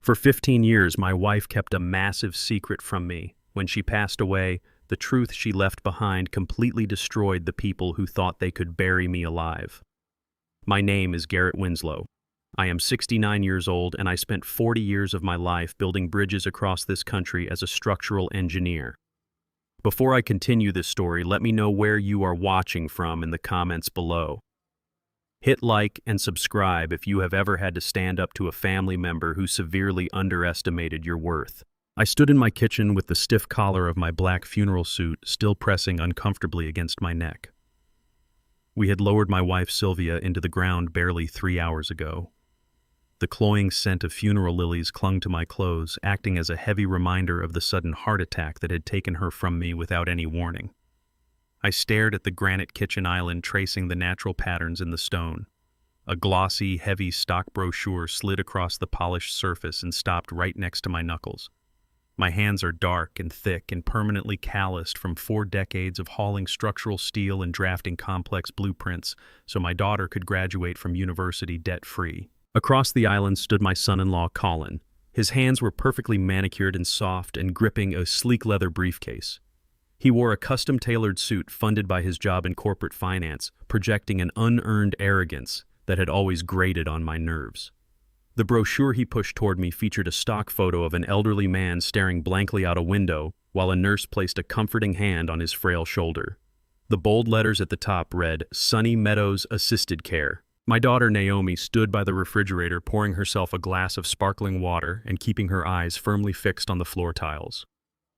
For 15 years, my wife kept a massive secret from me. When she passed away, the truth she left behind completely destroyed the people who thought they could bury me alive. My name is Garrett Winslow. I am 69 years old, and I spent 40 years of my life building bridges across this country as a structural engineer. Before I continue this story, let me know where you are watching from in the comments below. Hit like and subscribe if you have ever had to stand up to a family member who severely underestimated your worth. I stood in my kitchen with the stiff collar of my black funeral suit still pressing uncomfortably against my neck. We had lowered my wife Sylvia into the ground barely 3 hours ago. The cloying scent of funeral lilies clung to my clothes, acting as a heavy reminder of the sudden heart attack that had taken her from me without any warning. I stared at the granite kitchen island tracing the natural patterns in the stone. A glossy, heavy stock brochure slid across the polished surface and stopped right next to my knuckles. My hands are dark and thick and permanently calloused from 4 decades of hauling structural steel and drafting complex blueprints so my daughter could graduate from university debt-free. Across the island stood my son-in-law, Colin. His hands were perfectly manicured and soft and gripping a sleek leather briefcase. He wore a custom-tailored suit funded by his job in corporate finance, projecting an unearned arrogance that had always grated on my nerves. The brochure he pushed toward me featured a stock photo of an elderly man staring blankly out a window while a nurse placed a comforting hand on his frail shoulder. The bold letters at the top read, "Sunny Meadows Assisted Care." My daughter Naomi stood by the refrigerator pouring herself a glass of sparkling water and keeping her eyes firmly fixed on the floor tiles.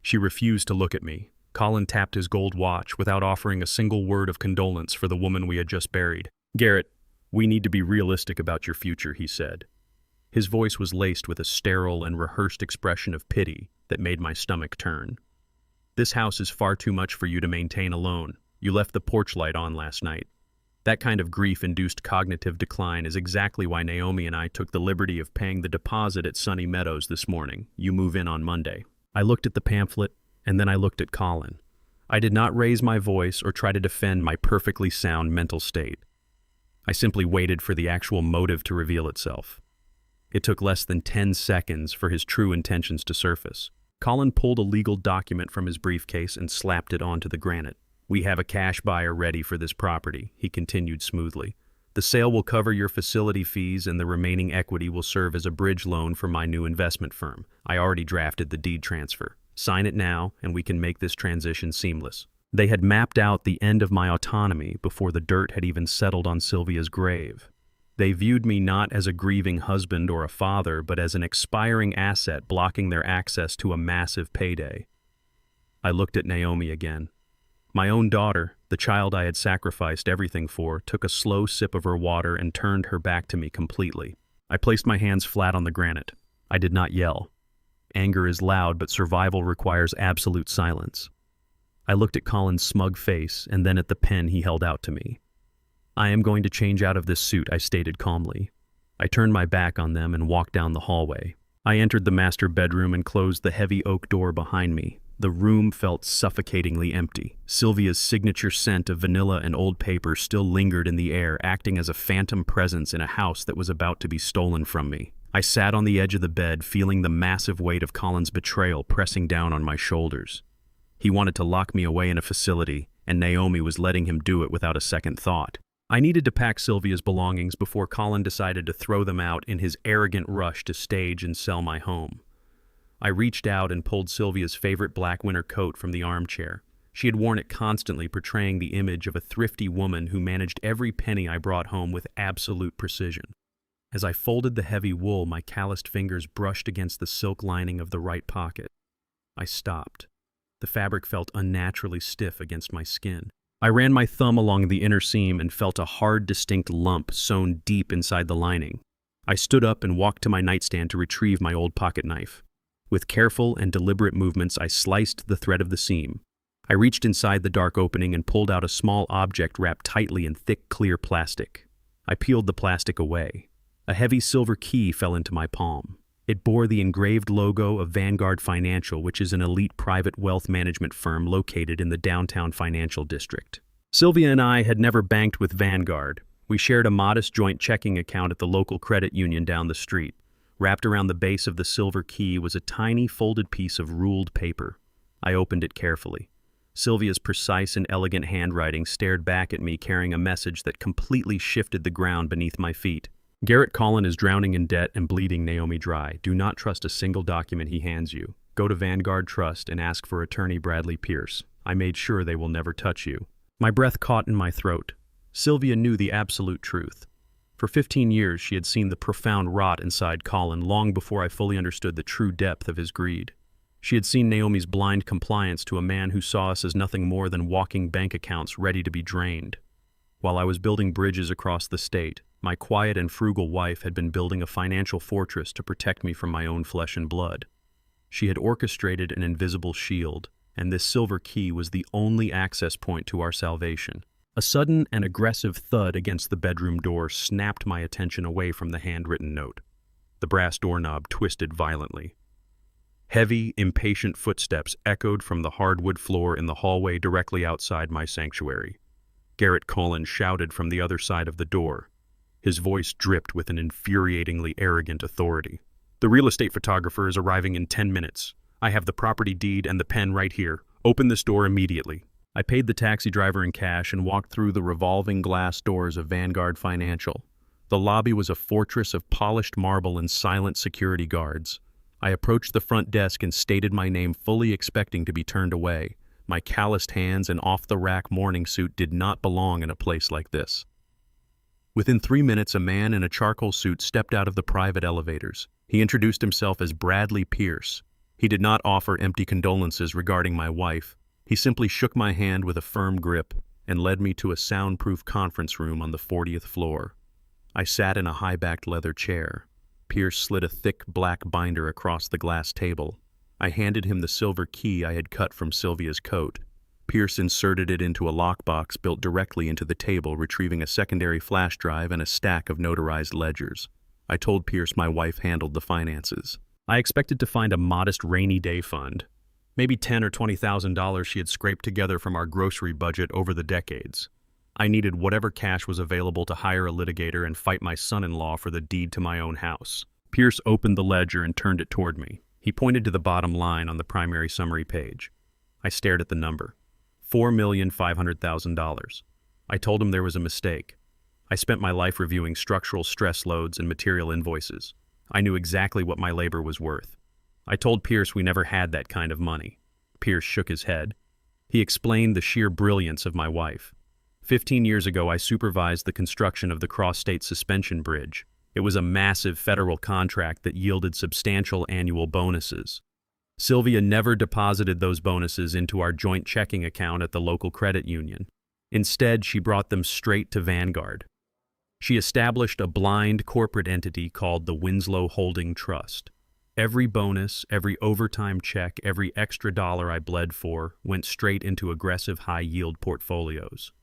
She refused to look at me. Colin tapped his gold watch without offering a single word of condolence for the woman we had just buried. "Garrett, we need to be realistic about your future," he said. His voice was laced with a sterile and rehearsed expression of pity that made my stomach turn. "This house is far too much for you to maintain alone. You left the porch light on last night. That kind of grief-induced cognitive decline is exactly why Naomi and I took the liberty of paying the deposit at Sunny Meadows this morning. You move in on Monday." I looked at the pamphlet, and then I looked at Colin. I did not raise my voice or try to defend my perfectly sound mental state. I simply waited for the actual motive to reveal itself. It took less than 10 seconds for his true intentions to surface. Colin pulled a legal document from his briefcase and slapped it onto the granite. "We have a cash buyer ready for this property," he continued smoothly. "The sale will cover your facility fees and the remaining equity will serve as a bridge loan for my new investment firm. I already drafted the deed transfer. Sign it now and we can make this transition seamless." They had mapped out the end of my autonomy before the dirt had even settled on Sylvia's grave. They viewed me not as a grieving husband or a father, but as an expiring asset blocking their access to a massive payday. I looked at Naomi again. My own daughter, the child I had sacrificed everything for, took a slow sip of her water and turned her back to me completely. I placed my hands flat on the granite. I did not yell. Anger is loud, but survival requires absolute silence. I looked at Colin's smug face and then at the pen he held out to me. "I am going to change out of this suit," I stated calmly. I turned my back on them and walked down the hallway. I entered the master bedroom and closed the heavy oak door behind me. The room felt suffocatingly empty. Sylvia's signature scent of vanilla and old paper still lingered in the air, acting as a phantom presence in a house that was about to be stolen from me. I sat on the edge of the bed, feeling the massive weight of Colin's betrayal pressing down on my shoulders. He wanted to lock me away in a facility, and Naomi was letting him do it without a second thought. I needed to pack Sylvia's belongings before Colin decided to throw them out in his arrogant rush to stage and sell my home. I reached out and pulled Sylvia's favorite black winter coat from the armchair. She had worn it constantly, portraying the image of a thrifty woman who managed every penny I brought home with absolute precision. As I folded the heavy wool, my calloused fingers brushed against the silk lining of the right pocket. I stopped. The fabric felt unnaturally stiff against my skin. I ran my thumb along the inner seam and felt a hard, distinct lump sewn deep inside the lining. I stood up and walked to my nightstand to retrieve my old pocket knife. With careful and deliberate movements, I sliced the thread of the seam. I reached inside the dark opening and pulled out a small object wrapped tightly in thick, clear plastic. I peeled the plastic away. A heavy silver key fell into my palm. It bore the engraved logo of Vanguard Financial, which is an elite private wealth management firm located in the downtown financial district. Sylvia and I had never banked with Vanguard. We shared a modest joint checking account at the local credit union down the street. Wrapped around the base of the silver key was a tiny folded piece of ruled paper. I opened it carefully. Sylvia's precise and elegant handwriting stared back at me, carrying a message that completely shifted the ground beneath my feet. Garrett Collin is drowning in debt and bleeding Naomi dry. Do not trust a single document he hands you. Go to Vanguard Trust and ask for attorney Bradley Pierce. I made sure they will never touch you. My breath caught in my throat. Sylvia knew the absolute truth. For 15 years, she had seen the profound rot inside Collin long before I fully understood the true depth of his greed. She had seen Naomi's blind compliance to a man who saw us as nothing more than walking bank accounts ready to be drained. While I was building bridges across the state, my quiet and frugal wife had been building a financial fortress to protect me from my own flesh and blood. She had orchestrated an invisible shield, and this silver key was the only access point to our salvation. A sudden and aggressive thud against the bedroom door snapped my attention away from the handwritten note. The brass doorknob twisted violently. Heavy, impatient footsteps echoed from the hardwood floor in the hallway directly outside my sanctuary. Garrett Collin shouted from the other side of the door. His voice dripped with an infuriatingly arrogant authority. The real estate photographer is arriving in 10 minutes. I have the property deed and the pen right here. Open this door immediately. I paid the taxi driver in cash and walked through the revolving glass doors of Vanguard Financial. The lobby was a fortress of polished marble and silent security guards. I approached the front desk and stated my name, fully expecting to be turned away. My calloused hands and off-the-rack morning suit did not belong in a place like this. Within 3 minutes, a man in a charcoal suit stepped out of the private elevators. He introduced himself as Bradley Pierce. He did not offer empty condolences regarding my wife. He simply shook my hand with a firm grip and led me to a soundproof conference room on the 40th floor. I sat in a high-backed leather chair. Pierce slid a thick black binder across the glass table. I handed him the silver key I had cut from Sylvia's coat. Pierce inserted it into a lockbox built directly into the table, retrieving a secondary flash drive and a stack of notarized ledgers. I told Pierce my wife handled the finances. I expected to find a modest rainy day fund. Maybe $10,000 or $20,000 she had scraped together from our grocery budget over the decades. I needed whatever cash was available to hire a litigator and fight my son-in-law for the deed to my own house. Pierce opened the ledger and turned it toward me. He pointed to the bottom line on the primary summary page. I stared at the number. $4,500,000. I told him there was a mistake. I spent my life reviewing structural stress loads and material invoices. I knew exactly what my labor was worth. I told Pierce we never had that kind of money. Pierce shook his head. He explained the sheer brilliance of my wife. 15 years ago, I supervised the construction of the Cross-State Suspension Bridge. It was a massive federal contract that yielded substantial annual bonuses. Sylvia never deposited those bonuses into our joint checking account at the local credit union. Instead, she brought them straight to Vanguard. She established a blind corporate entity called the Winslow Holding Trust. Every bonus, every overtime check, every extra dollar I bled for went straight into aggressive high-yield portfolios.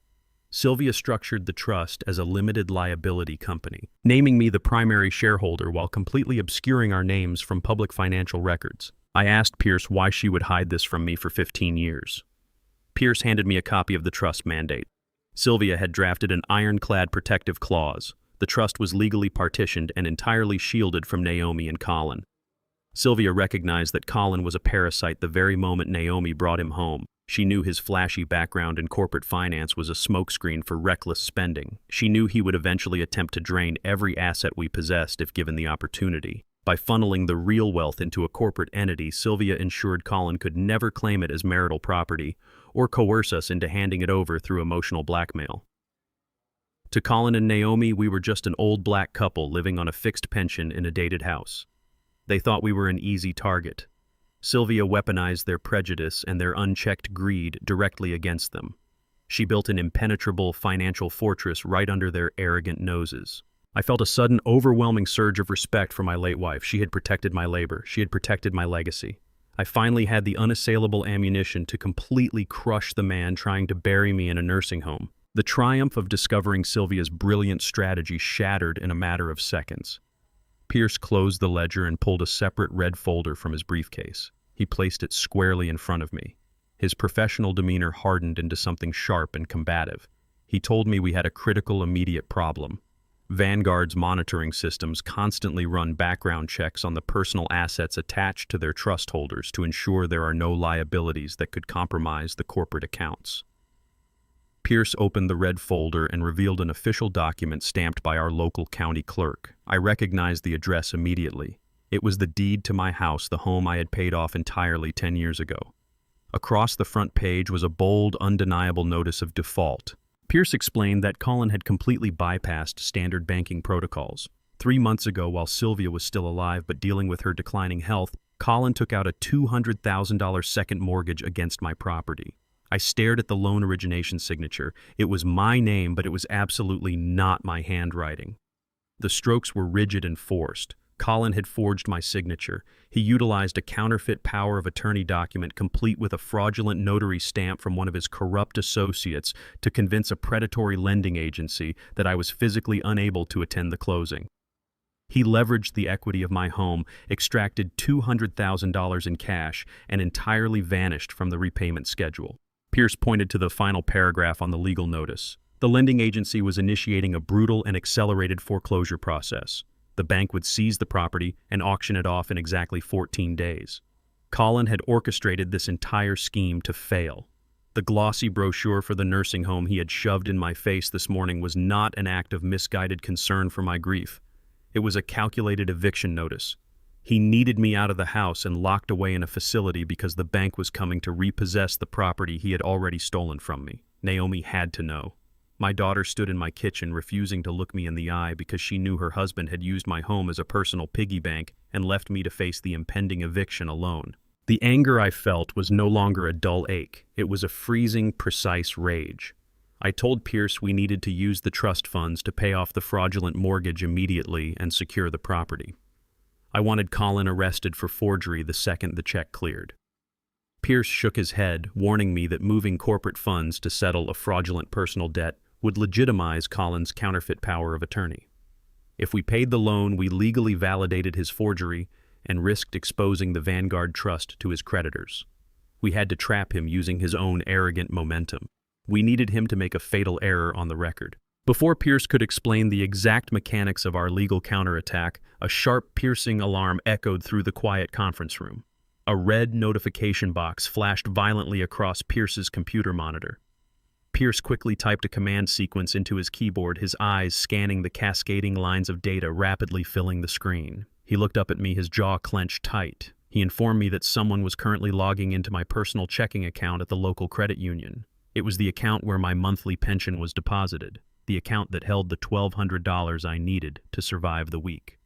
Sylvia structured the trust as a limited liability company, naming me the primary shareholder while completely obscuring our names from public financial records. I asked Pierce why she would hide this from me for 15 years. Pierce handed me a copy of the trust mandate. Sylvia had drafted an ironclad protective clause. The trust was legally partitioned and entirely shielded from Naomi and Collin. Sylvia recognized that Collin was a parasite the very moment Naomi brought him home. She knew his flashy background in corporate finance was a smokescreen for reckless spending. She knew he would eventually attempt to drain every asset we possessed if given the opportunity. By funneling the real wealth into a corporate entity, Sylvia ensured Collin could never claim it as marital property or coerce us into handing it over through emotional blackmail. To Collin and Naomi, we were just an old black couple living on a fixed pension in a dated house. They thought we were an easy target. Sylvia weaponized their prejudice and their unchecked greed directly against them. She built an impenetrable financial fortress right under their arrogant noses. I felt a sudden, overwhelming surge of respect for my late wife. She had protected my labor. She had protected my legacy. I finally had the unassailable ammunition to completely crush the man trying to bury me in a nursing home. The triumph of discovering Sylvia's brilliant strategy shattered in a matter of seconds. Pierce closed the ledger and pulled a separate red folder from his briefcase. He placed it squarely in front of me. His professional demeanor hardened into something sharp and combative. He told me we had a critical, immediate problem. Vanguard's monitoring systems constantly run background checks on the personal assets attached to their trust holders to ensure there are no liabilities that could compromise the corporate accounts. Pierce opened the red folder and revealed an official document stamped by our local county clerk. I recognized the address immediately. It was the deed to my house, the home I had paid off entirely 10 years ago. Across the front page was a bold, undeniable notice of default. Pierce explained that Colin had completely bypassed standard banking protocols. 3 months ago, while Sylvia was still alive but dealing with her declining health, Colin took out a $200,000 second mortgage against my property. I stared at the loan origination signature. It was my name, but it was absolutely not my handwriting. The strokes were rigid and forced. Colin had forged my signature. He utilized a counterfeit power of attorney document complete with a fraudulent notary stamp from one of his corrupt associates to convince a predatory lending agency that I was physically unable to attend the closing. He leveraged the equity of my home, extracted $200,000 in cash, and entirely vanished from the repayment schedule. Pierce pointed to the final paragraph on the legal notice. The lending agency was initiating a brutal and accelerated foreclosure process. The bank would seize the property and auction it off in exactly 14 days. Colin had orchestrated this entire scheme to fail. The glossy brochure for the nursing home he had shoved in my face this morning was not an act of misguided concern for my grief. It was a calculated eviction notice. He needed me out of the house and locked away in a facility because the bank was coming to repossess the property he had already stolen from me. Naomi had to know. My daughter stood in my kitchen, refusing to look me in the eye because she knew her husband had used my home as a personal piggy bank and left me to face the impending eviction alone. The anger I felt was no longer a dull ache. It was a freezing, precise rage. I told Pierce we needed to use the trust funds to pay off the fraudulent mortgage immediately and secure the property. I wanted Colin arrested for forgery the second the check cleared. Pierce shook his head, warning me that moving corporate funds to settle a fraudulent personal debt would legitimize Colin's counterfeit power of attorney. If we paid the loan, we legally validated his forgery and risked exposing the Vanguard Trust to his creditors. We had to trap him using his own arrogant momentum. We needed him to make a fatal error on the record. Before Pierce could explain the exact mechanics of our legal counterattack, a sharp, piercing alarm echoed through the quiet conference room. A red notification box flashed violently across Pierce's computer monitor. Pierce quickly typed a command sequence into his keyboard, his eyes scanning the cascading lines of data rapidly filling the screen. He looked up at me, his jaw clenched tight. He informed me that someone was currently logging into my personal checking account at the local credit union. It was the account where my monthly pension was deposited, the account that held the $1,200 I needed to survive the week.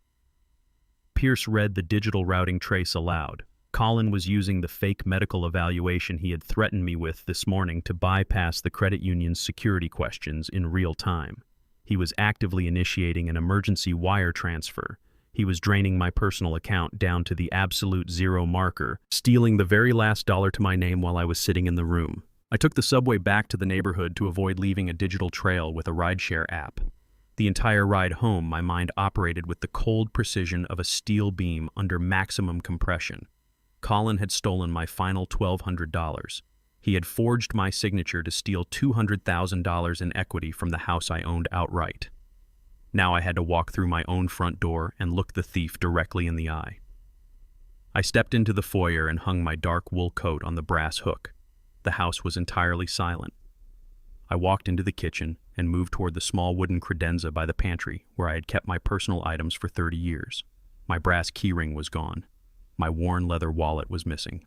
Pierce read the digital routing trace aloud. Colin was using the fake medical evaluation he had threatened me with this morning to bypass the credit union's security questions in real time. He was actively initiating an emergency wire transfer. He was draining my personal account down to the absolute zero marker, stealing the very last dollar to my name while I was sitting in the room. I took the subway back to the neighborhood to avoid leaving a digital trail with a rideshare app. The entire ride home, my mind operated with the cold precision of a steel beam under maximum compression. Colin had stolen my final $1,200. He had forged my signature to steal $200,000 in equity from the house I owned outright. Now I had to walk through my own front door and look the thief directly in the eye. I stepped into the foyer and hung my dark wool coat on the brass hook. The house was entirely silent. I walked into the kitchen and moved toward the small wooden credenza by the pantry where I had kept my personal items for 30 years. My brass keyring was gone. My worn leather wallet was missing.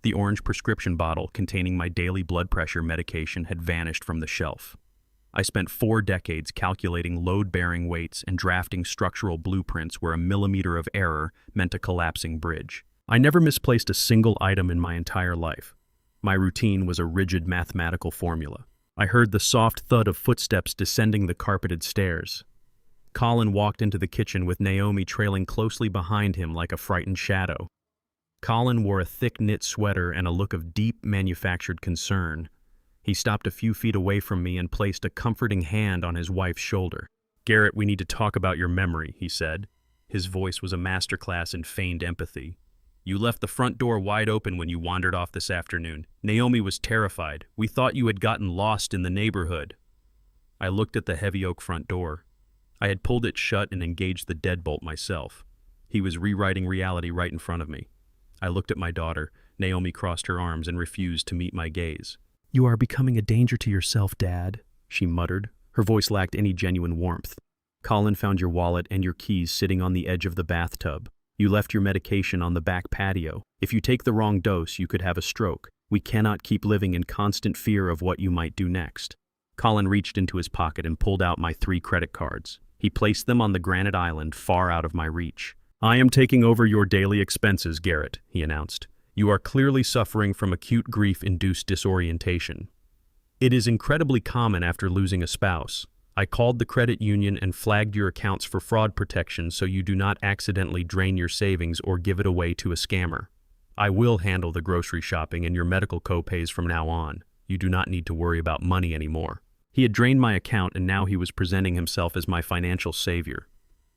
The orange prescription bottle containing my daily blood pressure medication had vanished from the shelf. I spent 4 decades calculating load-bearing weights and drafting structural blueprints where a millimeter of error meant a collapsing bridge. I never misplaced a single item in my entire life. My routine was a rigid mathematical formula. I heard the soft thud of footsteps descending the carpeted stairs. Colin walked into the kitchen with Naomi trailing closely behind him like a frightened shadow. Colin wore a thick knit sweater and a look of deep manufactured concern. He stopped a few feet away from me and placed a comforting hand on his wife's shoulder. "Garrett, we need to talk about your memory," he said. His voice was a masterclass in feigned empathy. "You left the front door wide open when you wandered off this afternoon. Naomi was terrified. We thought you had gotten lost in the neighborhood." I looked at the heavy oak front door. I had pulled it shut and engaged the deadbolt myself. He was rewriting reality right in front of me. I looked at my daughter. Naomi crossed her arms and refused to meet my gaze. "You are becoming a danger to yourself, Dad," she muttered. Her voice lacked any genuine warmth. "Colin found your wallet and your keys sitting on the edge of the bathtub. You left your medication on the back patio. If you take the wrong dose, you could have a stroke. We cannot keep living in constant fear of what you might do next." Colin reached into his pocket and pulled out my 3 credit cards. He placed them on the granite island far out of my reach. "I am taking over your daily expenses, Garrett," he announced. "You are clearly suffering from acute grief-induced disorientation. It is incredibly common after losing a spouse. I called the credit union and flagged your accounts for fraud protection so you do not accidentally drain your savings or give it away to a scammer. I will handle the grocery shopping and your medical co-pays from now on. You do not need to worry about money anymore." He had drained my account and now he was presenting himself as my financial savior.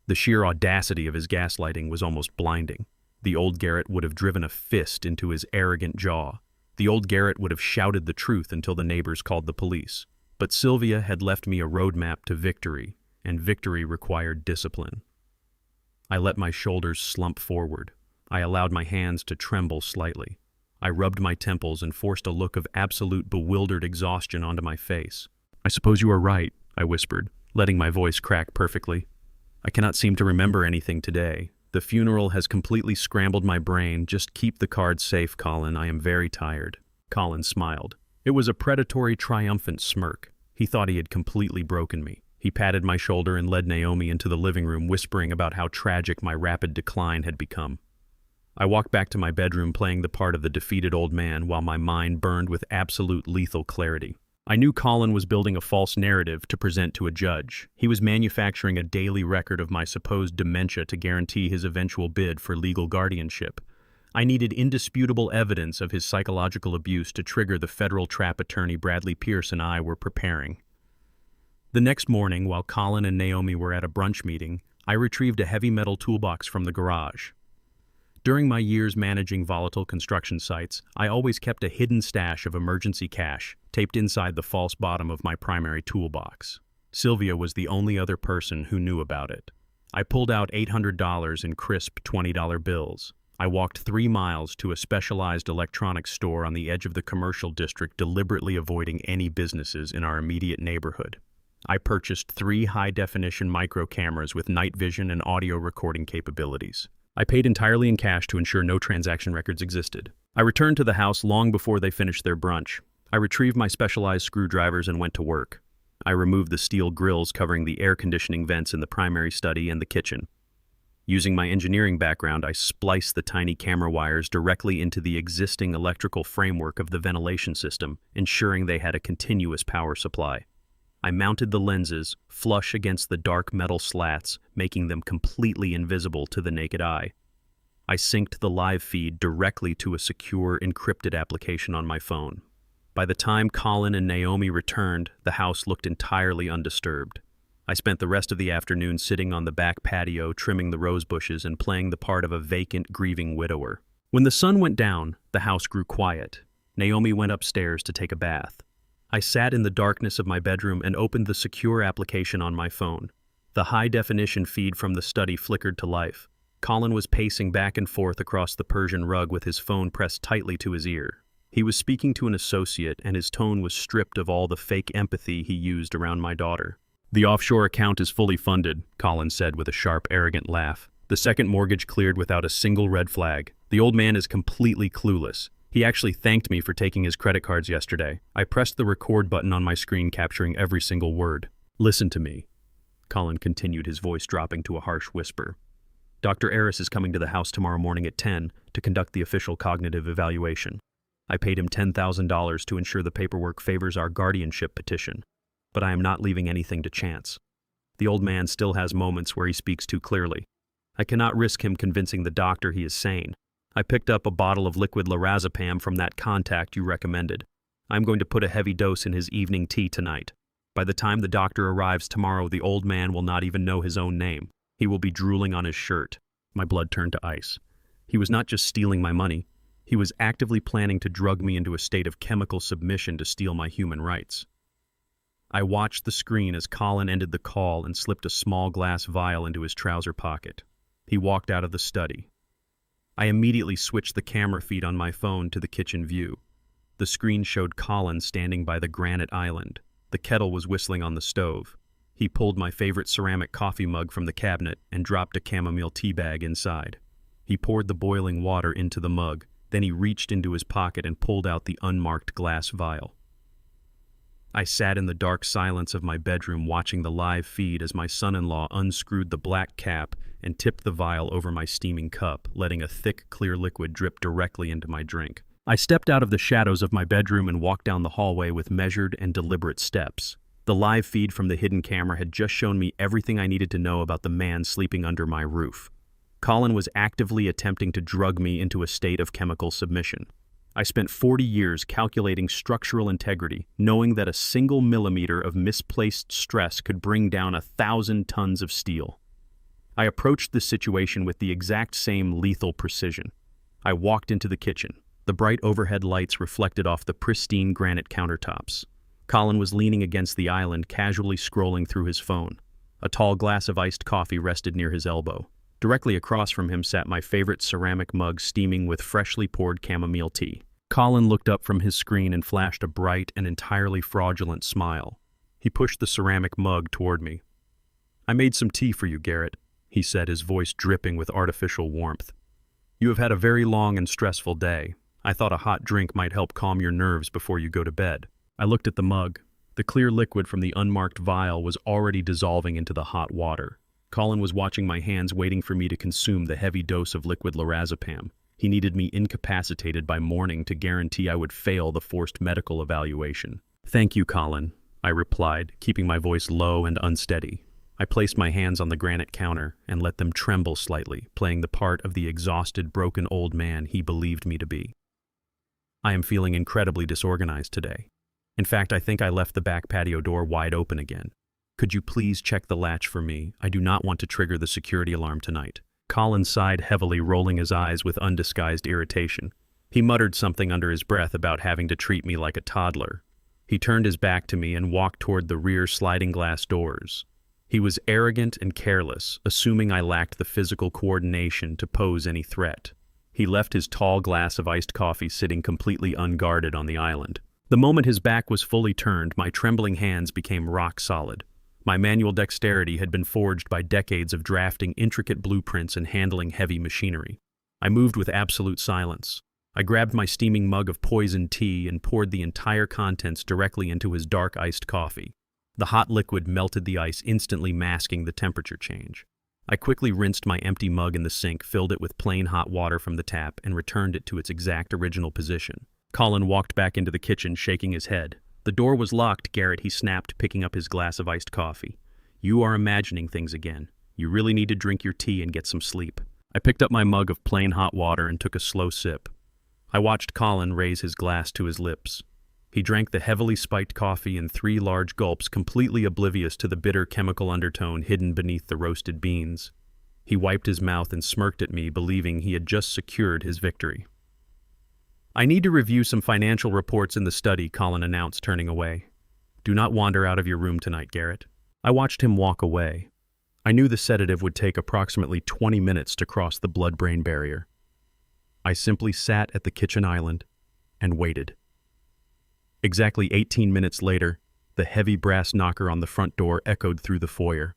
The sheer audacity of his gaslighting was almost blinding. The old Garrett would have driven a fist into his arrogant jaw. The old Garrett would have shouted the truth until the neighbors called the police. But Sylvia had left me a roadmap to victory, and victory required discipline. I let my shoulders slump forward. I allowed my hands to tremble slightly. I rubbed my temples and forced a look of absolute bewildered exhaustion onto my face. "I suppose you are right," I whispered, letting my voice crack perfectly. "I cannot seem to remember anything today. The funeral has completely scrambled my brain. Just keep the cards safe, Colin. I am very tired." Colin smiled. It was a predatory, triumphant smirk. He thought he had completely broken me. He patted my shoulder and led Naomi into the living room, whispering about how tragic my rapid decline had become. I walked back to my bedroom, playing the part of the defeated old man while my mind burned with absolute lethal clarity. I knew Colin was building a false narrative to present to a judge. He was manufacturing a daily record of my supposed dementia to guarantee his eventual bid for legal guardianship. I needed indisputable evidence of his psychological abuse to trigger the federal trap attorney Bradley Pierce and I were preparing. The next morning, while Colin and Naomi were at a brunch meeting, I retrieved a heavy metal toolbox from the garage. During my years managing volatile construction sites, I always kept a hidden stash of emergency cash taped inside the false bottom of my primary toolbox. Sylvia was the only other person who knew about it. I pulled out $800 in crisp $20 bills. I walked 3 miles to a specialized electronics store on the edge of the commercial district, deliberately avoiding any businesses in our immediate neighborhood. I purchased 3 high-definition micro cameras with night vision and audio recording capabilities. I paid entirely in cash to ensure no transaction records existed. I returned to the house long before they finished their brunch. I retrieved my specialized screwdrivers and went to work. I removed the steel grills covering the air conditioning vents in the primary study and the kitchen. Using my engineering background, I spliced the tiny camera wires directly into the existing electrical framework of the ventilation system, ensuring they had a continuous power supply. I mounted the lenses flush against the dark metal slats, making them completely invisible to the naked eye. I synced the live feed directly to a secure, encrypted application on my phone. By the time Colin and Naomi returned, the house looked entirely undisturbed. I spent the rest of the afternoon sitting on the back patio, trimming the rose bushes and playing the part of a vacant, grieving widower. When the sun went down, the house grew quiet. Naomi went upstairs to take a bath. I sat in the darkness of my bedroom and opened the secure application on my phone. The high-definition feed from the study flickered to life. Colin was pacing back and forth across the Persian rug with his phone pressed tightly to his ear. He was speaking to an associate, and his tone was stripped of all the fake empathy he used around my daughter. "The offshore account is fully funded," Colin said with a sharp, arrogant laugh. "The second mortgage cleared without a single red flag. The old man is completely clueless. He actually thanked me for taking his credit cards yesterday." I pressed the record button on my screen, capturing every single word. "Listen to me," Colin continued, his voice dropping to a harsh whisper. "Dr. Eris is coming to the house tomorrow morning at 10 to conduct the official cognitive evaluation. I paid him $10,000 to ensure the paperwork favors our guardianship petition, but I am not leaving anything to chance. The old man still has moments where he speaks too clearly. I cannot risk him convincing the doctor he is sane. I picked up a bottle of liquid lorazepam from that contact you recommended. I'm going to put a heavy dose in his evening tea tonight. By the time the doctor arrives tomorrow, the old man will not even know his own name. He will be drooling on his shirt." My blood turned to ice. He was not just stealing my money. He was actively planning to drug me into a state of chemical submission to steal my human rights. I watched the screen as Colin ended the call and slipped a small glass vial into his trouser pocket. He walked out of the study. I immediately switched the camera feed on my phone to the kitchen view. The screen showed Colin standing by the granite island. The kettle was whistling on the stove. He pulled my favorite ceramic coffee mug from the cabinet and dropped a chamomile tea bag inside. He poured the boiling water into the mug. Then he reached into his pocket and pulled out the unmarked glass vial. I sat in the dark silence of my bedroom watching the live feed as my son-in-law unscrewed the black cap and tipped the vial over my steaming cup, letting a thick, clear liquid drip directly into my drink. I stepped out of the shadows of my bedroom and walked down the hallway with measured and deliberate steps. The live feed from the hidden camera had just shown me everything I needed to know about the man sleeping under my roof. Colin was actively attempting to drug me into a state of chemical submission. I spent 40 years calculating structural integrity, knowing that a single millimeter of misplaced stress could bring down 1,000 tons of steel. I approached the situation with the exact same lethal precision. I walked into the kitchen. The bright overhead lights reflected off the pristine granite countertops. Colin was leaning against the island, casually scrolling through his phone. A tall glass of iced coffee rested near his elbow. Directly across from him sat my favorite ceramic mug steaming with freshly poured chamomile tea. Colin looked up from his screen and flashed a bright and entirely fraudulent smile. He pushed the ceramic mug toward me. "I made some tea for you, Garrett," he said, his voice dripping with artificial warmth. "You have had a very long and stressful day. I thought a hot drink might help calm your nerves before you go to bed." I looked at the mug. The clear liquid from the unmarked vial was already dissolving into the hot water. Colin was watching my hands, waiting for me to consume the heavy dose of liquid lorazepam. He needed me incapacitated by morning to guarantee I would fail the forced medical evaluation. "Thank you, Colin," I replied, keeping my voice low and unsteady. I placed my hands on the granite counter and let them tremble slightly, playing the part of the exhausted, broken old man he believed me to be. "I am feeling incredibly disorganized today. In fact, I think I left the back patio door wide open again. Could you please check the latch for me? I do not want to trigger the security alarm tonight." Colin sighed heavily, rolling his eyes with undisguised irritation. He muttered something under his breath about having to treat me like a toddler. He turned his back to me and walked toward the rear sliding glass doors. He was arrogant and careless, assuming I lacked the physical coordination to pose any threat. He left his tall glass of iced coffee sitting completely unguarded on the island. The moment his back was fully turned, my trembling hands became rock solid. My manual dexterity had been forged by decades of drafting intricate blueprints and handling heavy machinery. I moved with absolute silence. I grabbed my steaming mug of poisoned tea and poured the entire contents directly into his dark iced coffee. The hot liquid melted the ice, instantly masking the temperature change. I quickly rinsed my empty mug in the sink, filled it with plain hot water from the tap, and returned it to its exact original position. Colin walked back into the kitchen, shaking his head. "The door was locked, Garrett," he snapped, picking up his glass of iced coffee. "You are imagining things again. You really need to drink your tea and get some sleep." I picked up my mug of plain hot water and took a slow sip. I watched Colin raise his glass to his lips. He drank the heavily spiked coffee in 3 large gulps, completely oblivious to the bitter chemical undertone hidden beneath the roasted beans. He wiped his mouth and smirked at me, believing he had just secured his victory. "I need to review some financial reports in the study," Colin announced, turning away. "Do not wander out of your room tonight, Garrett." I watched him walk away. I knew the sedative would take approximately 20 minutes to cross the blood-brain barrier. I simply sat at the kitchen island and waited. Exactly 18 minutes later, the heavy brass knocker on the front door echoed through the foyer.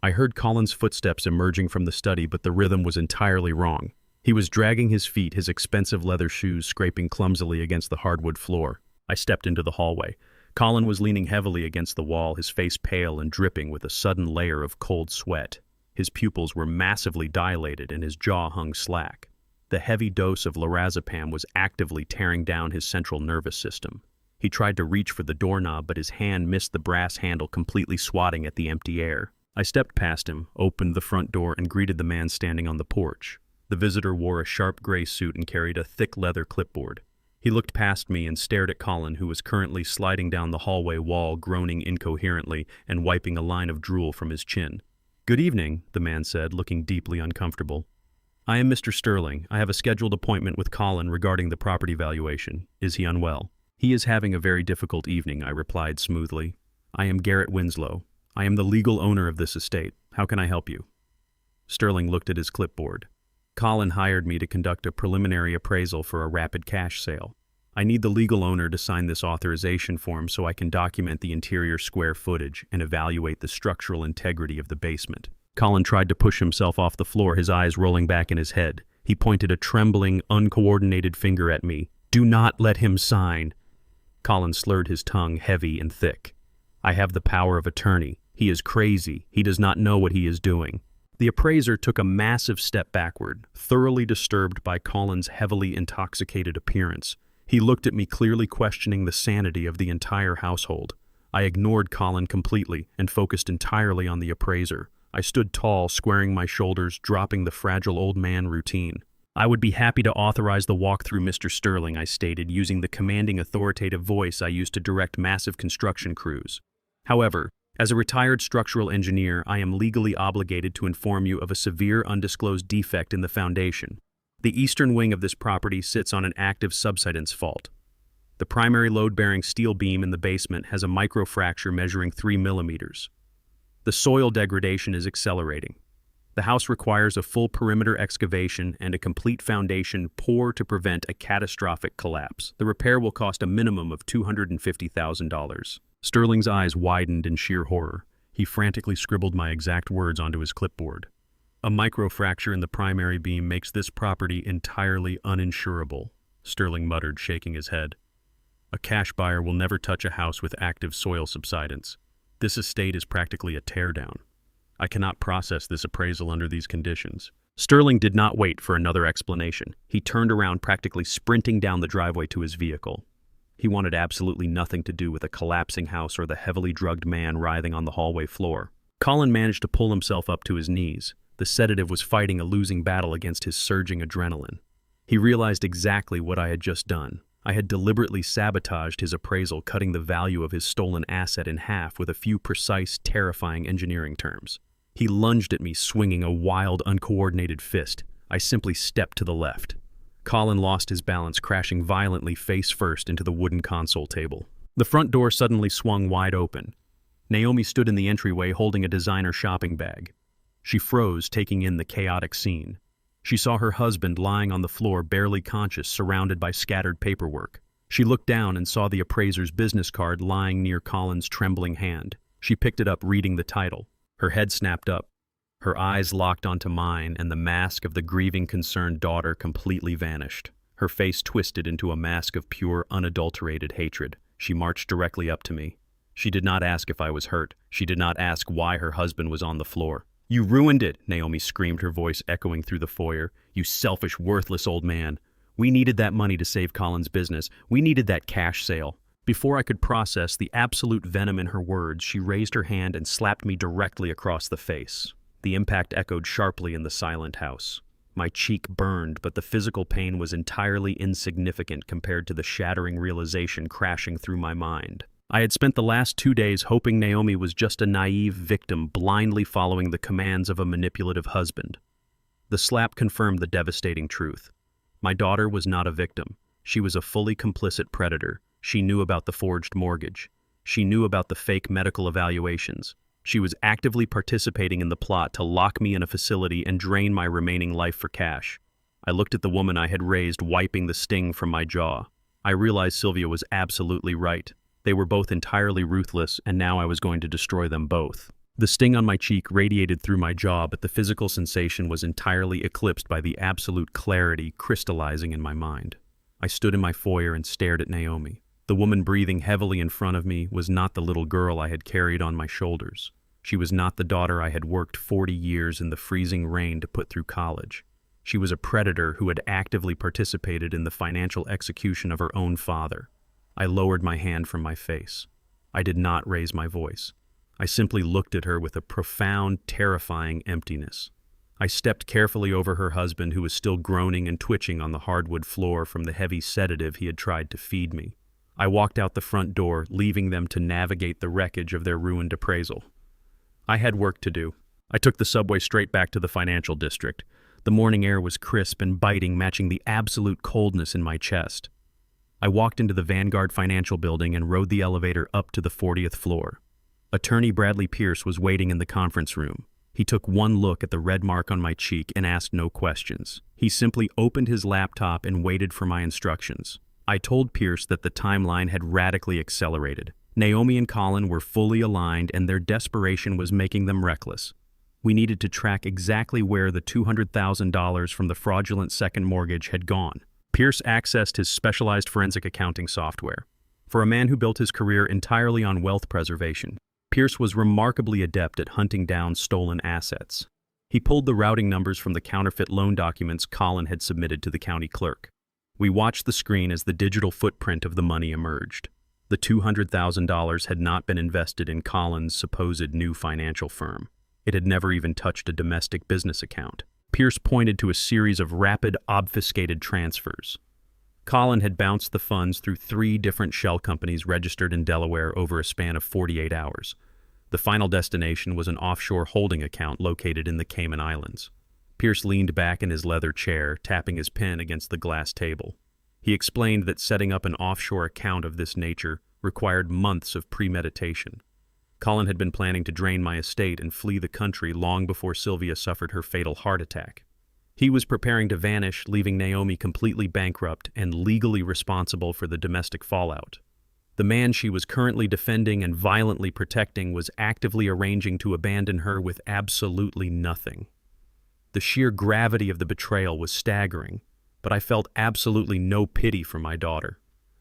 I heard Colin's footsteps emerging from the study, but the rhythm was entirely wrong. He was dragging his feet, his expensive leather shoes scraping clumsily against the hardwood floor. I stepped into the hallway. Colin was leaning heavily against the wall, his face pale and dripping with a sudden layer of cold sweat. His pupils were massively dilated and his jaw hung slack. The heavy dose of lorazepam was actively tearing down his central nervous system. He tried to reach for the doorknob, but his hand missed the brass handle, completely swatting at the empty air. I stepped past him, opened the front door, and greeted the man standing on the porch. The visitor wore a sharp gray suit and carried a thick leather clipboard. He looked past me and stared at Colin, who was currently sliding down the hallway wall, groaning incoherently and wiping a line of drool from his chin. "Good evening," the man said, looking deeply uncomfortable. "I am Mr. Sterling. I have a scheduled appointment with Colin regarding the property valuation. Is he unwell?" "He is having a very difficult evening," I replied smoothly. "I am Garrett Winslow. I am the legal owner of this estate. How can I help you?" Sterling looked at his clipboard. "Colin hired me to conduct a preliminary appraisal for a rapid cash sale. I need the legal owner to sign this authorization form so I can document the interior square footage and evaluate the structural integrity of the basement." Colin tried to push himself off the floor, his eyes rolling back in his head. He pointed a trembling, uncoordinated finger at me. "Do not let him sign." Colin slurred his tongue heavy and thick. "I have the power of attorney. He is crazy. He does not know what he is doing." The appraiser took a massive step backward, thoroughly disturbed by Colin's heavily intoxicated appearance. He looked at me, clearly questioning the sanity of the entire household. I ignored Colin completely and focused entirely on the appraiser. I stood tall, squaring my shoulders, dropping the fragile old man routine. "I would be happy to authorize the walkthrough, Mr. Sterling," I stated, using the commanding, authoritative voice I used to direct massive construction crews. "However, as a retired structural engineer, I am legally obligated to inform you of a severe undisclosed defect in the foundation. The eastern wing of this property sits on an active subsidence fault. The primary load-bearing steel beam in the basement has a microfracture measuring 3 millimeters. The soil degradation is accelerating. The house requires a full perimeter excavation and a complete foundation pour to prevent a catastrophic collapse. The repair will cost a minimum of $250,000. Sterling's eyes widened in sheer horror. He frantically scribbled my exact words onto his clipboard. "A microfracture in the primary beam makes this property entirely uninsurable," Sterling muttered, shaking his head. "A cash buyer will never touch a house with active soil subsidence. This estate is practically a teardown. I cannot process this appraisal under these conditions." Sterling did not wait for another explanation. He turned around, practically sprinting down the driveway to his vehicle. He wanted absolutely nothing to do with a collapsing house or the heavily drugged man writhing on the hallway floor. Colin managed to pull himself up to his knees. The sedative was fighting a losing battle against his surging adrenaline. He realized exactly what I had just done. I had deliberately sabotaged his appraisal, cutting the value of his stolen asset in half with a few precise, terrifying engineering terms. He lunged at me, swinging a wild, uncoordinated fist. I simply stepped to the left. Colin lost his balance, crashing violently face first into the wooden console table. The front door suddenly swung wide open. Naomi stood in the entryway holding a designer shopping bag. She froze, taking in the chaotic scene. She saw her husband lying on the floor, barely conscious, surrounded by scattered paperwork. She looked down and saw the appraiser's business card lying near Colin's trembling hand. She picked it up, reading the title. Her head snapped up. Her eyes locked onto mine, and the mask of the grieving, concerned daughter completely vanished. Her face twisted into a mask of pure, unadulterated hatred. She marched directly up to me. She did not ask if I was hurt. She did not ask why her husband was on the floor. "You ruined it," Naomi screamed, her voice echoing through the foyer. "You selfish, worthless old man. We needed that money to save Colin's business. We needed that cash sale." Before I could process the absolute venom in her words, she raised her hand and slapped me directly across the face. The impact echoed sharply in the silent house. My cheek burned, but the physical pain was entirely insignificant compared to the shattering realization crashing through my mind. I had spent the last 2 days hoping Naomi was just a naive victim, blindly following the commands of a manipulative husband. The slap confirmed the devastating truth. My daughter was not a victim. She was a fully complicit predator. She knew about the forged mortgage. She knew about the fake medical evaluations. She was actively participating in the plot to lock me in a facility and drain my remaining life for cash. I looked at the woman I had raised, wiping the sting from my jaw. I realized Sylvia was absolutely right. They were both entirely ruthless, and now I was going to destroy them both. The sting on my cheek radiated through my jaw, but the physical sensation was entirely eclipsed by the absolute clarity crystallizing in my mind. I stood in my foyer and stared at Naomi. The woman breathing heavily in front of me was not the little girl I had carried on my shoulders. She was not the daughter I had worked 40 years in the freezing rain to put through college. She was a predator who had actively participated in the financial execution of her own father. I lowered my hand from my face. I did not raise my voice. I simply looked at her with a profound, terrifying emptiness. I stepped carefully over her husband, who was still groaning and twitching on the hardwood floor from the heavy sedative he had tried to feed me. I walked out the front door, leaving them to navigate the wreckage of their ruined appraisal. I had work to do. I took the subway straight back to the financial district. The morning air was crisp and biting, matching the absolute coldness in my chest. I walked into the Vanguard Financial Building and rode the elevator up to the 40th floor. Attorney Bradley Pierce was waiting in the conference room. He took one look at the red mark on my cheek and asked no questions. He simply opened his laptop and waited for my instructions. I told Pierce that the timeline had radically accelerated. Naomi and Colin were fully aligned and their desperation was making them reckless. We needed to track exactly where the $200,000 from the fraudulent second mortgage had gone. Pierce accessed his specialized forensic accounting software. For a man who built his career entirely on wealth preservation, Pierce was remarkably adept at hunting down stolen assets. He pulled the routing numbers from the counterfeit loan documents Colin had submitted to the county clerk. We watched the screen as the digital footprint of the money emerged. The $200,000 had not been invested in Colin's supposed new financial firm. It had never even touched a domestic business account. Pierce pointed to a series of rapid, obfuscated transfers. Colin had bounced the funds through 3 different shell companies registered in Delaware over a span of 48 hours. The final destination was an offshore holding account located in the Cayman Islands. Pierce leaned back in his leather chair, tapping his pen against the glass table. He explained that setting up an offshore account of this nature required months of premeditation. Colin had been planning to drain my estate and flee the country long before Sylvia suffered her fatal heart attack. He was preparing to vanish, leaving Naomi completely bankrupt and legally responsible for the domestic fallout. The man she was currently defending and violently protecting was actively arranging to abandon her with absolutely nothing. The sheer gravity of the betrayal was staggering, but I felt absolutely no pity for my daughter.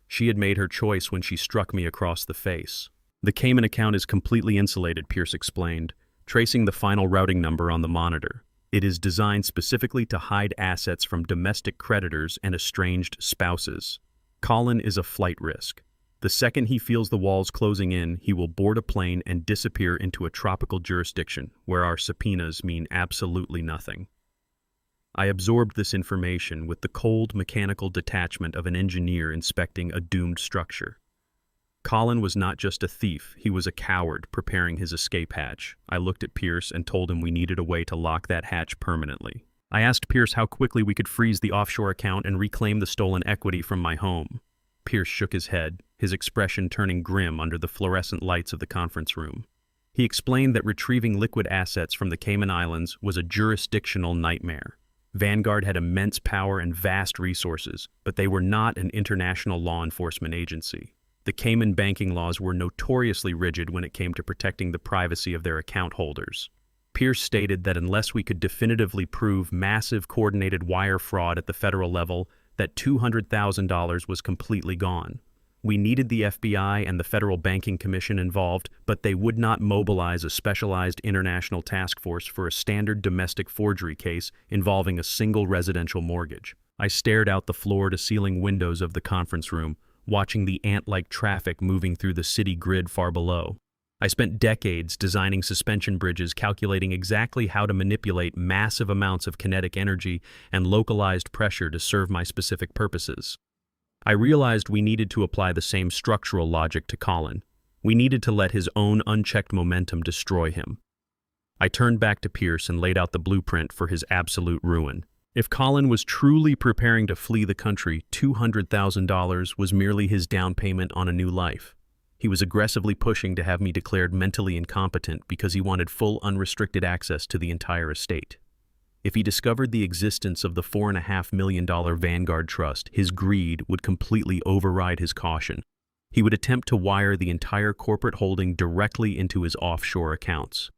She had made her choice when she struck me across the face. The Cayman account is completely insulated, Pierce explained, tracing the final routing number on the monitor. It is designed specifically to hide assets from domestic creditors and estranged spouses. Colin is a flight risk. The second he feels the walls closing in, he will board a plane and disappear into a tropical jurisdiction where our subpoenas mean absolutely nothing. I absorbed this information with the cold, mechanical detachment of an engineer inspecting a doomed structure. Colin was not just a thief, he was a coward preparing his escape hatch. I looked at Pierce and told him we needed a way to lock that hatch permanently. I asked Pierce how quickly we could freeze the offshore account and reclaim the stolen equity from my home. Pierce shook his head, his expression turning grim under the fluorescent lights of the conference room. He explained that retrieving liquid assets from the Cayman Islands was a jurisdictional nightmare. Vanguard had immense power and vast resources, but they were not an international law enforcement agency. The Cayman banking laws were notoriously rigid when it came to protecting the privacy of their account holders. Pierce stated that unless we could definitively prove massive coordinated wire fraud at the federal level, that $200,000 was completely gone. We needed the FBI and the Federal Banking Commission involved, but they would not mobilize a specialized international task force for a standard domestic forgery case involving a single residential mortgage. I stared out the floor-to-ceiling windows of the conference room, watching the ant-like traffic moving through the city grid far below. I spent decades designing suspension bridges, calculating exactly how to manipulate massive amounts of kinetic energy and localized pressure to serve my specific purposes. I realized we needed to apply the same structural logic to Colin. We needed to let his own unchecked momentum destroy him. I turned back to Pierce and laid out the blueprint for his absolute ruin. If Colin was truly preparing to flee the country, $200,000 was merely his down payment on a new life. He was aggressively pushing to have me declared mentally incompetent because he wanted full unrestricted access to the entire estate. If he discovered the existence of the $4.5 million Vanguard Trust, his greed would completely override his caution. He would attempt to wire the entire corporate holding directly into his offshore accounts.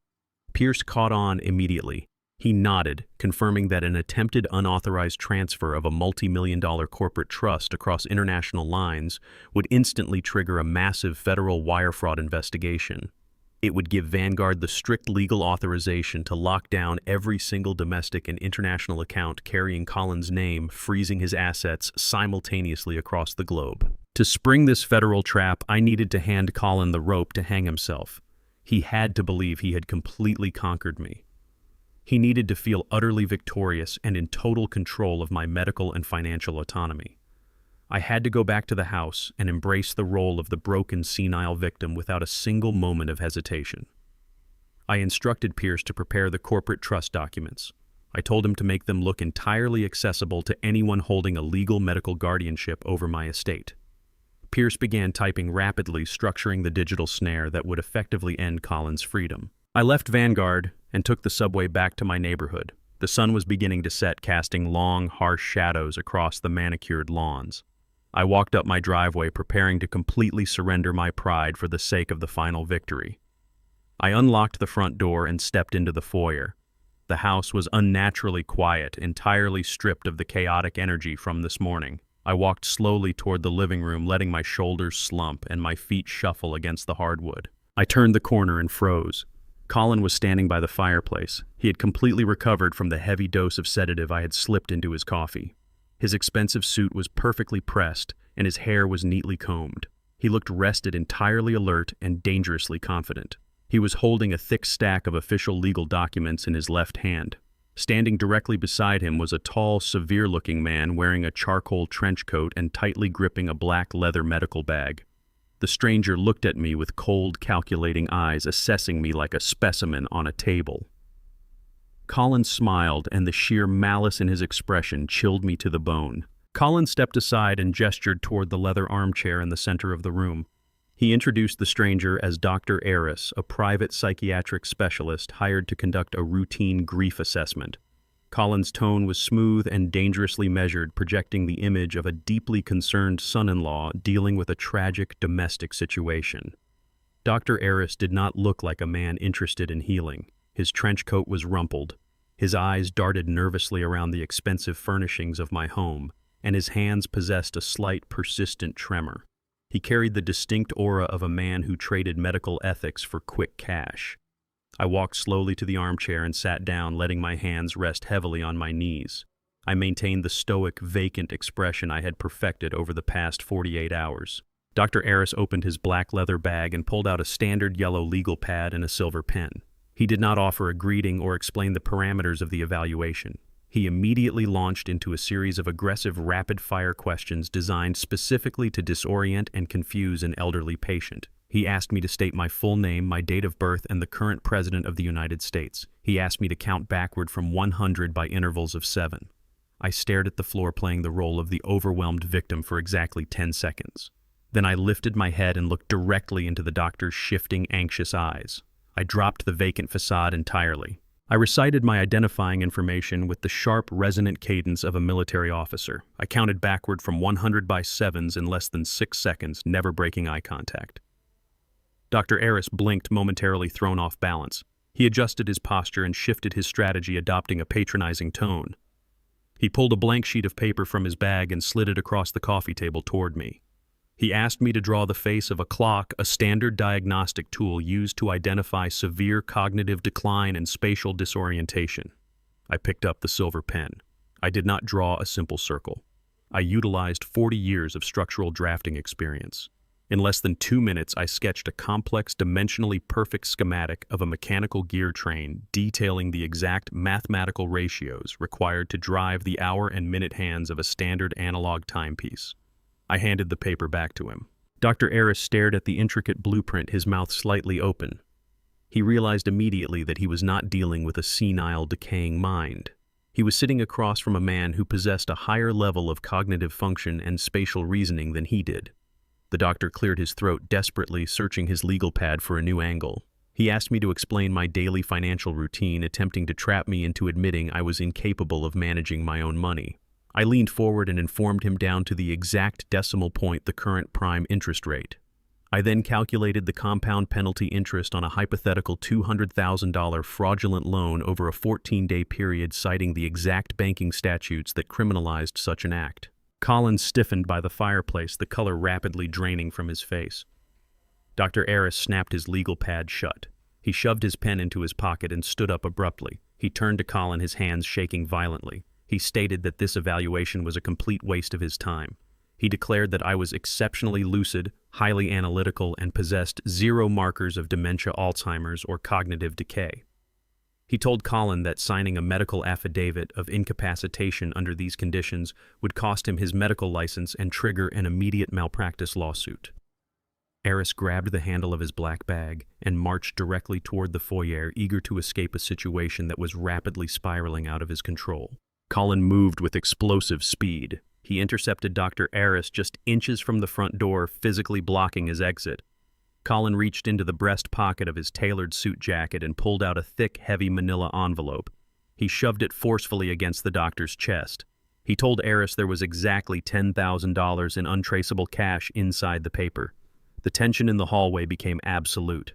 Pierce caught on immediately. He nodded, confirming that an attempted unauthorized transfer of a multi-million-dollar corporate trust across international lines would instantly trigger a massive federal wire fraud investigation. It would give Vanguard the strict legal authorization to lock down every single domestic and international account carrying Colin's name, freezing his assets simultaneously across the globe. To spring this federal trap, I needed to hand Colin the rope to hang himself. He had to believe he had completely conquered me. He needed to feel utterly victorious and in total control of my medical and financial autonomy. I had to go back to the house and embrace the role of the broken, senile victim without a single moment of hesitation. I instructed Pierce to prepare the corporate trust documents. I told him to make them look entirely accessible to anyone holding a legal medical guardianship over my estate. Pierce began typing rapidly, structuring the digital snare that would effectively end Colin's freedom. I left Vanguard and took the subway back to my neighborhood. The sun was beginning to set, casting long, harsh shadows across the manicured lawns. I walked up my driveway, preparing to completely surrender my pride for the sake of the final victory. I unlocked the front door and stepped into the foyer. The house was unnaturally quiet, entirely stripped of the chaotic energy from this morning. I walked slowly toward the living room, letting my shoulders slump and my feet shuffle against the hardwood. I turned the corner and froze. Colin was standing by the fireplace. He had completely recovered from the heavy dose of sedative I had slipped into his coffee. His expensive suit was perfectly pressed, and his hair was neatly combed. He looked rested, entirely alert, and dangerously confident. He was holding a thick stack of official legal documents in his left hand. Standing directly beside him was a tall, severe-looking man wearing a charcoal trench coat and tightly gripping a black leather medical bag. The stranger looked at me with cold, calculating eyes, assessing me like a specimen on a table. Colin smiled, and the sheer malice in his expression chilled me to the bone. Colin stepped aside and gestured toward the leather armchair in the center of the room. He introduced the stranger as Dr. Eris, a private psychiatric specialist hired to conduct a routine grief assessment. Colin's tone was smooth and dangerously measured, projecting the image of a deeply concerned son-in-law dealing with a tragic domestic situation. Dr. Eris did not look like a man interested in healing. His trench coat was rumpled. His eyes darted nervously around the expensive furnishings of my home, and his hands possessed a slight, persistent tremor. He carried the distinct aura of a man who traded medical ethics for quick cash. I walked slowly to the armchair and sat down, letting my hands rest heavily on my knees. I maintained the stoic, vacant expression I had perfected over the past 48 hours. Dr. Eris opened his black leather bag and pulled out a standard yellow legal pad and a silver pen. He did not offer a greeting or explain the parameters of the evaluation. He immediately launched into a series of aggressive rapid-fire questions designed specifically to disorient and confuse an elderly patient. He asked me to state my full name, my date of birth, and the current president of the United States. He asked me to count backward from 100 by intervals of 7. I stared at the floor, playing the role of the overwhelmed victim for exactly 10 seconds. Then I lifted my head and looked directly into the doctor's shifting, anxious eyes. I dropped the vacant facade entirely. I recited my identifying information with the sharp, resonant cadence of a military officer. I counted backward from 100 by 7s in less than 6 seconds, never breaking eye contact. Dr. Eris blinked, momentarily thrown off balance. He adjusted his posture and shifted his strategy, adopting a patronizing tone. He pulled a blank sheet of paper from his bag and slid it across the coffee table toward me. He asked me to draw the face of a clock, a standard diagnostic tool used to identify severe cognitive decline and spatial disorientation. I picked up the silver pen. I did not draw a simple circle. I utilized 40 years of structural drafting experience. In less than 2 minutes, I sketched a complex, dimensionally perfect schematic of a mechanical gear train detailing the exact mathematical ratios required to drive the hour and minute hands of a standard analog timepiece. I handed the paper back to him. Dr. Eris stared at the intricate blueprint, his mouth slightly open. He realized immediately that he was not dealing with a senile, decaying mind. He was sitting across from a man who possessed a higher level of cognitive function and spatial reasoning than he did. The doctor cleared his throat, desperately searching his legal pad for a new angle. He asked me to explain my daily financial routine, attempting to trap me into admitting I was incapable of managing my own money. I leaned forward and informed him down to the exact decimal point the current prime interest rate. I then calculated the compound penalty interest on a hypothetical $200,000 fraudulent loan over a 14-day period, citing the exact banking statutes that criminalized such an act. Colin stiffened by the fireplace, the color rapidly draining from his face. Dr. Eris snapped his legal pad shut. He shoved his pen into his pocket and stood up abruptly. He turned to Colin, his hands shaking violently. He stated that this evaluation was a complete waste of his time. He declared that I was exceptionally lucid, highly analytical, and possessed 0 markers of dementia, Alzheimer's, or cognitive decay. He told Colin that signing a medical affidavit of incapacitation under these conditions would cost him his medical license and trigger an immediate malpractice lawsuit. Eris grabbed the handle of his black bag and marched directly toward the foyer, eager to escape a situation that was rapidly spiraling out of his control. Colin moved with explosive speed. He intercepted Dr. Aris just inches from the front door, physically blocking his exit. Colin reached into the breast pocket of his tailored suit jacket and pulled out a thick, heavy manila envelope. He shoved it forcefully against the doctor's chest. He told Aris there was exactly $10,000 in untraceable cash inside the paper. The tension in the hallway became absolute.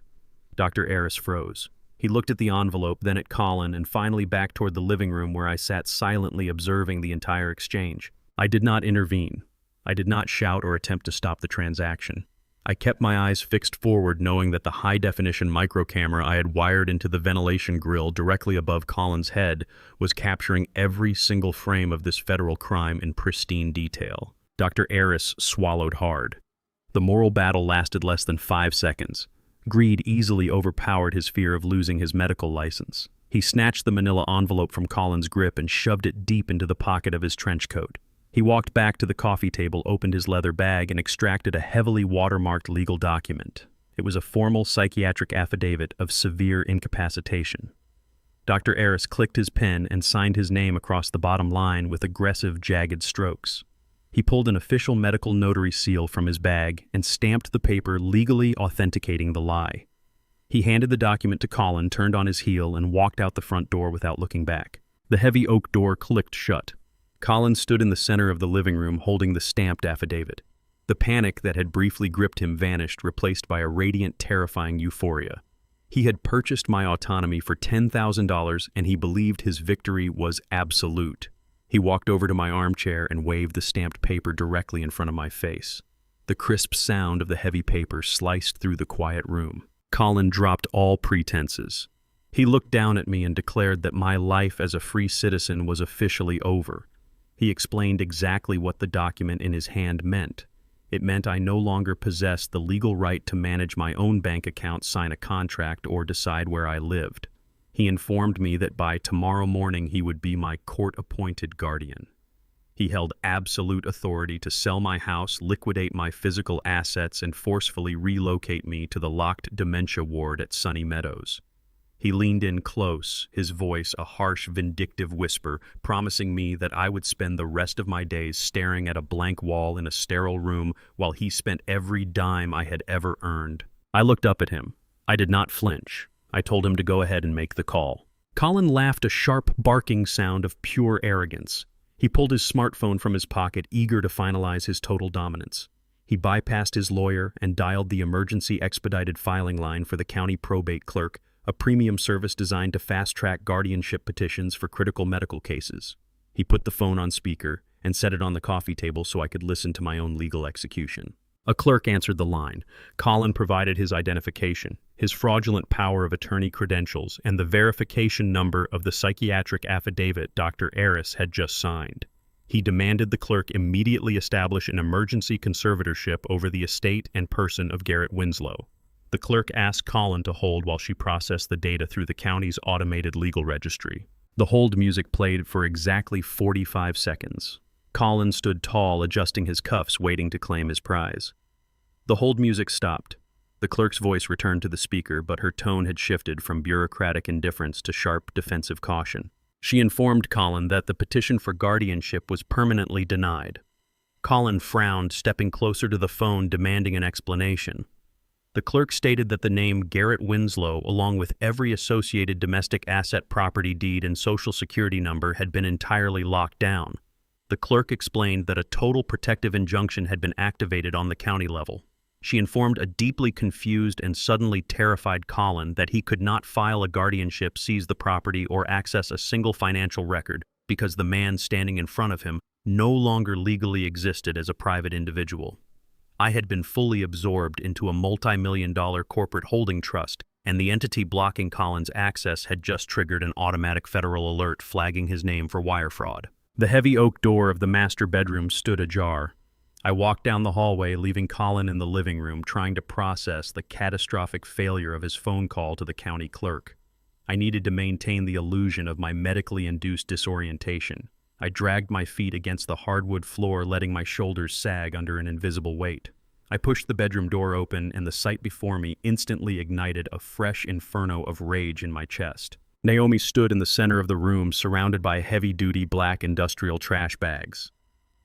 Dr. Aris froze. He looked at the envelope, then at Colin, and finally back toward the living room where I sat silently observing the entire exchange. I did not intervene. I did not shout or attempt to stop the transaction. I kept my eyes fixed forward, knowing that the high-definition microcamera I had wired into the ventilation grill directly above Colin's head was capturing every single frame of this federal crime in pristine detail. Dr. Aris swallowed hard. The moral battle lasted less than 5 seconds. Greed easily overpowered his fear of losing his medical license. He snatched the manila envelope from Colin's grip and shoved it deep into the pocket of his trench coat. He walked back to the coffee table, opened his leather bag, and extracted a heavily watermarked legal document. It was a formal psychiatric affidavit of severe incapacitation. Dr. Aris clicked his pen and signed his name across the bottom line with aggressive, jagged strokes. He pulled an official medical notary seal from his bag and stamped the paper, legally authenticating the lie. He handed the document to Colin, turned on his heel, and walked out the front door without looking back. The heavy oak door clicked shut. Colin stood in the center of the living room holding the stamped affidavit. The panic that had briefly gripped him vanished, replaced by a radiant, terrifying euphoria. He had purchased my autonomy for $10,000, and he believed his victory was absolute. He walked over to my armchair and waved the stamped paper directly in front of my face. The crisp sound of the heavy paper sliced through the quiet room. Colin dropped all pretenses. He looked down at me and declared that my life as a free citizen was officially over. He explained exactly what the document in his hand meant. It meant I no longer possessed the legal right to manage my own bank account, sign a contract, or decide where I lived. He informed me that by tomorrow morning he would be my court-appointed guardian. He held absolute authority to sell my house, liquidate my physical assets, and forcefully relocate me to the locked dementia ward at Sunny Meadows. He leaned in close, his voice a harsh, vindictive whisper, promising me that I would spend the rest of my days staring at a blank wall in a sterile room while he spent every dime I had ever earned. I looked up at him. I did not flinch. I told him to go ahead and make the call. Colin laughed, a sharp, barking sound of pure arrogance. He pulled his smartphone from his pocket, eager to finalize his total dominance. He bypassed his lawyer and dialed the emergency expedited filing line for the county probate clerk, a premium service designed to fast-track guardianship petitions for critical medical cases. He put the phone on speaker and set it on the coffee table so I could listen to my own legal execution. A clerk answered the line. Colin provided his identification, his fraudulent power of attorney credentials, and the verification number of the psychiatric affidavit Dr. Aris had just signed. He demanded the clerk immediately establish an emergency conservatorship over the estate and person of Garrett Winslow. The clerk asked Colin to hold while she processed the data through the county's automated legal registry. The hold music played for exactly 45 seconds. Colin stood tall, adjusting his cuffs, waiting to claim his prize. The hold music stopped. The clerk's voice returned to the speaker, but her tone had shifted from bureaucratic indifference to sharp, defensive caution. She informed Colin that the petition for guardianship was permanently denied. Colin frowned, stepping closer to the phone, demanding an explanation. The clerk stated that the name Garrett Winslow, along with every associated domestic asset, property deed, and social security number, had been entirely locked down. The clerk explained that a total protective injunction had been activated on the county level. She informed a deeply confused and suddenly terrified Colin that he could not file a guardianship, seize the property, or access a single financial record because the man standing in front of him no longer legally existed as a private individual. I had been fully absorbed into a multi-million-dollar corporate holding trust, and the entity blocking Colin's access had just triggered an automatic federal alert flagging his name for wire fraud. The heavy oak door of the master bedroom stood ajar. I walked down the hallway, leaving Colin in the living room, trying to process the catastrophic failure of his phone call to the county clerk. I needed to maintain the illusion of my medically induced disorientation. I dragged my feet against the hardwood floor, letting my shoulders sag under an invisible weight. I pushed the bedroom door open, and the sight before me instantly ignited a fresh inferno of rage in my chest. Naomi stood in the center of the room, surrounded by heavy-duty black industrial trash bags.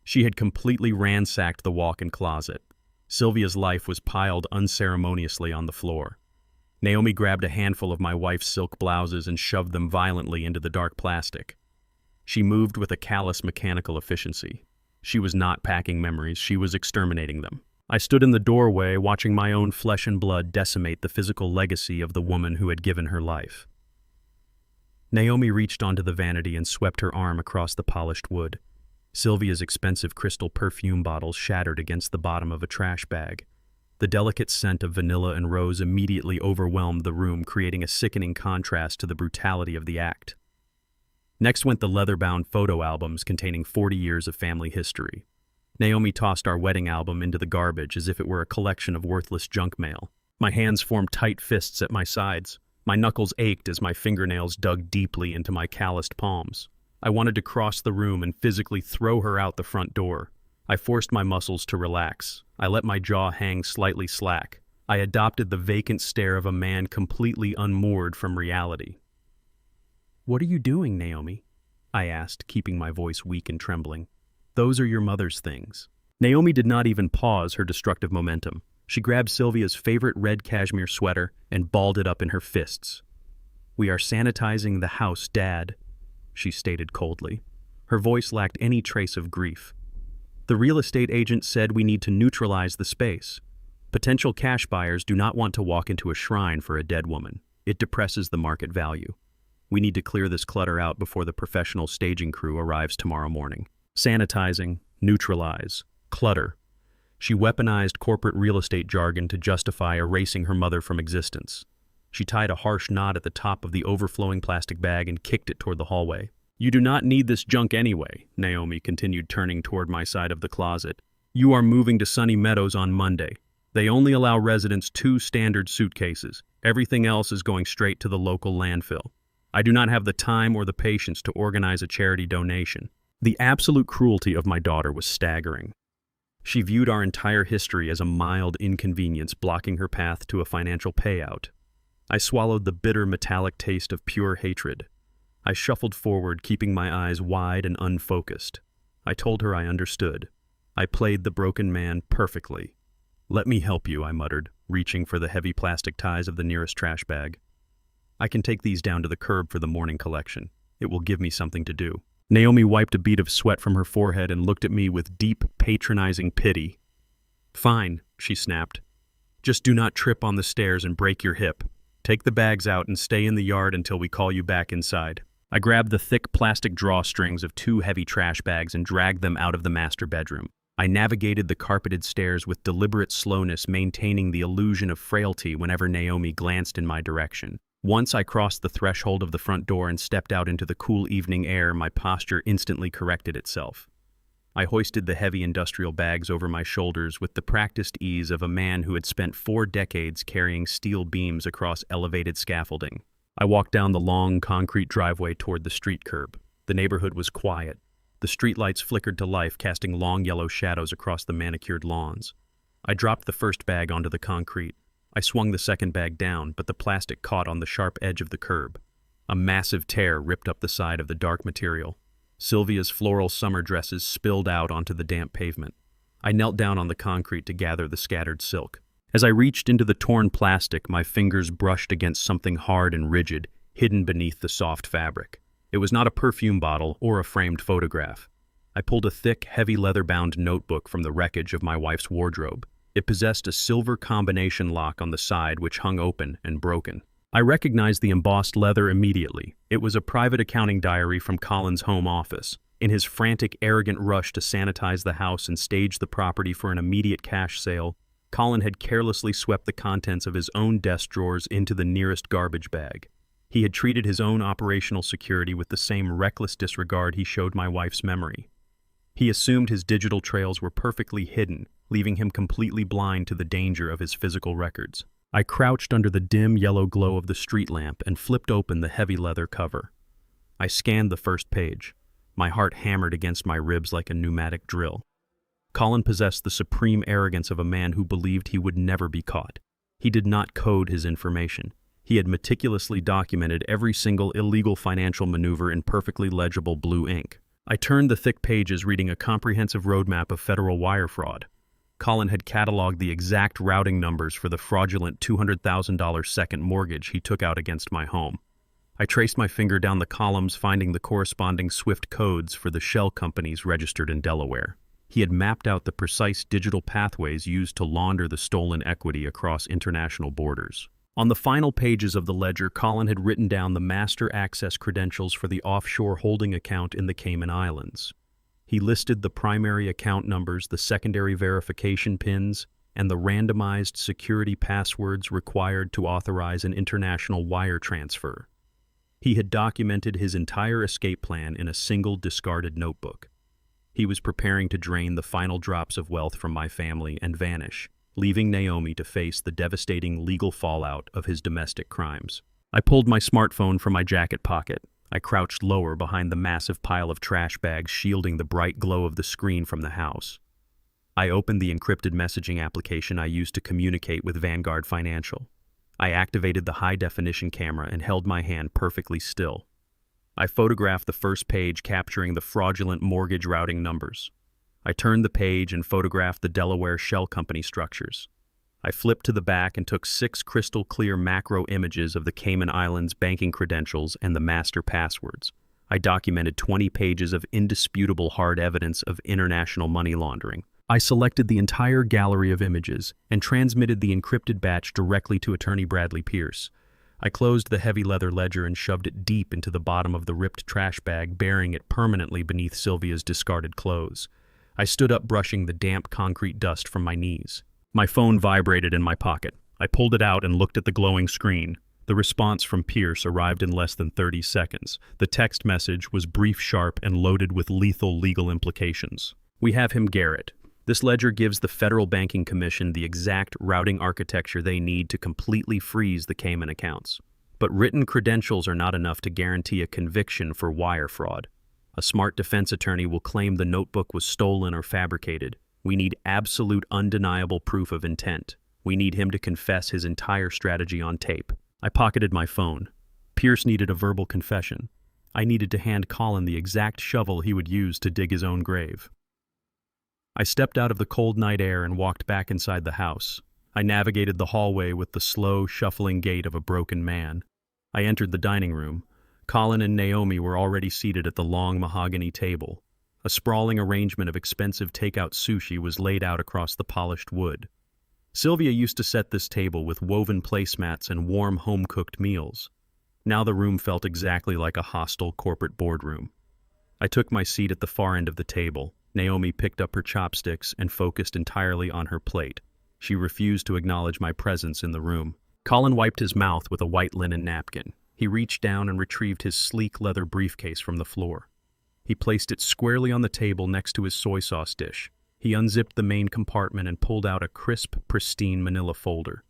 She had completely ransacked the walk-in closet. Sylvia's life was piled unceremoniously on the floor. Naomi grabbed a handful of my wife's silk blouses and shoved them violently into the dark plastic. She moved with a callous mechanical efficiency. She was not packing memories, she was exterminating them. I stood in the doorway, watching my own flesh and blood decimate the physical legacy of the woman who had given her life. Naomi reached onto the vanity and swept her arm across the polished wood. Sylvia's expensive crystal perfume bottles shattered against the bottom of a trash bag. The delicate scent of vanilla and rose immediately overwhelmed the room, creating a sickening contrast to the brutality of the act. Next went the leather-bound photo albums containing 40 years of family history. Naomi tossed our wedding album into the garbage as if it were a collection of worthless junk mail. My hands formed tight fists at my sides. My knuckles ached as my fingernails dug deeply into my calloused palms. I wanted to cross the room and physically throw her out the front door. I forced my muscles to relax. I let my jaw hang slightly slack. I adopted the vacant stare of a man completely unmoored from reality. "What are you doing, Naomi?" I asked, keeping my voice weak and trembling. "Those are your mother's things." Naomi did not even pause her destructive momentum. She grabbed Sylvia's favorite red cashmere sweater and balled it up in her fists. "We are sanitizing the house, Dad," she stated coldly. Her voice lacked any trace of grief. "The real estate agent said we need to neutralize the space. Potential cash buyers do not want to walk into a shrine for a dead woman. It depresses the market value. We need to clear this clutter out before the professional staging crew arrives tomorrow morning." Sanitizing, neutralize, clutter. She weaponized corporate real estate jargon to justify erasing her mother from existence. She tied a harsh knot at the top of the overflowing plastic bag and kicked it toward the hallway. "You do not need this junk anyway," Naomi continued, turning toward my side of the closet. "You are moving to Sunny Meadows on Monday. They only allow residents 2 standard suitcases. Everything else is going straight to the local landfill. I do not have the time or the patience to organize a charity donation." The absolute cruelty of my daughter was staggering. She viewed our entire history as a mild inconvenience, blocking her path to a financial payout. I swallowed the bitter metallic taste of pure hatred. I shuffled forward, keeping my eyes wide and unfocused. I told her I understood. I played the broken man perfectly. "Let me help you," I muttered, reaching for the heavy plastic ties of the nearest trash bag. "I can take these down to the curb for the morning collection. It will give me something to do." Naomi wiped a bead of sweat from her forehead and looked at me with deep, patronizing pity. "Fine," she snapped. "Just do not trip on the stairs and break your hip. Take the bags out and stay in the yard until we call you back inside." I grabbed the thick plastic drawstrings of 2 heavy trash bags and dragged them out of the master bedroom. I navigated the carpeted stairs with deliberate slowness, maintaining the illusion of frailty whenever Naomi glanced in my direction. Once I crossed the threshold of the front door and stepped out into the cool evening air, my posture instantly corrected itself. I hoisted the heavy industrial bags over my shoulders with the practiced ease of a man who had spent 4 decades carrying steel beams across elevated scaffolding. I walked down the long concrete driveway toward the street curb. The neighborhood was quiet. The streetlights flickered to life, casting long yellow shadows across the manicured lawns. I dropped the first bag onto the concrete. I swung the second bag down, but the plastic caught on the sharp edge of the curb. A massive tear ripped up the side of the dark material. Sylvia's floral summer dresses spilled out onto the damp pavement. I knelt down on the concrete to gather the scattered silk. As I reached into the torn plastic, my fingers brushed against something hard and rigid, hidden beneath the soft fabric. It was not a perfume bottle or a framed photograph. I pulled a thick, heavy leather-bound notebook from the wreckage of my wife's wardrobe. It possessed a silver combination lock on the side which hung open and broken. I recognized the embossed leather immediately. It was a private accounting diary from Colin's home office. In his frantic, arrogant rush to sanitize the house and stage the property for an immediate cash sale, Colin had carelessly swept the contents of his own desk drawers into the nearest garbage bag. He had treated his own operational security with the same reckless disregard he showed my wife's memory. He assumed his digital trails were perfectly hidden, leaving him completely blind to the danger of his physical records. I crouched under the dim yellow glow of the street lamp and flipped open the heavy leather cover. I scanned the first page. My heart hammered against my ribs like a pneumatic drill. Colin possessed the supreme arrogance of a man who believed he would never be caught. He did not code his information. He had meticulously documented every single illegal financial maneuver in perfectly legible blue ink. I turned the thick pages reading a comprehensive roadmap of federal wire fraud. Colin had cataloged the exact routing numbers for the fraudulent $200,000 second mortgage he took out against my home. I traced my finger down the columns, finding the corresponding SWIFT codes for the shell companies registered in Delaware. He had mapped out the precise digital pathways used to launder the stolen equity across international borders. On the final pages of the ledger, Colin had written down the master access credentials for the offshore holding account in the Cayman Islands. He listed the primary account numbers, the secondary verification pins, and the randomized security passwords required to authorize an international wire transfer. He had documented his entire escape plan in a single discarded notebook. He was preparing to drain the final drops of wealth from my family and vanish, leaving Naomi to face the devastating legal fallout of his domestic crimes. I pulled my smartphone from my jacket pocket. I crouched lower behind the massive pile of trash bags shielding the bright glow of the screen from the house. I opened the encrypted messaging application I used to communicate with Vanguard Financial. I activated the high-definition camera and held my hand perfectly still. I photographed the first page capturing the fraudulent mortgage routing numbers. I turned the page and photographed the Delaware Shell Company structures. I flipped to the back and took 6 crystal-clear macro images of the Cayman Islands banking credentials and the master passwords. I documented 20 pages of indisputable hard evidence of international money laundering. I selected the entire gallery of images and transmitted the encrypted batch directly to Attorney Bradley Pierce. I closed the heavy leather ledger and shoved it deep into the bottom of the ripped trash bag, burying it permanently beneath Sylvia's discarded clothes. I stood up, brushing the damp concrete dust from my knees. My phone vibrated in my pocket. I pulled it out and looked at the glowing screen. The response from Pierce arrived in less than 30 seconds. The text message was brief, sharp, and loaded with lethal legal implications. "We have him, Garrett. This ledger gives the Federal Banking Commission the exact routing architecture they need to completely freeze the Cayman accounts. But written credentials are not enough to guarantee a conviction for wire fraud. A smart defense attorney will claim the notebook was stolen or fabricated. We need absolute, undeniable proof of intent. We need him to confess his entire strategy on tape." I pocketed my phone. Pierce needed a verbal confession. I needed to hand Colin the exact shovel he would use to dig his own grave. I stepped out of the cold night air and walked back inside the house. I navigated the hallway with the slow, shuffling gait of a broken man. I entered the dining room. Colin and Naomi were already seated at the long mahogany table. A sprawling arrangement of expensive takeout sushi was laid out across the polished wood. Sylvia used to set this table with woven placemats and warm home-cooked meals. Now the room felt exactly like a hostile corporate boardroom. I took my seat at the far end of the table. Naomi picked up her chopsticks and focused entirely on her plate. She refused to acknowledge my presence in the room. Colin wiped his mouth with a white linen napkin. He reached down and retrieved his sleek leather briefcase from the floor. He placed it squarely on the table next to his soy sauce dish. He unzipped the main compartment and pulled out a crisp, pristine manila folder.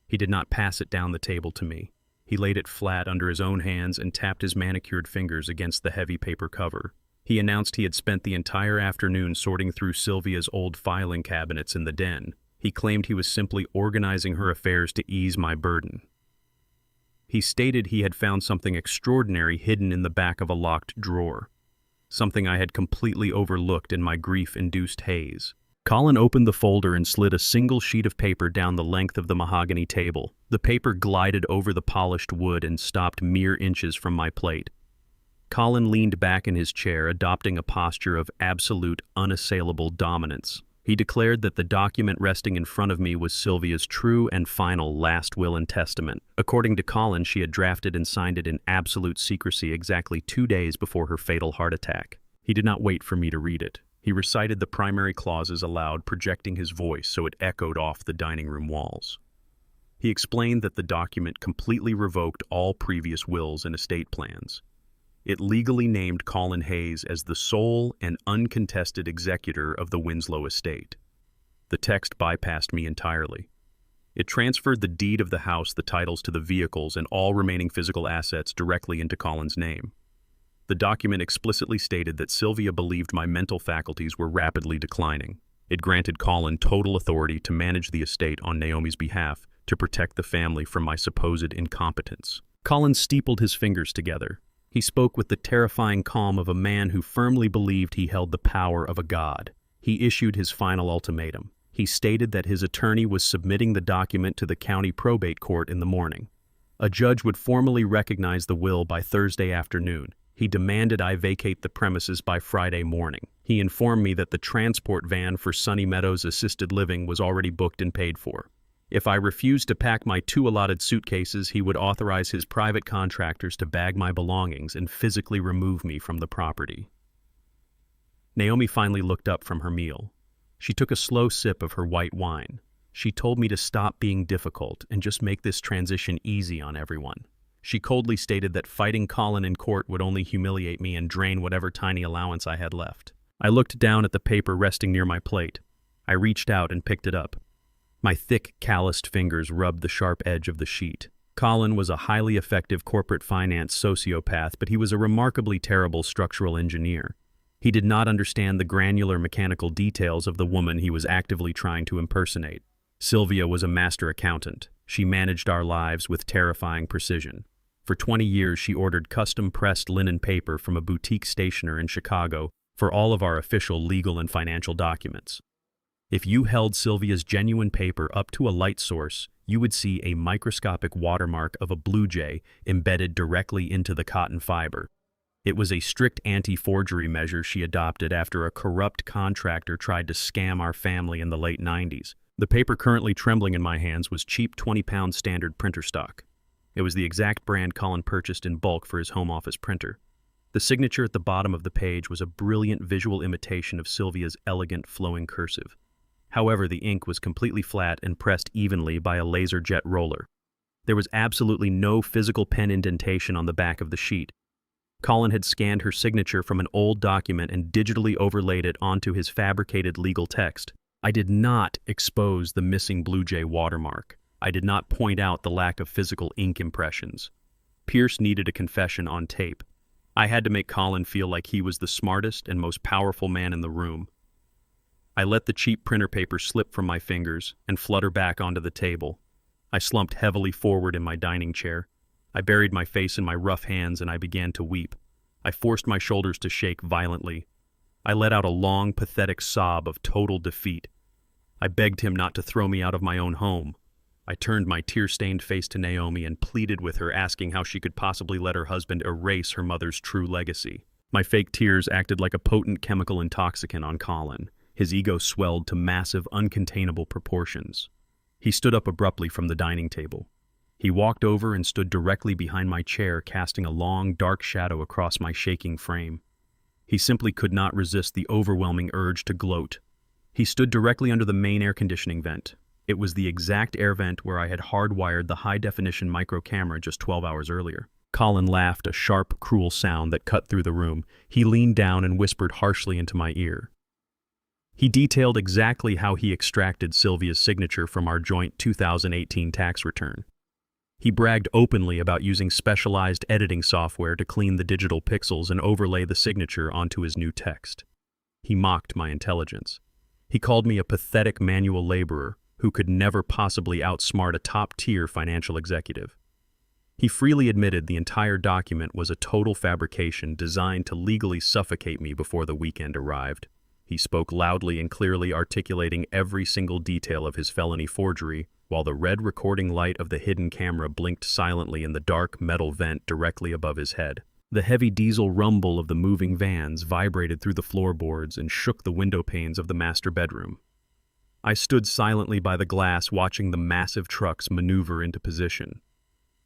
He did not pass it down the table to me. He laid it flat under his own hands and tapped his manicured fingers against the heavy paper cover. He announced he had spent the entire afternoon sorting through Sylvia's old filing cabinets in the den. He claimed he was simply organizing her affairs to ease my burden. He stated he had found something extraordinary hidden in the back of a locked drawer, something I had completely overlooked in my grief-induced haze. Colin opened the folder and slid a single sheet of paper down the length of the mahogany table. The paper glided over the polished wood and stopped mere inches from my plate. Colin leaned back in his chair, adopting a posture of absolute, unassailable dominance. He declared that the document resting in front of me was Sylvia's true and final last will and testament. According to Colin, she had drafted and signed it in absolute secrecy exactly 2 days before her fatal heart attack. He did not wait for me to read it. He recited the primary clauses aloud, projecting his voice so it echoed off the dining room walls. He explained that the document completely revoked all previous wills and estate plans. It legally named Colin Hayes as the sole and uncontested executor of the Winslow estate. The text bypassed me entirely. It transferred the deed of the house, the titles to the vehicles, and all remaining physical assets directly into Colin's name. The document explicitly stated that Sylvia believed my mental faculties were rapidly declining. It granted Colin total authority to manage the estate on Naomi's behalf to protect the family from my supposed incompetence. Colin steepled his fingers together. He spoke with the terrifying calm of a man who firmly believed he held the power of a god. He issued his final ultimatum. He stated that his attorney was submitting the document to the county probate court in the morning. A judge would formally recognize the will by Thursday afternoon. He demanded I vacate the premises by Friday morning. He informed me that the transport van for Sunny Meadows Assisted Living was already booked and paid for. If I refused to pack my 2 allotted suitcases, he would authorize his private contractors to bag my belongings and physically remove me from the property. Naomi finally looked up from her meal. She took a slow sip of her white wine. She told me to stop being difficult and just make this transition easy on everyone. She coldly stated that fighting Colin in court would only humiliate me and drain whatever tiny allowance I had left. I looked down at the paper resting near my plate. I reached out and picked it up. My thick, calloused fingers rubbed the sharp edge of the sheet. Colin was a highly effective corporate finance sociopath, but he was a remarkably terrible structural engineer. He did not understand the granular mechanical details of the woman he was actively trying to impersonate. Sylvia was a master accountant. She managed our lives with terrifying precision. For 20 years, she ordered custom-pressed linen paper from a boutique stationer in Chicago for all of our official legal and financial documents. If you held Sylvia's genuine paper up to a light source, you would see a microscopic watermark of a blue jay embedded directly into the cotton fiber. It was a strict anti-forgery measure she adopted after a corrupt contractor tried to scam our family in the late 90s. The paper currently trembling in my hands was cheap 20-pound standard printer stock. It was the exact brand Colin purchased in bulk for his home office printer. The signature at the bottom of the page was a brilliant visual imitation of Sylvia's elegant flowing cursive. However, the ink was completely flat and pressed evenly by a laser jet roller. There was absolutely no physical pen indentation on the back of the sheet. Colin had scanned her signature from an old document and digitally overlaid it onto his fabricated legal text. I did not expose the missing Blue Jay watermark. I did not point out the lack of physical ink impressions. Pierce needed a confession on tape. I had to make Colin feel like he was the smartest and most powerful man in the room. I let the cheap printer paper slip from my fingers and flutter back onto the table. I slumped heavily forward in my dining chair. I buried my face in my rough hands and I began to weep. I forced my shoulders to shake violently. I let out a long, pathetic sob of total defeat. I begged him not to throw me out of my own home. I turned my tear-stained face to Naomi and pleaded with her, asking how she could possibly let her husband erase her mother's true legacy. My fake tears acted like a potent chemical intoxicant on Colin. His ego swelled to massive, uncontainable proportions. He stood up abruptly from the dining table. He walked over and stood directly behind my chair, casting a long, dark shadow across my shaking frame. He simply could not resist the overwhelming urge to gloat. He stood directly under the main air conditioning vent. It was the exact air vent where I had hardwired the high-definition micro camera just 12 hours earlier. Colin laughed, a sharp, cruel sound that cut through the room. He leaned down and whispered harshly into my ear. He detailed exactly how he extracted Sylvia's signature from our joint 2018 tax return. He bragged openly about using specialized editing software to clean the digital pixels and overlay the signature onto his new text. He mocked my intelligence. He called me a pathetic manual laborer who could never possibly outsmart a top-tier financial executive. He freely admitted the entire document was a total fabrication designed to legally suffocate me before the weekend arrived. He spoke loudly and clearly, articulating every single detail of his felony forgery, while the red recording light of the hidden camera blinked silently in the dark metal vent directly above his head. The heavy diesel rumble of the moving vans vibrated through the floorboards and shook the window panes of the master bedroom. I stood silently by the glass, watching the massive trucks maneuver into position.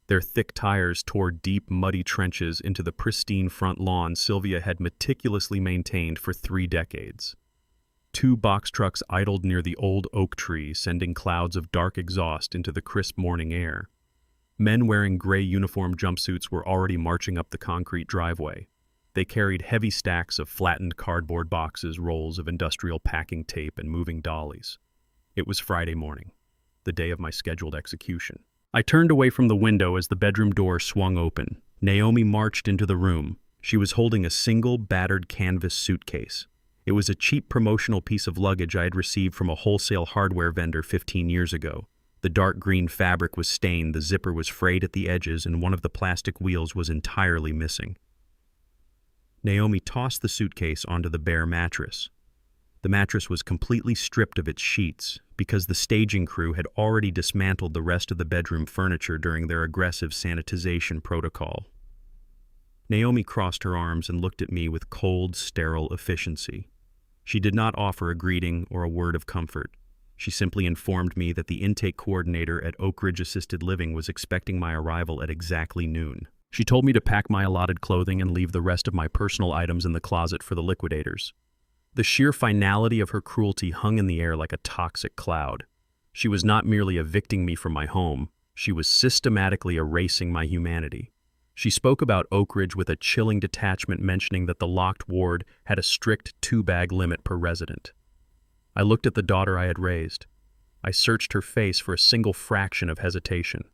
Their thick tires tore deep, muddy trenches into the pristine front lawn Sylvia had meticulously maintained for 3 decades. 2 box trucks idled near the old oak tree, sending clouds of dark exhaust into the crisp morning air. Men wearing gray uniform jumpsuits were already marching up the concrete driveway. They carried heavy stacks of flattened cardboard boxes, rolls of industrial packing tape, and moving dollies. It was Friday morning, the day of my scheduled execution. I turned away from the window as the bedroom door swung open. Naomi marched into the room. She was holding a single, battered canvas suitcase. It was a cheap promotional piece of luggage I had received from a wholesale hardware vendor 15 years ago. The dark green fabric was stained, the zipper was frayed at the edges, and one of the plastic wheels was entirely missing. Naomi tossed the suitcase onto the bare mattress. The mattress was completely stripped of its sheets because the staging crew had already dismantled the rest of the bedroom furniture during their aggressive sanitization protocol. Naomi crossed her arms and looked at me with cold, sterile efficiency. She did not offer a greeting or a word of comfort. She simply informed me that the intake coordinator at Oak Ridge Assisted Living was expecting my arrival at exactly noon. She told me to pack my allotted clothing and leave the rest of my personal items in the closet for the liquidators. The sheer finality of her cruelty hung in the air like a toxic cloud. She was not merely evicting me from my home, she was systematically erasing my humanity. She spoke about Oak Ridge with a chilling detachment, mentioning that the locked ward had a strict 2-bag limit per resident. I looked at the daughter I had raised. I searched her face for a single fraction of hesitation.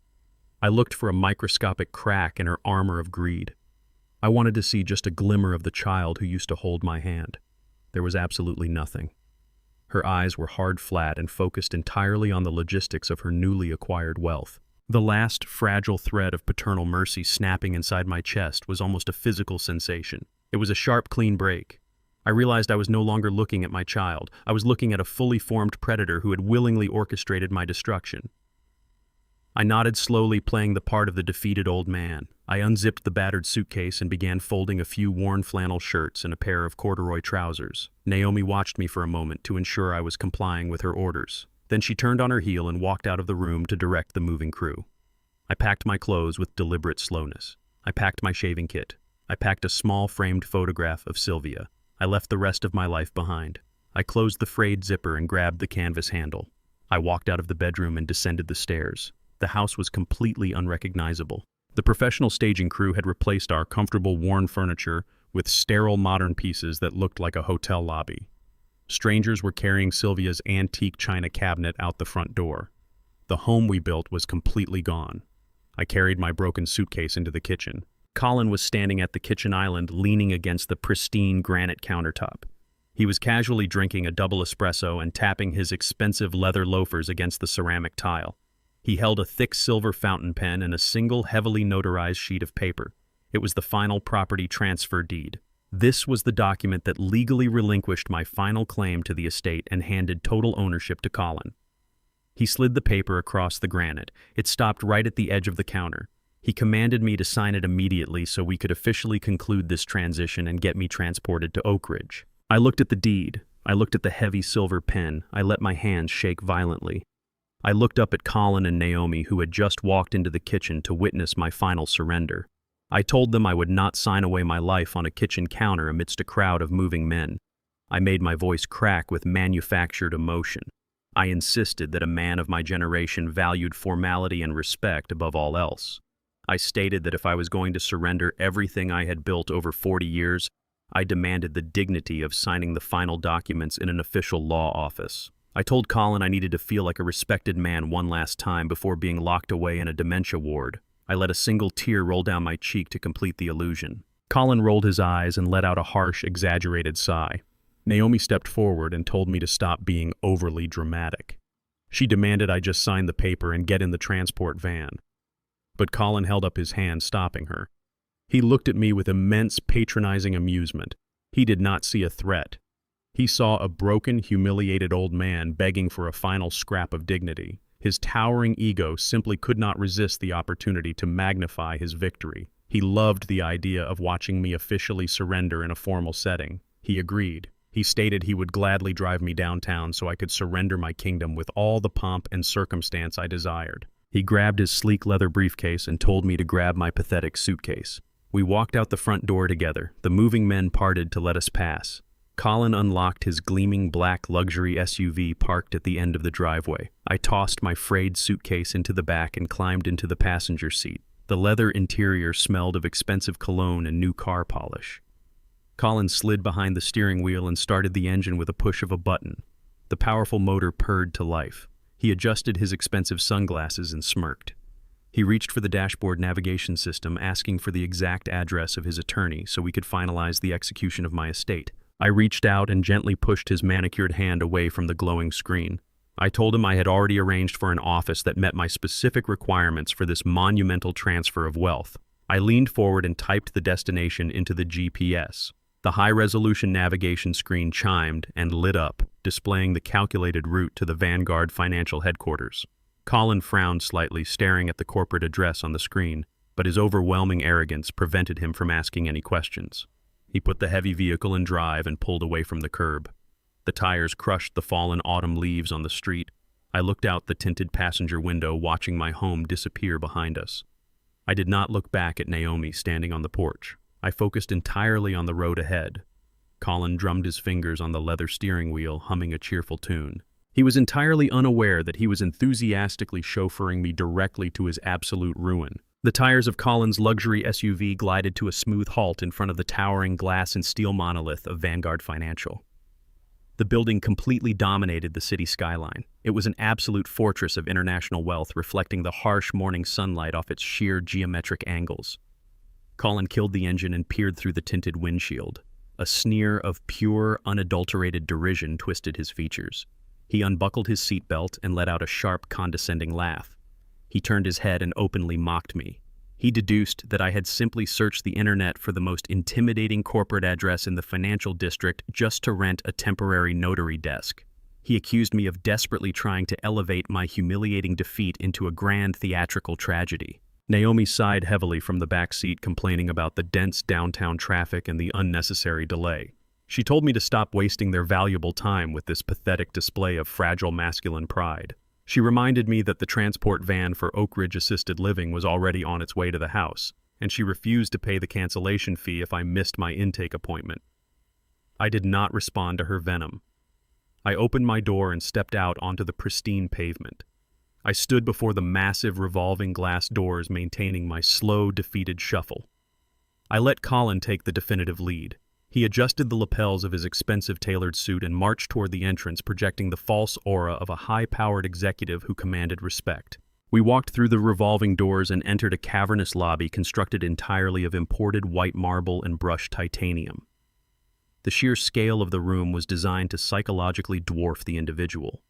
I looked for a microscopic crack in her armor of greed. I wanted to see just a glimmer of the child who used to hold my hand. There was absolutely nothing. Her eyes were hard flat and focused entirely on the logistics of her newly acquired wealth. The last fragile thread of paternal mercy snapping inside my chest was almost a physical sensation. It was a sharp, clean break. I realized I was no longer looking at my child. I was looking at a fully formed predator who had willingly orchestrated my destruction. I nodded slowly, playing the part of the defeated old man. I unzipped the battered suitcase and began folding a few worn flannel shirts and a pair of corduroy trousers. Naomi watched me for a moment to ensure I was complying with her orders. Then she turned on her heel and walked out of the room to direct the moving crew. I packed my clothes with deliberate slowness. I packed my shaving kit. I packed a small framed photograph of Sylvia. I left the rest of my life behind. I closed the frayed zipper and grabbed the canvas handle. I walked out of the bedroom and descended the stairs. The house was completely unrecognizable. The professional staging crew had replaced our comfortable worn furniture with sterile modern pieces that looked like a hotel lobby. Strangers were carrying Sylvia's antique china cabinet out the front door. The home we built was completely gone. I carried my broken suitcase into the kitchen. Colin was standing at the kitchen island, leaning against the pristine granite countertop. He was casually drinking a double espresso and tapping his expensive leather loafers against the ceramic tile. He held a thick silver fountain pen and a single heavily notarized sheet of paper. It was the final property transfer deed. This was the document that legally relinquished my final claim to the estate and handed total ownership to Colin. He slid the paper across the granite. It stopped right at the edge of the counter. He commanded me to sign it immediately so we could officially conclude this transition and get me transported to Oak Ridge. I looked at the deed. I looked at the heavy silver pen. I let my hands shake violently. I looked up at Colin and Naomi, who had just walked into the kitchen to witness my final surrender. I told them I would not sign away my life on a kitchen counter amidst a crowd of moving men. I made my voice crack with manufactured emotion. I insisted that a man of my generation valued formality and respect above all else. I stated that if I was going to surrender everything I had built over 40 years, I demanded the dignity of signing the final documents in an official law office. I told Colin I needed to feel like a respected man one last time before being locked away in a dementia ward. I let a single tear roll down my cheek to complete the illusion. Colin rolled his eyes and let out a harsh, exaggerated sigh. Naomi stepped forward and told me to stop being overly dramatic. She demanded I just sign the paper and get in the transport van. But Colin held up his hand, stopping her. He looked at me with immense, patronizing amusement. He did not see a threat. He saw a broken, humiliated old man begging for a final scrap of dignity. His towering ego simply could not resist the opportunity to magnify his victory. He loved the idea of watching me officially surrender in a formal setting. He agreed. He stated he would gladly drive me downtown so I could surrender my kingdom with all the pomp and circumstance I desired. He grabbed his sleek leather briefcase and told me to grab my pathetic suitcase. We walked out the front door together. The moving men parted to let us pass. Colin unlocked his gleaming black luxury SUV parked at the end of the driveway. I tossed my frayed suitcase into the back and climbed into the passenger seat. The leather interior smelled of expensive cologne and new car polish. Colin slid behind the steering wheel and started the engine with a push of a button. The powerful motor purred to life. He adjusted his expensive sunglasses and smirked. He reached for the dashboard navigation system, asking for the exact address of his attorney so we could finalize the execution of my estate. I reached out and gently pushed his manicured hand away from the glowing screen. I told him I had already arranged for an office that met my specific requirements for this monumental transfer of wealth. I leaned forward and typed the destination into the GPS. The high-resolution navigation screen chimed and lit up, displaying the calculated route to the Vanguard financial headquarters. Colin frowned slightly, staring at the corporate address on the screen, but his overwhelming arrogance prevented him from asking any questions. He put the heavy vehicle in drive and pulled away from the curb. The tires crushed the fallen autumn leaves on the street. I looked out the tinted passenger window, watching my home disappear behind us. I did not look back at Naomi standing on the porch. I focused entirely on the road ahead. Colin drummed his fingers on the leather steering wheel, humming a cheerful tune. He was entirely unaware that he was enthusiastically chauffeuring me directly to his absolute ruin. The tires of Colin's luxury SUV glided to a smooth halt in front of the towering glass and steel monolith of Vanguard Financial. The building completely dominated the city skyline. It was an absolute fortress of international wealth, reflecting the harsh morning sunlight off its sheer geometric angles. Colin killed the engine and peered through the tinted windshield. A sneer of pure, unadulterated derision twisted his features. He unbuckled his seatbelt and let out a sharp, condescending laugh. He turned his head and openly mocked me. He deduced that I had simply searched the internet for the most intimidating corporate address in the financial district just to rent a temporary notary desk. He accused me of desperately trying to elevate my humiliating defeat into a grand theatrical tragedy. Naomi sighed heavily from the back seat, complaining about the dense downtown traffic and the unnecessary delay. She told me to stop wasting their valuable time with this pathetic display of fragile masculine pride. She reminded me that the transport van for Oak Ridge Assisted Living was already on its way to the house, and she refused to pay the cancellation fee if I missed my intake appointment. I did not respond to her venom. I opened my door and stepped out onto the pristine pavement. I stood before the massive revolving glass doors, maintaining my slow, defeated shuffle. I let Colin take the definitive lead. He adjusted the lapels of his expensive tailored suit and marched toward the entrance, projecting the false aura of a high-powered executive who commanded respect. We walked through the revolving doors and entered a cavernous lobby constructed entirely of imported white marble and brushed titanium. The sheer scale of the room was designed to psychologically dwarf the individual.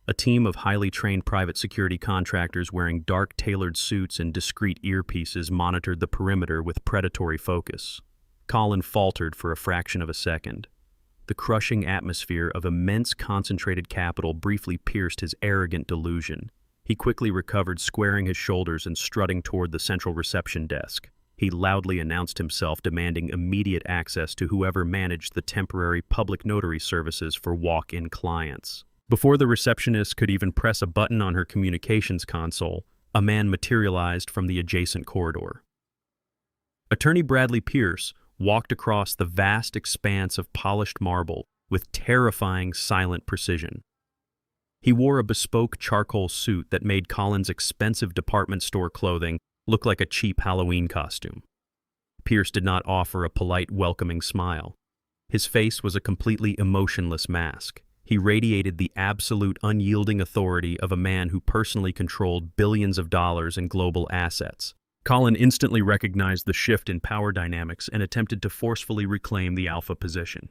A team of highly trained private security contractors wearing dark tailored suits and discreet earpieces monitored the perimeter with predatory focus. Colin faltered for a fraction of a second. The crushing atmosphere of immense concentrated capital briefly pierced his arrogant delusion. He quickly recovered, squaring his shoulders and strutting toward the central reception desk. He loudly announced himself, demanding immediate access to whoever managed the temporary public notary services for walk-in clients. Before the receptionist could even press a button on her communications console, a man materialized from the adjacent corridor. Attorney Bradley Pierce walked across the vast expanse of polished marble with terrifying, silent precision. He wore a bespoke charcoal suit that made Colin's expensive department store clothing look like a cheap Halloween costume. Pierce did not offer a polite, welcoming smile. His face was a completely emotionless mask. He radiated the absolute, unyielding authority of a man who personally controlled billions of dollars in global assets. Colin instantly recognized the shift in power dynamics and attempted to forcefully reclaim the alpha position.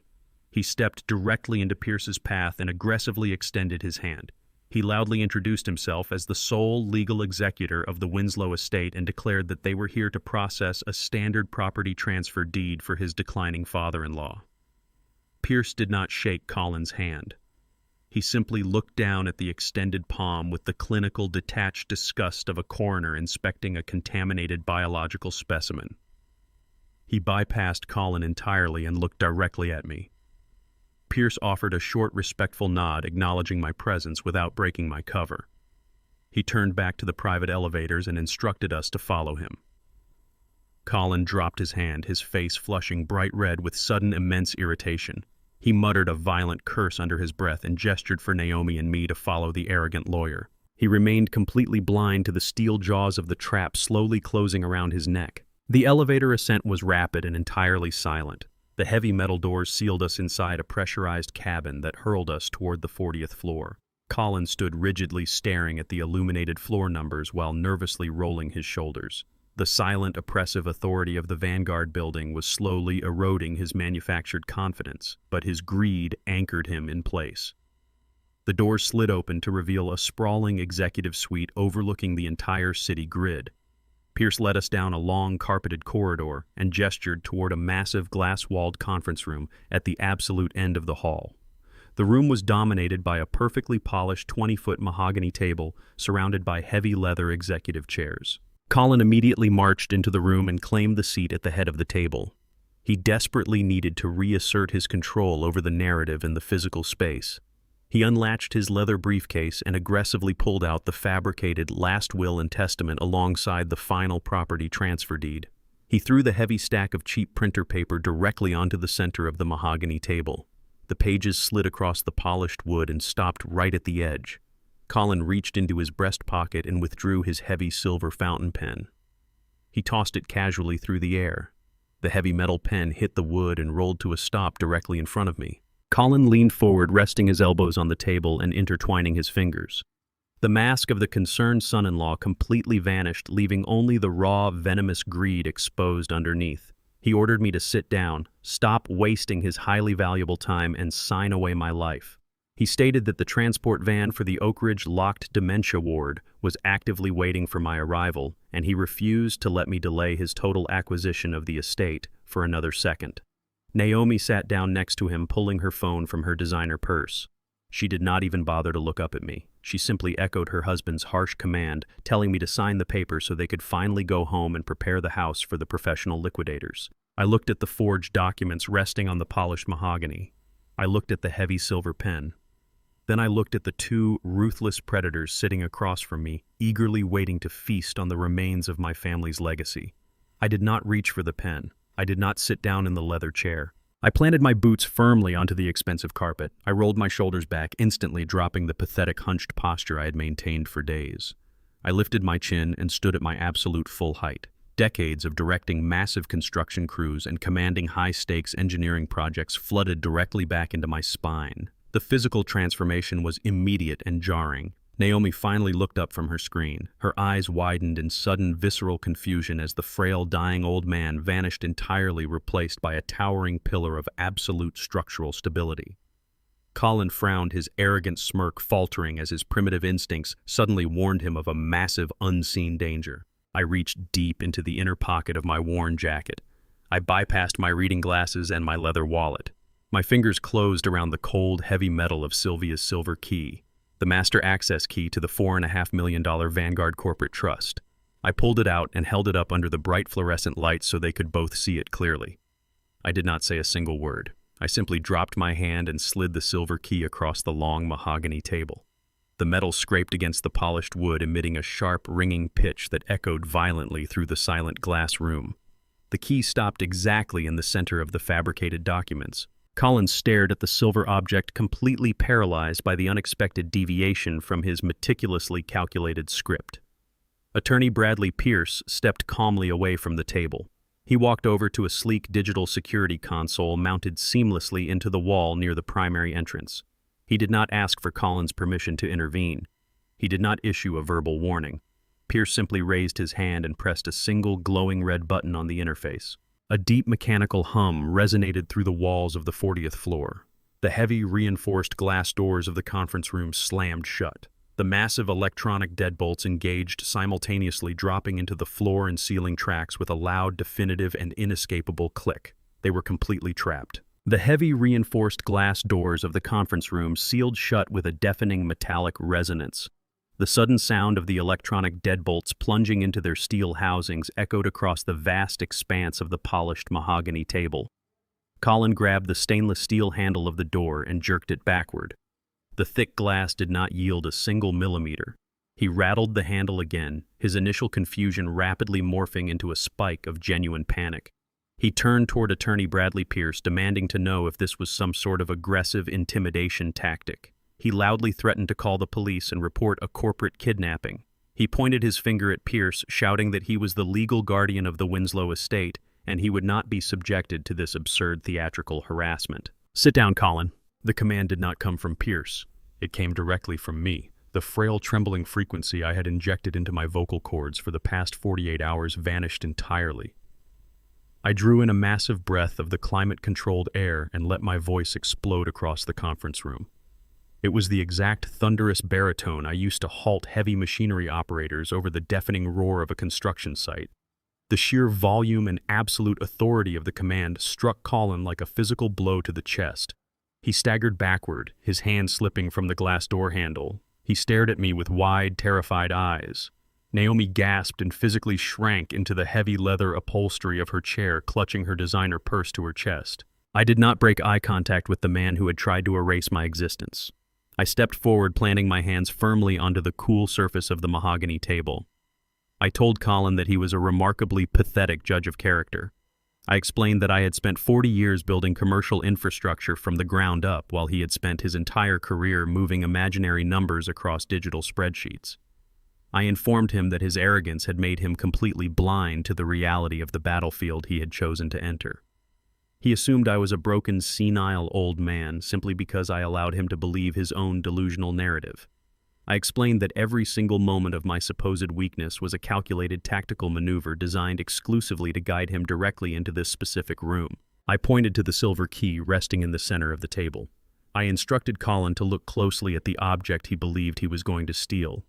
He stepped directly into Pierce's path and aggressively extended his hand. He loudly introduced himself as the sole legal executor of the Winslow estate and declared that they were here to process a standard property transfer deed for his declining father-in-law. Pierce did not shake Colin's hand. He simply looked down at the extended palm with the clinical, detached disgust of a coroner inspecting a contaminated biological specimen. He bypassed Colin entirely and looked directly at me. Pierce offered a short, respectful nod, acknowledging my presence without breaking my cover. He turned back to the private elevators and instructed us to follow him. Colin dropped his hand, his face flushing bright red with sudden, immense irritation. He muttered a violent curse under his breath and gestured for Naomi and me to follow the arrogant lawyer. He remained completely blind to the steel jaws of the trap slowly closing around his neck. The elevator ascent was rapid and entirely silent. The heavy metal doors sealed us inside a pressurized cabin that hurled us toward the 40th floor. Colin stood rigidly staring at the illuminated floor numbers while nervously rolling his shoulders. The silent, oppressive authority of the Vanguard building was slowly eroding his manufactured confidence, but his greed anchored him in place. The doors slid open to reveal a sprawling executive suite overlooking the entire city grid. Pierce led us down a long, carpeted corridor and gestured toward a massive glass-walled conference room at the absolute end of the hall. The room was dominated by a perfectly polished 20-foot mahogany table surrounded by heavy leather executive chairs. Colin immediately marched into the room and claimed the seat at the head of the table. He desperately needed to reassert his control over the narrative and the physical space. He unlatched his leather briefcase and aggressively pulled out the fabricated last will and testament alongside the final property transfer deed. He threw the heavy stack of cheap printer paper directly onto the center of the mahogany table. The pages slid across the polished wood and stopped right at the edge. Colin reached into his breast pocket and withdrew his heavy silver fountain pen. He tossed it casually through the air. The heavy metal pen hit the wood and rolled to a stop directly in front of me. Colin leaned forward, resting his elbows on the table and intertwining his fingers. The mask of the concerned son-in-law completely vanished, leaving only the raw, venomous greed exposed underneath. He ordered me to sit down, stop wasting his highly valuable time, and sign away my life. He stated that the transport van for the Oak Ridge locked dementia ward was actively waiting for my arrival, and he refused to let me delay his total acquisition of the estate for another second. Naomi sat down next to him, pulling her phone from her designer purse. She did not even bother to look up at me. She simply echoed her husband's harsh command, telling me to sign the paper so they could finally go home and prepare the house for the professional liquidators. I looked at the forged documents resting on the polished mahogany. I looked at the heavy silver pen. Then I looked at the two ruthless predators sitting across from me, eagerly waiting to feast on the remains of my family's legacy. I did not reach for the pen. I did not sit down in the leather chair. I planted my boots firmly onto the expensive carpet. I rolled my shoulders back, instantly dropping the pathetic hunched posture I had maintained for days. I lifted my chin and stood at my absolute full height. Decades of directing massive construction crews and commanding high-stakes engineering projects flooded directly back into my spine. The physical transformation was immediate and jarring. Naomi finally looked up from her screen. Her eyes widened in sudden visceral confusion as the frail, dying old man vanished entirely, replaced by a towering pillar of absolute structural stability. Colin frowned, his arrogant smirk faltering as his primitive instincts suddenly warned him of a massive, unseen danger. I reached deep into the inner pocket of my worn jacket. I bypassed my reading glasses and my leather wallet. My fingers closed around the cold, heavy metal of Sylvia's silver key, the master access key to the $4.5 million Vanguard corporate trust. I pulled it out and held it up under the bright fluorescent lights so they could both see it clearly. I did not say a single word. I simply dropped my hand and slid the silver key across the long mahogany table. The metal scraped against the polished wood, emitting a sharp, ringing pitch that echoed violently through the silent glass room. The key stopped exactly in the center of the fabricated documents. Colin stared at the silver object, completely paralyzed by the unexpected deviation from his meticulously calculated script. Attorney Bradley Pierce stepped calmly away from the table. He walked over to a sleek digital security console mounted seamlessly into the wall near the primary entrance. He did not ask for Colin's permission to intervene. He did not issue a verbal warning. Pierce simply raised his hand and pressed a single glowing red button on the interface. A deep mechanical hum resonated through the walls of the 40th floor. The heavy, reinforced glass doors of the conference room slammed shut. The massive electronic deadbolts engaged simultaneously, dropping into the floor and ceiling tracks with a loud, definitive, and inescapable click. They were completely trapped. The heavy, reinforced glass doors of the conference room sealed shut with a deafening metallic resonance. The sudden sound of the electronic deadbolts plunging into their steel housings echoed across the vast expanse of the polished mahogany table. Colin grabbed the stainless steel handle of the door and jerked it backward. The thick glass did not yield a single millimeter. He rattled the handle again, his initial confusion rapidly morphing into a spike of genuine panic. He turned toward Attorney Bradley Pierce, demanding to know if this was some sort of aggressive intimidation tactic. He loudly threatened to call the police and report a corporate kidnapping. He pointed his finger at Pierce, shouting that he was the legal guardian of the Winslow estate, and he would not be subjected to this absurd theatrical harassment. "Sit down, Colin." The command did not come from Pierce. It came directly from me. The frail, trembling frequency I had injected into my vocal cords for the past 48 hours vanished entirely. I drew in a massive breath of the climate-controlled air and let my voice explode across the conference room. It was the exact thunderous baritone I used to halt heavy machinery operators over the deafening roar of a construction site. The sheer volume and absolute authority of the command struck Colin like a physical blow to the chest. He staggered backward, his hand slipping from the glass door handle. He stared at me with wide, terrified eyes. Naomi gasped and physically shrank into the heavy leather upholstery of her chair, clutching her designer purse to her chest. I did not break eye contact with the man who had tried to erase my existence. I stepped forward, planting my hands firmly onto the cool surface of the mahogany table. I told Colin that he was a remarkably pathetic judge of character. I explained that I had spent 40 years building commercial infrastructure from the ground up, while he had spent his entire career moving imaginary numbers across digital spreadsheets. I informed him that his arrogance had made him completely blind to the reality of the battlefield he had chosen to enter. He assumed I was a broken, senile old man simply because I allowed him to believe his own delusional narrative. I explained that every single moment of my supposed weakness was a calculated tactical maneuver designed exclusively to guide him directly into this specific room. I pointed to the silver key resting in the center of the table. I instructed Colin to look closely at the object he believed he was going to steal.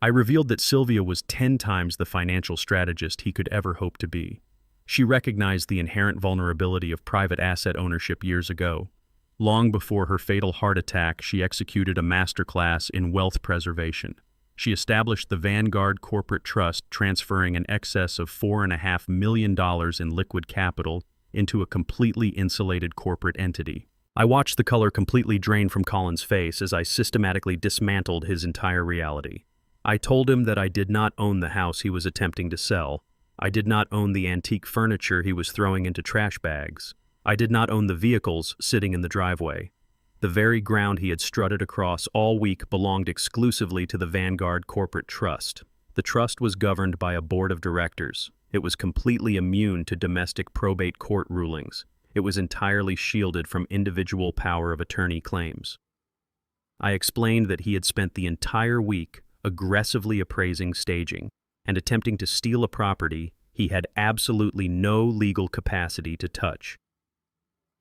I revealed that Sylvia was 10 times the financial strategist he could ever hope to be. She recognized the inherent vulnerability of private asset ownership years ago. Long before her fatal heart attack, she executed a masterclass in wealth preservation. She established the Vanguard Corporate Trust, transferring an excess of $4.5 million in liquid capital into a completely insulated corporate entity. I watched the color completely drain from Colin's face as I systematically dismantled his entire reality. I told him that I did not own the house he was attempting to sell. I did not own the antique furniture he was throwing into trash bags. I did not own the vehicles sitting in the driveway. The very ground he had strutted across all week belonged exclusively to the Vanguard Corporate Trust. The trust was governed by a board of directors. It was completely immune to domestic probate court rulings. It was entirely shielded from individual power of attorney claims. I explained that he had spent the entire week aggressively appraising staging and attempting to steal a property he had absolutely no legal capacity to touch.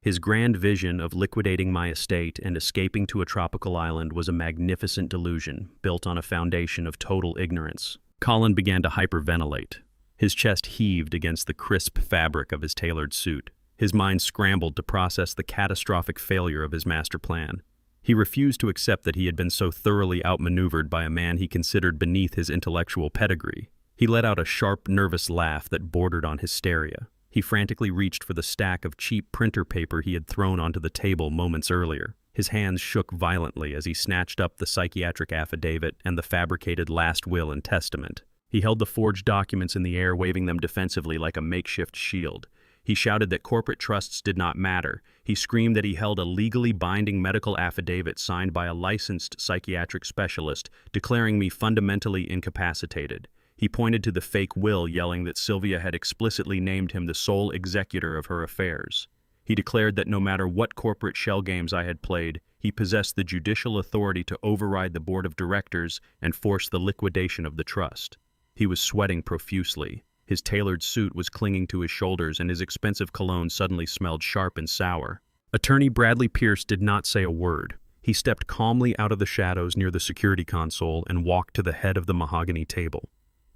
His grand vision of liquidating my estate and escaping to a tropical island was a magnificent delusion built on a foundation of total ignorance. Colin began to hyperventilate. His chest heaved against the crisp fabric of his tailored suit. His mind scrambled to process the catastrophic failure of his master plan. He refused to accept that he had been so thoroughly outmaneuvered by a man he considered beneath his intellectual pedigree. He let out a sharp, nervous laugh that bordered on hysteria. He frantically reached for the stack of cheap printer paper he had thrown onto the table moments earlier. His hands shook violently as he snatched up the psychiatric affidavit and the fabricated last will and testament. He held the forged documents in the air, waving them defensively like a makeshift shield. He shouted that corporate trusts did not matter. He screamed that he held a legally binding medical affidavit signed by a licensed psychiatric specialist, declaring me fundamentally incapacitated. He pointed to the fake will, yelling that Sylvia had explicitly named him the sole executor of her affairs. He declared that no matter what corporate shell games I had played, he possessed the judicial authority to override the board of directors and force the liquidation of the trust. He was sweating profusely. His tailored suit was clinging to his shoulders, and his expensive cologne suddenly smelled sharp and sour. Attorney Bradley Pierce did not say a word. He stepped calmly out of the shadows near the security console and walked to the head of the mahogany table.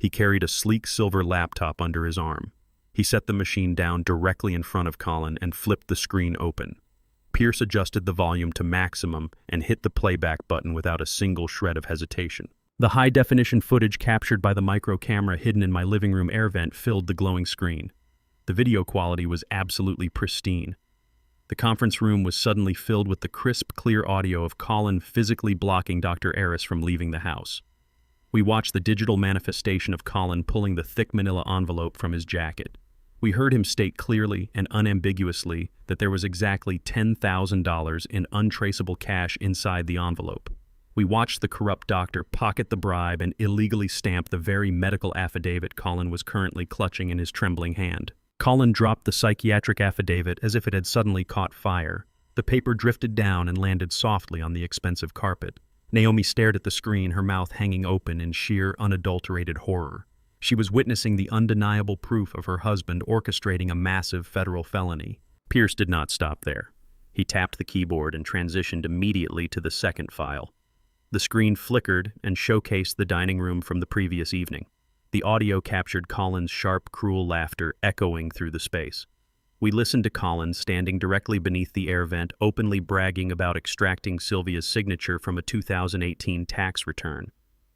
He carried a sleek silver laptop under his arm. He set the machine down directly in front of Colin and flipped the screen open. Pierce adjusted the volume to maximum and hit the playback button without a single shred of hesitation. The high-definition footage captured by the micro camera hidden in my living room air vent filled the glowing screen. The video quality was absolutely pristine. The conference room was suddenly filled with the crisp, clear audio of Colin physically blocking Dr. Aris from leaving the house. We watched the digital manifestation of Colin pulling the thick manila envelope from his jacket. We heard him state clearly and unambiguously that there was exactly $10,000 in untraceable cash inside the envelope. We watched the corrupt doctor pocket the bribe and illegally stamp the very medical affidavit Colin was currently clutching in his trembling hand. Colin dropped the psychiatric affidavit as if it had suddenly caught fire. The paper drifted down and landed softly on the expensive carpet. Naomi stared at the screen, her mouth hanging open in sheer, unadulterated horror. She was witnessing the undeniable proof of her husband orchestrating a massive federal felony. Pierce did not stop there. He tapped the keyboard and transitioned immediately to the second file. The screen flickered and showcased the dining room from the previous evening. The audio captured Colin's sharp, cruel laughter echoing through the space. We listened to Colin standing directly beneath the air vent, openly bragging about extracting Sylvia's signature from a 2018 tax return.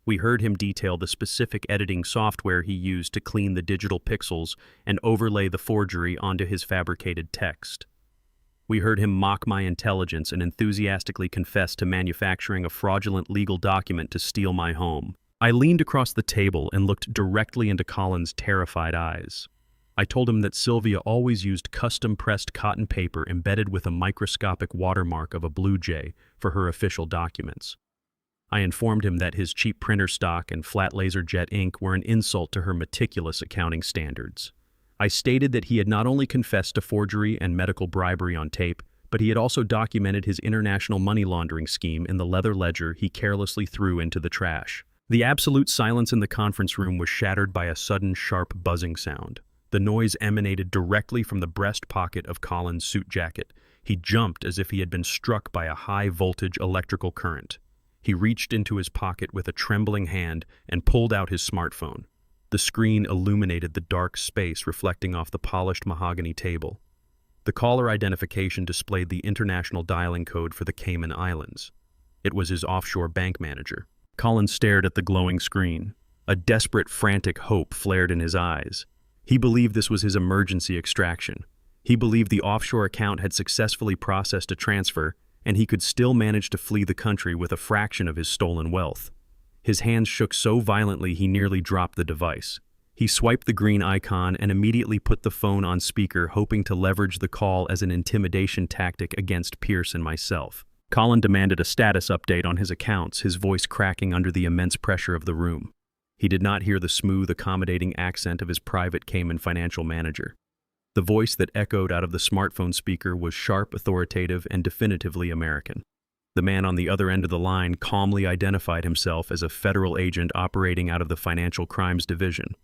We heard him detail the specific editing software he used to clean the digital pixels and overlay the forgery onto his fabricated text. We heard him mock my intelligence and enthusiastically confess to manufacturing a fraudulent legal document to steal my home. I leaned across the table and looked directly into Colin's terrified eyes. I told him that Sylvia always used custom-pressed cotton paper embedded with a microscopic watermark of a blue jay for her official documents. I informed him that his cheap printer stock and flat laser jet ink were an insult to her meticulous accounting standards. I stated that he had not only confessed to forgery and medical bribery on tape, but he had also documented his international money laundering scheme in the leather ledger he carelessly threw into the trash. The absolute silence in the conference room was shattered by a sudden, sharp buzzing sound. The noise emanated directly from the breast pocket of Colin's suit jacket. He jumped as if he had been struck by a high-voltage electrical current. He reached into his pocket with a trembling hand and pulled out his smartphone. The screen illuminated the dark space reflecting off the polished mahogany table. The caller identification displayed the international dialing code for the Cayman Islands. It was his offshore bank manager. Colin stared at the glowing screen. A desperate, frantic hope flared in his eyes. He believed this was his emergency extraction. He believed the offshore account had successfully processed a transfer, and he could still manage to flee the country with a fraction of his stolen wealth. His hands shook so violently he nearly dropped the device. He swiped the green icon and immediately put the phone on speaker, hoping to leverage the call as an intimidation tactic against Pierce and myself. Colin demanded a status update on his accounts, his voice cracking under the immense pressure of the room. He did not hear the smooth, accommodating accent of his private Cayman financial manager. The voice that echoed out of the smartphone speaker was sharp, authoritative, and definitively American. The man on the other end of the line calmly identified himself as a federal agent operating out of the Financial Crimes Division.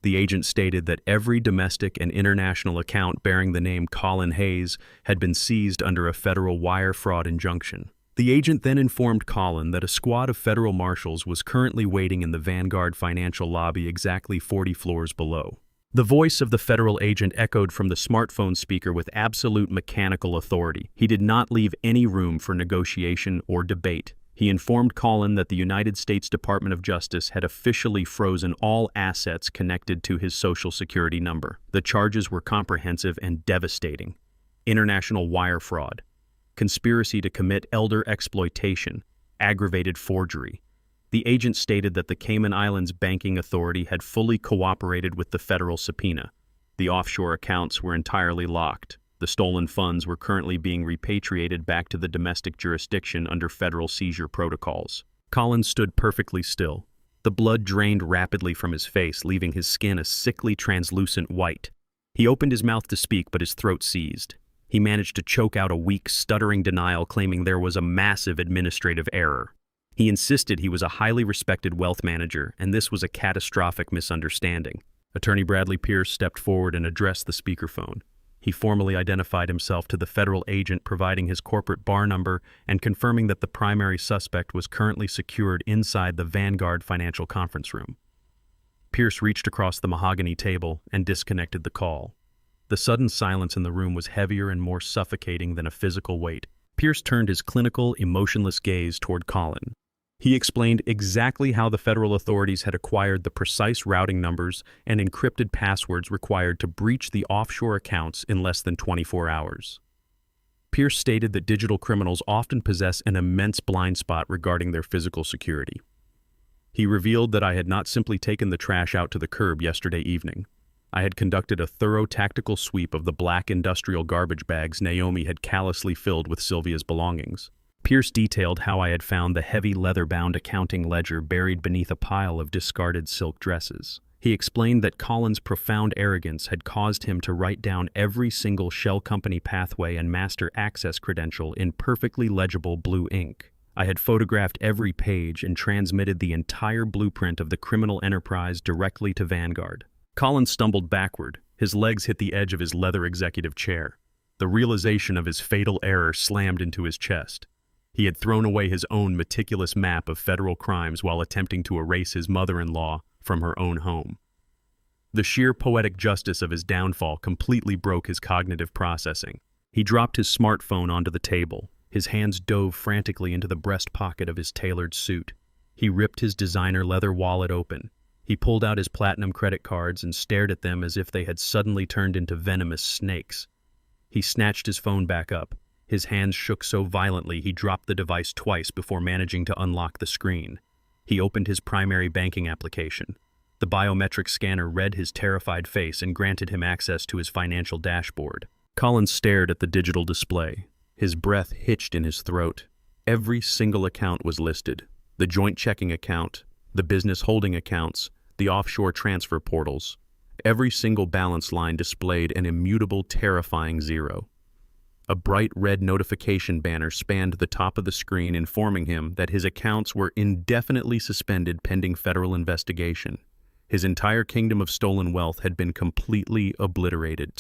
The agent stated that every domestic and international account bearing the name Colin Hayes had been seized under a federal wire fraud injunction. The agent then informed Colin that a squad of federal marshals was currently waiting in the Vanguard financial lobby exactly 40 floors below. The voice of the federal agent echoed from the smartphone speaker with absolute mechanical authority. He did not leave any room for negotiation or debate. He informed Colin that the United States Department of Justice had officially frozen all assets connected to his Social Security number. The charges were comprehensive and devastating. International wire fraud, conspiracy to commit elder exploitation, aggravated forgery. The agent stated that the Cayman Islands Banking Authority had fully cooperated with the federal subpoena. The offshore accounts were entirely locked. The stolen funds were currently being repatriated back to the domestic jurisdiction under federal seizure protocols. Colin stood perfectly still. The blood drained rapidly from his face, leaving his skin a sickly, translucent white. He opened his mouth to speak, but his throat seized. He managed to choke out a weak, stuttering denial, claiming there was a massive administrative error. He insisted he was a highly respected wealth manager, and this was a catastrophic misunderstanding. Attorney Bradley Pierce stepped forward and addressed the speakerphone. He formally identified himself to the federal agent, providing his corporate bar number and confirming that the primary suspect was currently secured inside the Vanguard financial conference room. Pierce reached across the mahogany table and disconnected the call. The sudden silence in the room was heavier and more suffocating than a physical weight. Pierce turned his clinical, emotionless gaze toward Colin. He explained exactly how the federal authorities had acquired the precise routing numbers and encrypted passwords required to breach the offshore accounts in less than 24 hours. Pierce stated that digital criminals often possess an immense blind spot regarding their physical security. He revealed that I had not simply taken the trash out to the curb yesterday evening. I had conducted a thorough tactical sweep of the black industrial garbage bags Naomi had callously filled with Sylvia's belongings. Pierce detailed how I had found the heavy leather-bound accounting ledger buried beneath a pile of discarded silk dresses. He explained that Colin's profound arrogance had caused him to write down every single shell company pathway and master access credential in perfectly legible blue ink. I had photographed every page and transmitted the entire blueprint of the criminal enterprise directly to Vanguard. Colin stumbled backward. His legs hit the edge of his leather executive chair. The realization of his fatal error slammed into his chest. He had thrown away his own meticulous map of federal crimes while attempting to erase his mother-in-law from her own home. The sheer poetic justice of his downfall completely broke his cognitive processing. He dropped his smartphone onto the table. His hands dove frantically into the breast pocket of his tailored suit. He ripped his designer leather wallet open. He pulled out his platinum credit cards and stared at them as if they had suddenly turned into venomous snakes. He snatched his phone back up. His hands shook so violently he dropped the device twice before managing to unlock the screen. He opened his primary banking application. The biometric scanner read his terrified face and granted him access to his financial dashboard. Collins stared at the digital display. His breath hitched in his throat. Every single account was listed. The joint checking account, the business holding accounts, the offshore transfer portals. Every single balance line displayed an immutable, terrifying zero. A bright red notification banner spanned the top of the screen informing him that his accounts were indefinitely suspended pending federal investigation. His entire kingdom of stolen wealth had been completely obliterated.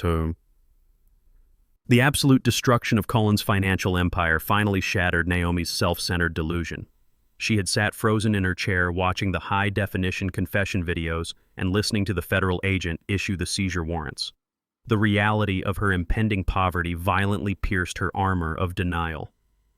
The absolute destruction of Collins' financial empire finally shattered Naomi's self-centered delusion. She had sat frozen in her chair watching the high-definition confession videos and listening to the federal agent issue the seizure warrants. The reality of her impending poverty violently pierced her armor of denial.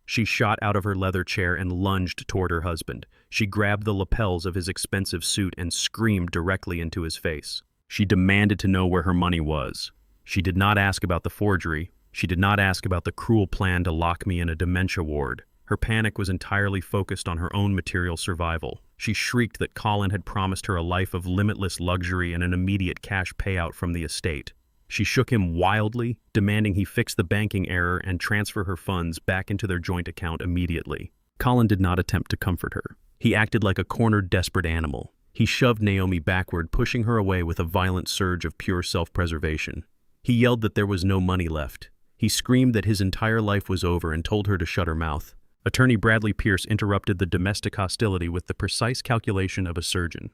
She shot out of her leather chair and lunged toward her husband. She grabbed the lapels of his expensive suit and screamed directly into his face. She demanded to know where her money was. She did not ask about the forgery. She did not ask about the cruel plan to lock me in a dementia ward. Her panic was entirely focused on her own material survival. She shrieked that Colin had promised her a life of limitless luxury and an immediate cash payout from the estate. She shook him wildly, demanding he fix the banking error and transfer her funds back into their joint account immediately. Colin did not attempt to comfort her. He acted like a cornered, desperate animal. He shoved Naomi backward, pushing her away with a violent surge of pure self-preservation. He yelled that there was no money left. He screamed that his entire life was over and told her to shut her mouth. Attorney Bradley Pierce interrupted the domestic hostility with the precise calculation of a surgeon.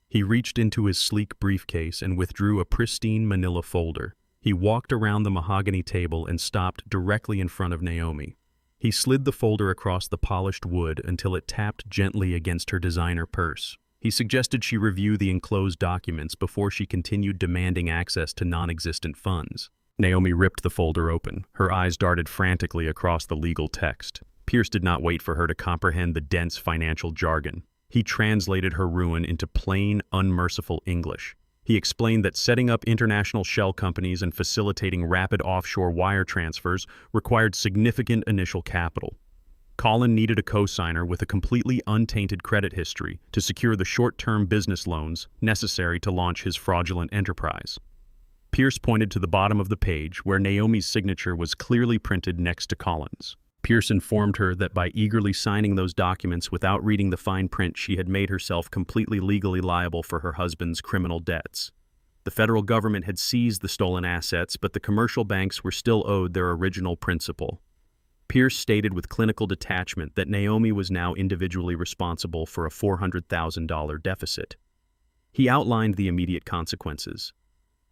He reached into his sleek briefcase and withdrew a pristine manila folder. He walked around the mahogany table and stopped directly in front of Naomi. He slid the folder across the polished wood until it tapped gently against her designer purse. He suggested she review the enclosed documents before she continued demanding access to non-existent funds. Naomi ripped the folder open. Her eyes darted frantically across the legal text. Pierce did not wait for her to comprehend the dense financial jargon. He translated her ruin into plain, unmerciful English. He explained that setting up international shell companies and facilitating rapid offshore wire transfers required significant initial capital. Colin needed a co-signer with a completely untainted credit history to secure the short-term business loans necessary to launch his fraudulent enterprise. Pierce pointed to the bottom of the page where Naomi's signature was clearly printed next to Colin's. Pierce informed her that by eagerly signing those documents without reading the fine print, she had made herself completely legally liable for her husband's criminal debts. The federal government had seized the stolen assets, but the commercial banks were still owed their original principal. Pierce stated with clinical detachment that Naomi was now individually responsible for a $400,000 deficit. He outlined the immediate consequences.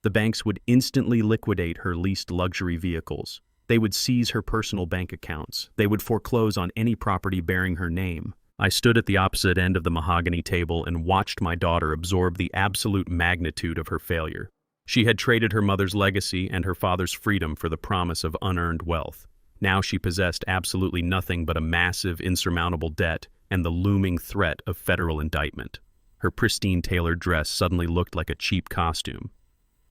The banks would instantly liquidate her leased luxury vehicles. They would seize her personal bank accounts. They would foreclose on any property bearing her name. I stood at the opposite end of the mahogany table and watched my daughter absorb the absolute magnitude of her failure. She had traded her mother's legacy and her father's freedom for the promise of unearned wealth. Now she possessed absolutely nothing but a massive, insurmountable debt and the looming threat of federal indictment. Her pristine tailored dress suddenly looked like a cheap costume.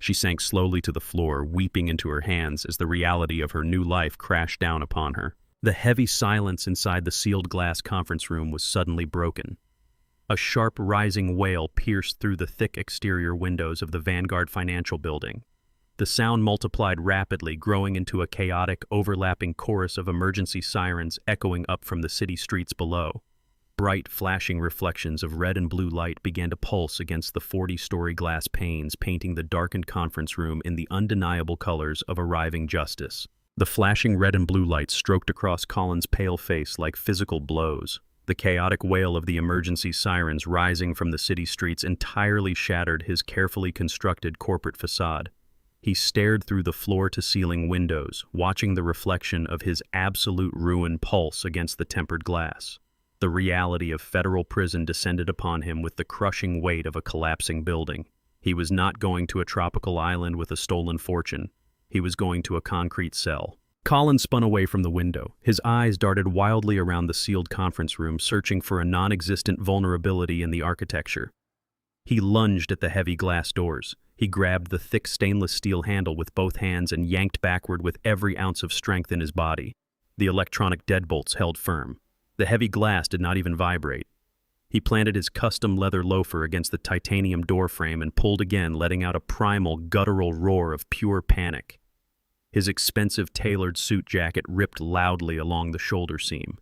She sank slowly to the floor, weeping into her hands as the reality of her new life crashed down upon her. The heavy silence inside the sealed glass conference room was suddenly broken. A sharp, rising wail pierced through the thick exterior windows of the Vanguard Financial Building. The sound multiplied rapidly, growing into a chaotic, overlapping chorus of emergency sirens echoing up from the city streets below. Bright, flashing reflections of red and blue light began to pulse against the 40-story glass panes, painting the darkened conference room in the undeniable colors of arriving justice. The flashing red and blue light stroked across Colin's pale face like physical blows. The chaotic wail of the emergency sirens rising from the city streets entirely shattered his carefully constructed corporate facade. He stared through the floor-to-ceiling windows, watching the reflection of his absolute ruin pulse against the tempered glass. The reality of federal prison descended upon him with the crushing weight of a collapsing building. He was not going to a tropical island with a stolen fortune. He was going to a concrete cell. Colin spun away from the window. His eyes darted wildly around the sealed conference room, searching for a non-existent vulnerability in the architecture. He lunged at the heavy glass doors. He grabbed the thick stainless steel handle with both hands and yanked backward with every ounce of strength in his body. The electronic deadbolts held firm. The heavy glass did not even vibrate. He planted his custom leather loafer against the titanium doorframe and pulled again, letting out a primal, guttural roar of pure panic. His expensive tailored suit jacket ripped loudly along the shoulder seam.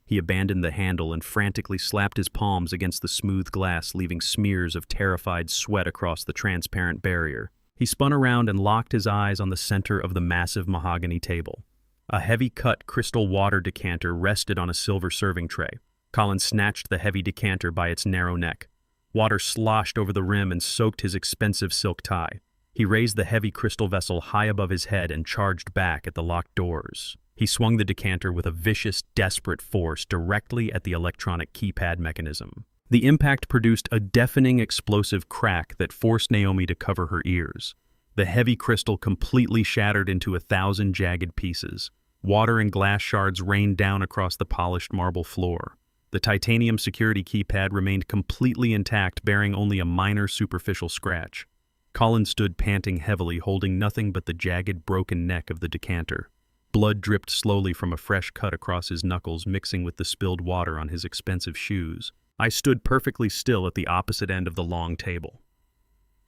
He abandoned the handle and frantically slapped his palms against the smooth glass, leaving smears of terrified sweat across the transparent barrier. He spun around and locked his eyes on the center of the massive mahogany table. A heavy-cut crystal water decanter rested on a silver serving tray. Colin snatched the heavy decanter by its narrow neck. Water sloshed over the rim and soaked his expensive silk tie. He raised the heavy crystal vessel high above his head and charged back at the locked doors. He swung the decanter with a vicious, desperate force directly at the electronic keypad mechanism. The impact produced a deafening, explosive crack that forced Naomi to cover her ears. The heavy crystal completely shattered into 1,000 jagged pieces. Water and glass shards rained down across the polished marble floor. The titanium security keypad remained completely intact, bearing only a minor superficial scratch. Colin stood panting heavily, holding nothing but the jagged, broken neck of the decanter. Blood dripped slowly from a fresh cut across his knuckles, mixing with the spilled water on his expensive shoes. I stood perfectly still at the opposite end of the long table.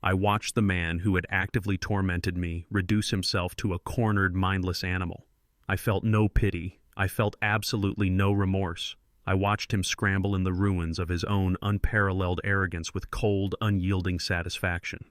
I watched the man who had actively tormented me reduce himself to a cornered, mindless animal. I felt no pity. I felt absolutely no remorse. I watched him scramble in the ruins of his own unparalleled arrogance with cold, unyielding satisfaction.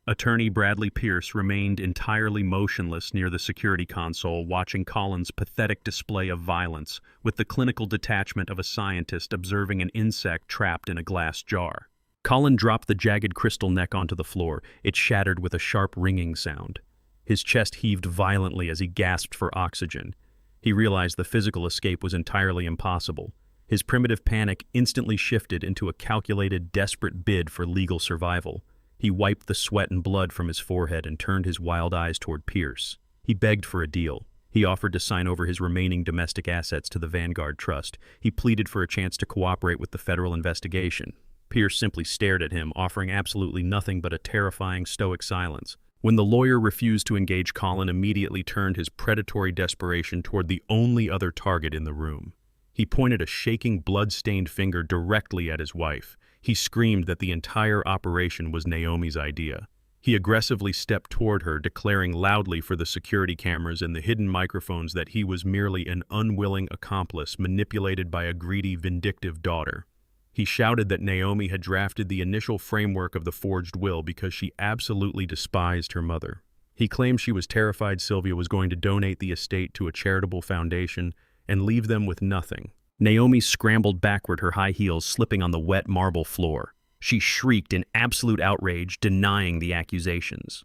Attorney Bradley Pierce remained entirely motionless near the security console, watching Colin's pathetic display of violence with the clinical detachment of a scientist observing an insect trapped in a glass jar. Colin dropped the jagged crystal neck onto the floor. It shattered with a sharp ringing sound. His chest heaved violently as he gasped for oxygen. He realized the physical escape was entirely impossible. His primitive panic instantly shifted into a calculated, desperate bid for legal survival. He wiped the sweat and blood from his forehead and turned his wild eyes toward Pierce. He begged for a deal. He offered to sign over his remaining domestic assets to the Vanguard Trust. He pleaded for a chance to cooperate with the federal investigation. Pierce simply stared at him, offering absolutely nothing but a terrifying, stoic silence. When the lawyer refused to engage, Colin immediately turned his predatory desperation toward the only other target in the room. He pointed a shaking, blood-stained finger directly at his wife. He screamed that the entire operation was Naomi's idea. He aggressively stepped toward her, declaring loudly for the security cameras and the hidden microphones that he was merely an unwilling accomplice manipulated by a greedy, vindictive daughter. He shouted that Naomi had drafted the initial framework of the forged will because she absolutely despised her mother. He claimed she was terrified Sylvia was going to donate the estate to a charitable foundation and leave them with nothing. Naomi scrambled backward, her high heels slipping on the wet marble floor. She shrieked in absolute outrage, denying the accusations.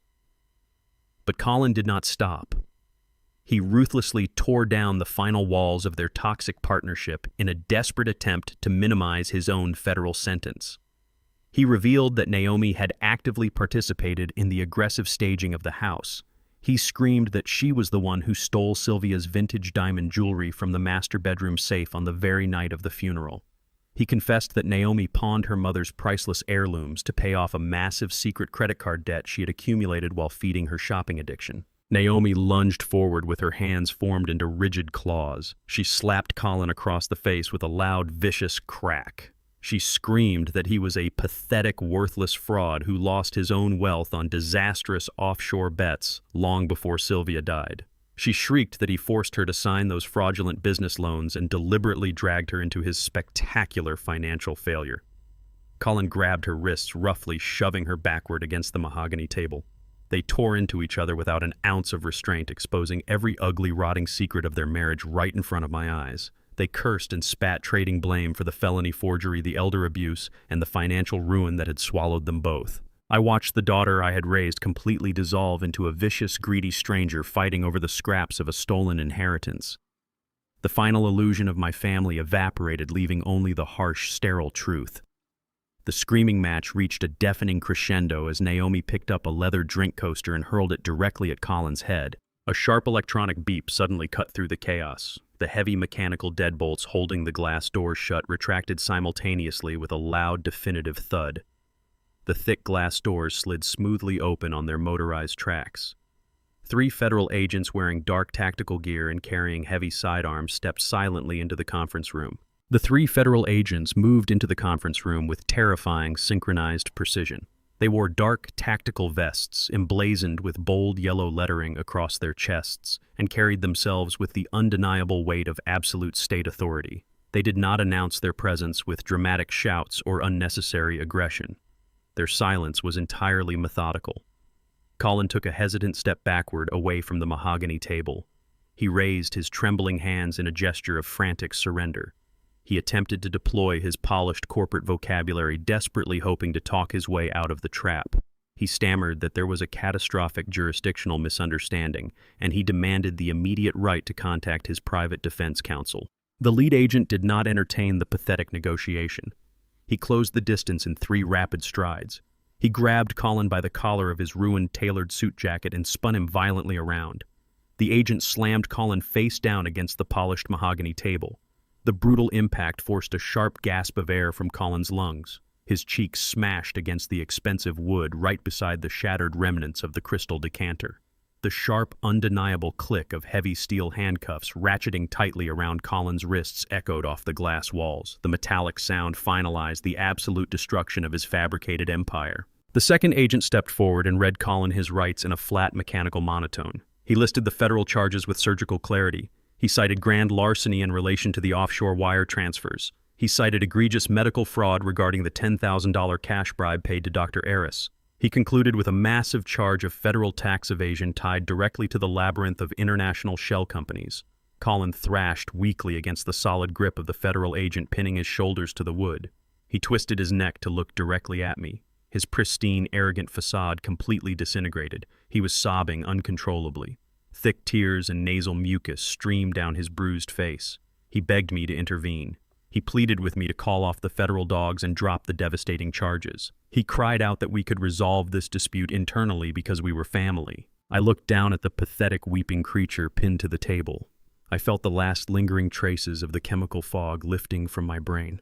But Colin did not stop. He ruthlessly tore down the final walls of their toxic partnership in a desperate attempt to minimize his own federal sentence. He revealed that Naomi had actively participated in the aggressive staging of the house. He screamed that she was the one who stole Sylvia's vintage diamond jewelry from the master bedroom safe on the very night of the funeral. He confessed that Naomi pawned her mother's priceless heirlooms to pay off a massive secret credit card debt she had accumulated while feeding her shopping addiction. Naomi lunged forward with her hands formed into rigid claws. She slapped Colin across the face with a loud, vicious crack. She screamed that he was a pathetic, worthless fraud who lost his own wealth on disastrous offshore bets long before Sylvia died. She shrieked that he forced her to sign those fraudulent business loans and deliberately dragged her into his spectacular financial failure. Colin grabbed her wrists, roughly shoving her backward against the mahogany table. They tore into each other without an ounce of restraint, exposing every ugly, rotting secret of their marriage right in front of my eyes. They cursed and spat, trading blame for the felony forgery, the elder abuse, and the financial ruin that had swallowed them both. I watched the daughter I had raised completely dissolve into a vicious, greedy stranger fighting over the scraps of a stolen inheritance. The final illusion of my family evaporated, leaving only the harsh, sterile truth. The screaming match reached a deafening crescendo as Naomi picked up a leather drink coaster and hurled it directly at Colin's head. A sharp electronic beep suddenly cut through the chaos. The heavy mechanical deadbolts holding the glass doors shut retracted simultaneously with a loud, definitive thud. The thick glass doors slid smoothly open on their motorized tracks. 3 federal agents wearing dark tactical gear and carrying heavy sidearms stepped silently into the conference room. The 3 federal agents moved into the conference room with terrifying, synchronized precision. They wore dark, tactical vests, emblazoned with bold yellow lettering across their chests, and carried themselves with the undeniable weight of absolute state authority. They did not announce their presence with dramatic shouts or unnecessary aggression. Their silence was entirely methodical. Colin took a hesitant step backward away from the mahogany table. He raised his trembling hands in a gesture of frantic surrender. He attempted to deploy his polished corporate vocabulary, desperately hoping to talk his way out of the trap. He stammered that there was a catastrophic jurisdictional misunderstanding, and he demanded the immediate right to contact his private defense counsel. The lead agent did not entertain the pathetic negotiation. He closed the distance in 3 rapid strides. He grabbed Colin by the collar of his ruined tailored suit jacket and spun him violently around. The agent slammed Colin face down against the polished mahogany table. The brutal impact forced a sharp gasp of air from Colin's lungs. His cheeks smashed against the expensive wood right beside the shattered remnants of the crystal decanter. The sharp, undeniable click of heavy steel handcuffs ratcheting tightly around Colin's wrists echoed off the glass walls. The metallic sound finalized the absolute destruction of his fabricated empire. The second agent stepped forward and read Colin his rights in a flat, mechanical monotone. He listed the federal charges with surgical clarity. He cited grand larceny in relation to the offshore wire transfers. He cited egregious medical fraud regarding the $10,000 cash bribe paid to Dr. Eris. He concluded with a massive charge of federal tax evasion tied directly to the labyrinth of international shell companies. Colin thrashed weakly against the solid grip of the federal agent, pinning his shoulders to the wood. He twisted his neck to look directly at me. His pristine, arrogant facade completely disintegrated. He was sobbing uncontrollably. Thick tears and nasal mucus streamed down his bruised face. He begged me to intervene. He pleaded with me to call off the federal dogs and drop the devastating charges. He cried out that we could resolve this dispute internally because we were family. I looked down at the pathetic weeping creature pinned to the table. I felt the last lingering traces of the chemical fog lifting from my brain.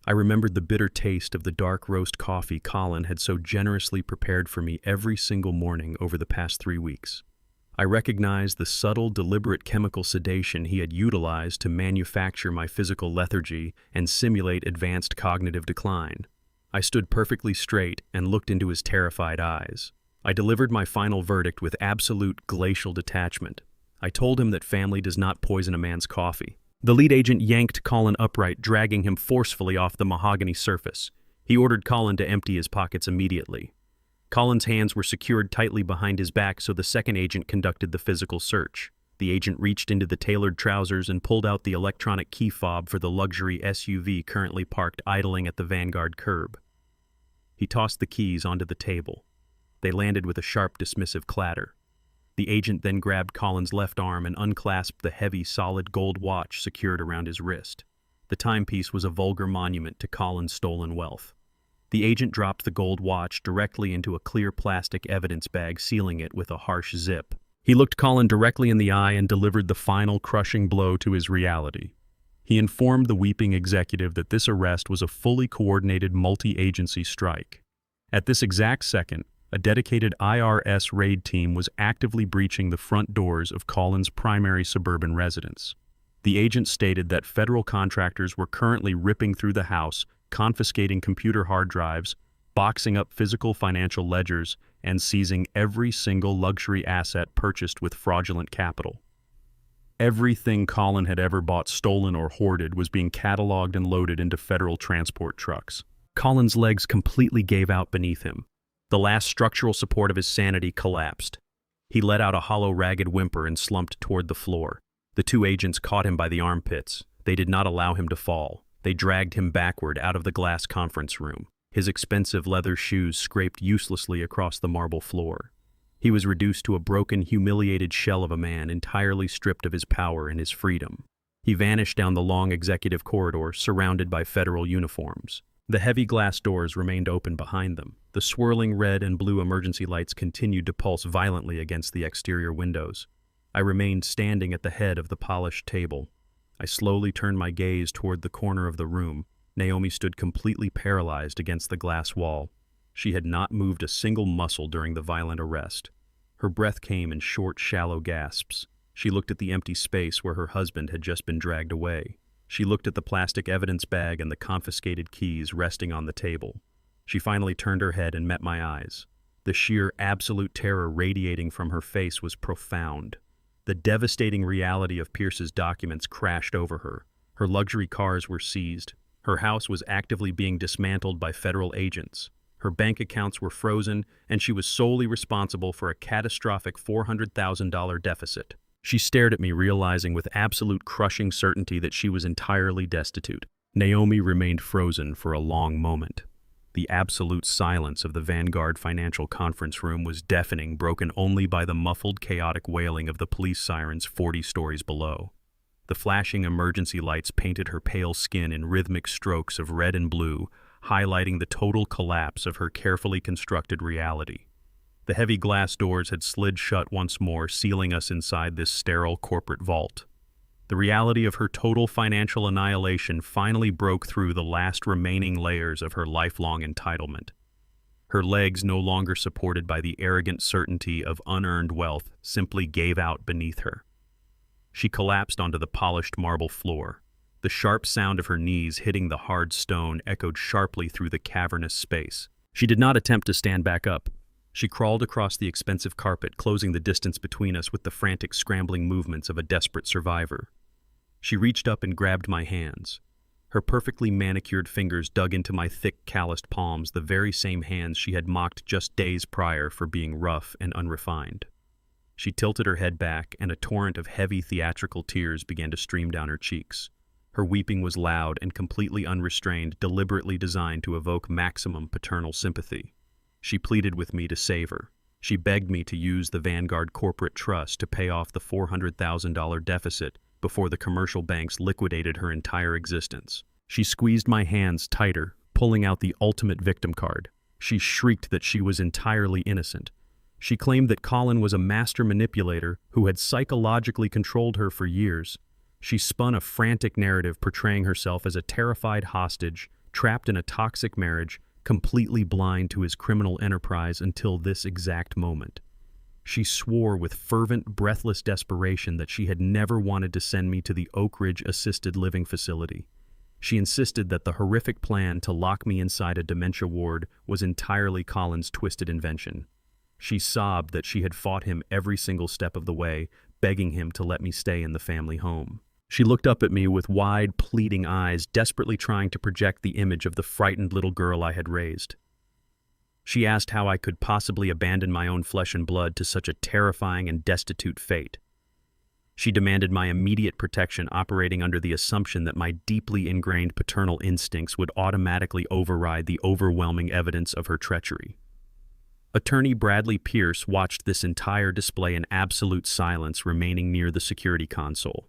I remembered the bitter taste of the dark roast coffee Colin had so generously prepared for me every single morning over the past 3 weeks. I recognized the subtle, deliberate chemical sedation he had utilized to manufacture my physical lethargy and simulate advanced cognitive decline. I stood perfectly straight and looked into his terrified eyes. I delivered my final verdict with absolute glacial detachment. I told him that family does not poison a man's coffee. The lead agent yanked Colin upright, dragging him forcefully off the mahogany surface. He ordered Colin to empty his pockets immediately. Colin's hands were secured tightly behind his back, so the second agent conducted the physical search. The agent reached into the tailored trousers and pulled out the electronic key fob for the luxury SUV currently parked idling at the Vanguard curb. He tossed the keys onto the table. They landed with a sharp, dismissive clatter. The agent then grabbed Colin's left arm and unclasped the heavy, solid gold watch secured around his wrist. The timepiece was a vulgar monument to Colin's stolen wealth. The agent dropped the gold watch directly into a clear plastic evidence bag, sealing it with a harsh zip. He looked Colin directly in the eye and delivered the final crushing blow to his reality. He informed the weeping executive that this arrest was a fully coordinated multi-agency strike. At this exact second, a dedicated IRS raid team was actively breaching the front doors of Colin's primary suburban residence. The agent stated that federal contractors were currently ripping through the house, confiscating computer hard drives, boxing up physical financial ledgers, and seizing every single luxury asset purchased with fraudulent capital. Everything Colin had ever bought, stolen, or hoarded was being cataloged and loaded into federal transport trucks. Colin's legs completely gave out beneath him. The last structural support of his sanity collapsed. He let out a hollow, ragged whimper and slumped toward the floor. The 2 agents caught him by the armpits. They did not allow him to fall. They dragged him backward out of the glass conference room. His expensive leather shoes scraped uselessly across the marble floor. He was reduced to a broken, humiliated shell of a man entirely stripped of his power and his freedom. He vanished down the long executive corridor, surrounded by federal uniforms. The heavy glass doors remained open behind them. The swirling red and blue emergency lights continued to pulse violently against the exterior windows. I remained standing at the head of the polished table. I slowly turned my gaze toward the corner of the room. Naomi stood completely paralyzed against the glass wall. She had not moved a single muscle during the violent arrest. Her breath came in short, shallow gasps. She looked at the empty space where her husband had just been dragged away. She looked at the plastic evidence bag and the confiscated keys resting on the table. She finally turned her head and met my eyes. The sheer, absolute terror radiating from her face was profound. The devastating reality of Pierce's documents crashed over her. Her luxury cars were seized. Her house was actively being dismantled by federal agents. Her bank accounts were frozen, and she was solely responsible for a catastrophic $400,000 deficit. She stared at me, realizing with absolute crushing certainty that she was entirely destitute. Naomi remained frozen for a long moment. The absolute silence of the Vanguard Financial Conference Room was deafening, broken only by the muffled, chaotic wailing of the police sirens 40 stories below. The flashing emergency lights painted her pale skin in rhythmic strokes of red and blue, highlighting the total collapse of her carefully constructed reality. The heavy glass doors had slid shut once more, sealing us inside this sterile corporate vault. The reality of her total financial annihilation finally broke through the last remaining layers of her lifelong entitlement. Her legs, no longer supported by the arrogant certainty of unearned wealth, simply gave out beneath her. She collapsed onto the polished marble floor. The sharp sound of her knees hitting the hard stone echoed sharply through the cavernous space. She did not attempt to stand back up. She crawled across the expensive carpet, closing the distance between us with the frantic, scrambling movements of a desperate survivor. She reached up and grabbed my hands. Her perfectly manicured fingers dug into my thick, calloused palms, the very same hands she had mocked just days prior for being rough and unrefined. She tilted her head back, and a torrent of heavy, theatrical tears began to stream down her cheeks. Her weeping was loud and completely unrestrained, deliberately designed to evoke maximum paternal sympathy. She pleaded with me to save her. She begged me to use the Vanguard Corporate Trust to pay off the $400,000 deficit before the commercial banks liquidated her entire existence. She squeezed my hands tighter, pulling out the ultimate victim card. She shrieked that she was entirely innocent. She claimed that Colin was a master manipulator who had psychologically controlled her for years. She spun a frantic narrative portraying herself as a terrified hostage, trapped in a toxic marriage, completely blind to his criminal enterprise until this exact moment. She swore with fervent, breathless desperation that she had never wanted to send me to the Oak Ridge assisted living facility. She insisted that the horrific plan to lock me inside a dementia ward was entirely Colin's twisted invention. She sobbed that she had fought him every single step of the way, begging him to let me stay in the family home. She looked up at me with wide, pleading eyes, desperately trying to project the image of the frightened little girl I had raised. She asked how I could possibly abandon my own flesh and blood to such a terrifying and destitute fate. She demanded my immediate protection, operating under the assumption that my deeply ingrained paternal instincts would automatically override the overwhelming evidence of her treachery. Attorney Bradley Pierce watched this entire display in absolute silence, remaining near the security console.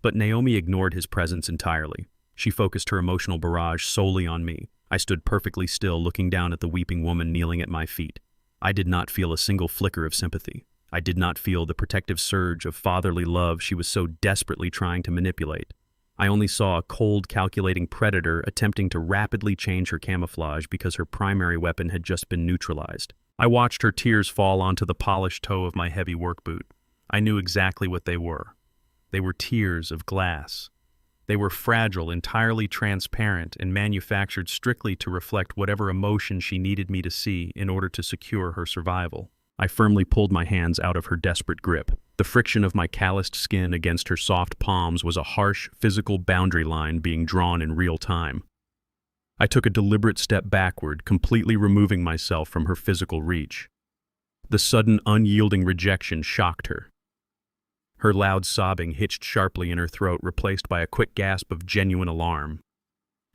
But Naomi ignored his presence entirely. She focused her emotional barrage solely on me. I stood perfectly still, looking down at the weeping woman kneeling at my feet. I did not feel a single flicker of sympathy. I did not feel the protective surge of fatherly love she was so desperately trying to manipulate. I only saw a cold, calculating predator attempting to rapidly change her camouflage because her primary weapon had just been neutralized. I watched her tears fall onto the polished toe of my heavy work boot. I knew exactly what they were. They were tears of glass. They were fragile, entirely transparent, and manufactured strictly to reflect whatever emotion she needed me to see in order to secure her survival. I firmly pulled my hands out of her desperate grip. The friction of my calloused skin against her soft palms was a harsh, physical boundary line being drawn in real time. I took a deliberate step backward, completely removing myself from her physical reach. The sudden, unyielding rejection shocked her. Her loud sobbing hitched sharply in her throat, replaced by a quick gasp of genuine alarm.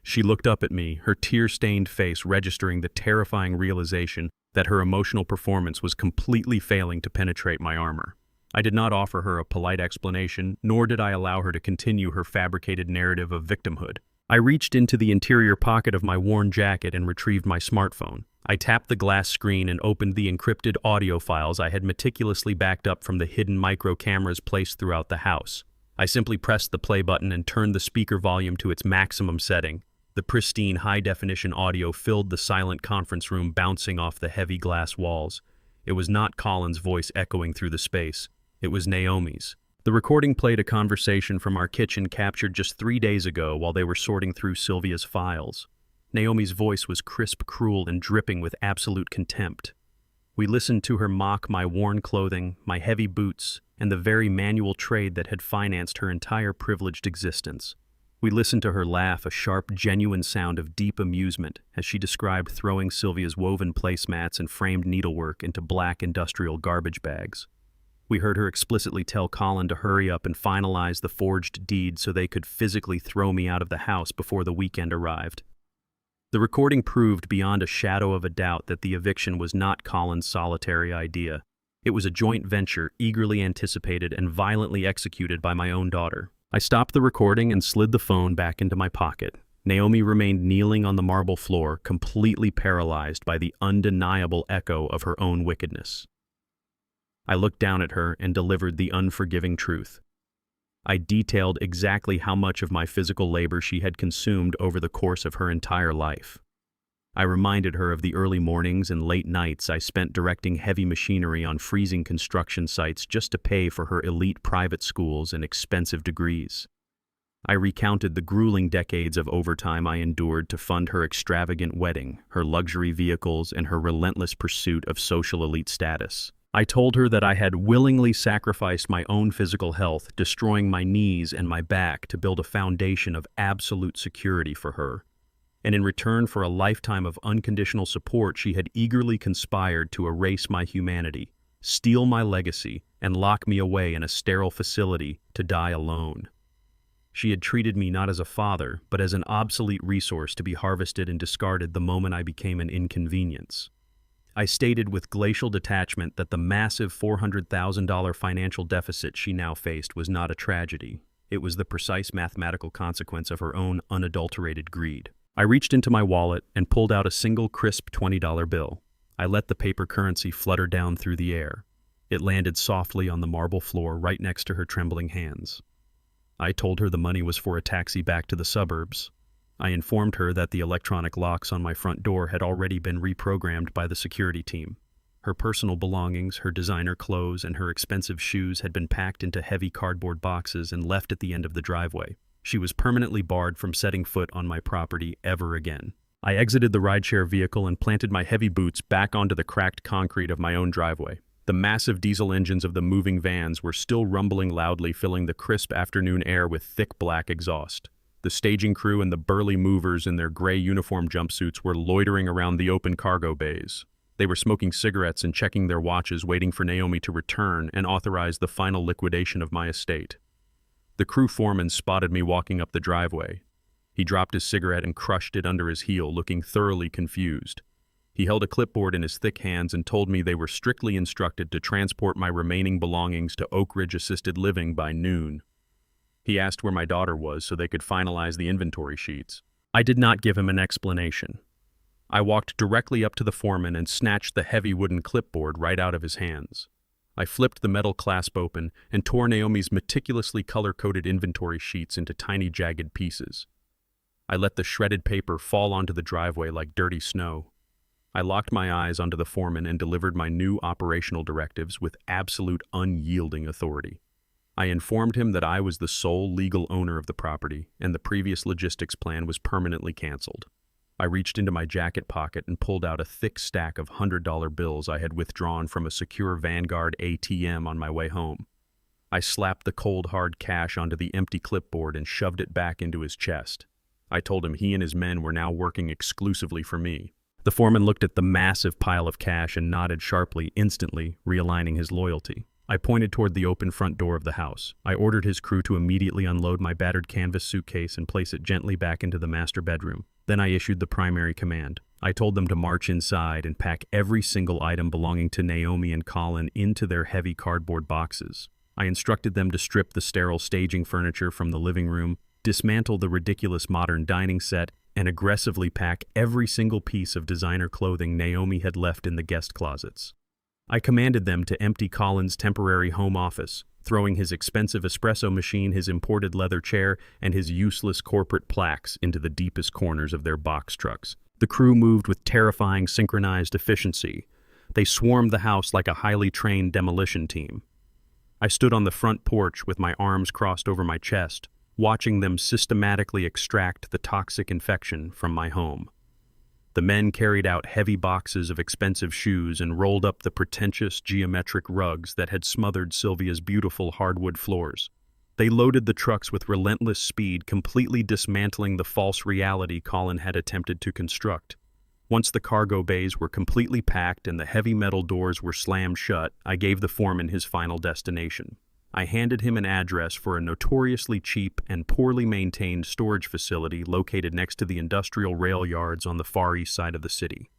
She looked up at me, her tear-stained face registering the terrifying realization that her emotional performance was completely failing to penetrate my armor. I did not offer her a polite explanation, nor did I allow her to continue her fabricated narrative of victimhood. I reached into the interior pocket of my worn jacket and retrieved my smartphone. I tapped the glass screen and opened the encrypted audio files I had meticulously backed up from the hidden micro cameras placed throughout the house. I simply pressed the play button and turned the speaker volume to its maximum setting. The pristine high-definition audio filled the silent conference room, bouncing off the heavy glass walls. It was not Colin's voice echoing through the space. It was Naomi's. The recording played a conversation from our kitchen captured just 3 days ago while they were sorting through Sylvia's files. Naomi's voice was crisp, cruel, and dripping with absolute contempt. We listened to her mock my worn clothing, my heavy boots, and the very manual trade that had financed her entire privileged existence. We listened to her laugh, a sharp, genuine sound of deep amusement, as she described throwing Sylvia's woven placemats and framed needlework into black industrial garbage bags. We heard her explicitly tell Colin to hurry up and finalize the forged deed so they could physically throw me out of the house before the weekend arrived. The recording proved beyond a shadow of a doubt that the eviction was not Colin's solitary idea. It was a joint venture, eagerly anticipated and violently executed by my own daughter. I stopped the recording and slid the phone back into my pocket. Naomi remained kneeling on the marble floor, completely paralyzed by the undeniable echo of her own wickedness. I looked down at her and delivered the unforgiving truth. I detailed exactly how much of my physical labor she had consumed over the course of her entire life. I reminded her of the early mornings and late nights I spent directing heavy machinery on freezing construction sites just to pay for her elite private schools and expensive degrees. I recounted the grueling decades of overtime I endured to fund her extravagant wedding, her luxury vehicles, and her relentless pursuit of social elite status. I told her that I had willingly sacrificed my own physical health, destroying my knees and my back to build a foundation of absolute security for her. And in return for a lifetime of unconditional support, she had eagerly conspired to erase my humanity, steal my legacy, and lock me away in a sterile facility to die alone. She had treated me not as a father, but as an obsolete resource to be harvested and discarded the moment I became an inconvenience. I stated with glacial detachment that the massive $400,000 financial deficit she now faced was not a tragedy. It was the precise mathematical consequence of her own unadulterated greed. I reached into my wallet and pulled out a single crisp $20 bill. I let the paper currency flutter down through the air. It landed softly on the marble floor right next to her trembling hands. I told her the money was for a taxi back to the suburbs. I informed her that the electronic locks on my front door had already been reprogrammed by the security team. Her personal belongings, her designer clothes, and her expensive shoes had been packed into heavy cardboard boxes and left at the end of the driveway. She was permanently barred from setting foot on my property ever again. I exited the rideshare vehicle and planted my heavy boots back onto the cracked concrete of my own driveway. The massive diesel engines of the moving vans were still rumbling loudly, filling the crisp afternoon air with thick black exhaust. The staging crew and the burly movers in their gray uniform jumpsuits were loitering around the open cargo bays. They were smoking cigarettes and checking their watches, waiting for Naomi to return and authorize the final liquidation of my estate. The crew foreman spotted me walking up the driveway. He dropped his cigarette and crushed it under his heel, looking thoroughly confused. He held a clipboard in his thick hands and told me they were strictly instructed to transport my remaining belongings to Oak Ridge Assisted Living by noon. He asked where my daughter was so they could finalize the inventory sheets. I did not give him an explanation. I walked directly up to the foreman and snatched the heavy wooden clipboard right out of his hands. I flipped the metal clasp open and tore Naomi's meticulously color-coded inventory sheets into tiny jagged pieces. I let the shredded paper fall onto the driveway like dirty snow. I locked my eyes onto the foreman and delivered my new operational directives with absolute unyielding authority. I informed him that I was the sole legal owner of the property and the previous logistics plan was permanently canceled. I reached into my jacket pocket and pulled out a thick stack of $100 bills I had withdrawn from a secure Vanguard ATM on my way home. I slapped the cold, hard cash onto the empty clipboard and shoved it back into his chest. I told him he and his men were now working exclusively for me. The foreman looked at the massive pile of cash and nodded sharply, instantly realigning his loyalty. I pointed toward the open front door of the house. I ordered his crew to immediately unload my battered canvas suitcase and place it gently back into the master bedroom. Then I issued the primary command. I told them to march inside and pack every single item belonging to Naomi and Colin into their heavy cardboard boxes. I instructed them to strip the sterile staging furniture from the living room, dismantle the ridiculous modern dining set, and aggressively pack every single piece of designer clothing Naomi had left in the guest closets. I commanded them to empty Colin's temporary home office, throwing his expensive espresso machine, his imported leather chair, and his useless corporate plaques into the deepest corners of their box trucks. The crew moved with terrifying synchronized efficiency. They swarmed the house like a highly trained demolition team. I stood on the front porch with my arms crossed over my chest, watching them systematically extract the toxic infection from my home. The men carried out heavy boxes of expensive shoes and rolled up the pretentious geometric rugs that had smothered Sylvia's beautiful hardwood floors. They loaded the trucks with relentless speed, completely dismantling the false reality Colin had attempted to construct. Once the cargo bays were completely packed and the heavy metal doors were slammed shut, I gave the foreman his final destination. I handed him an address for a notoriously cheap and poorly maintained storage facility located next to the industrial rail yards on the far east side of the city.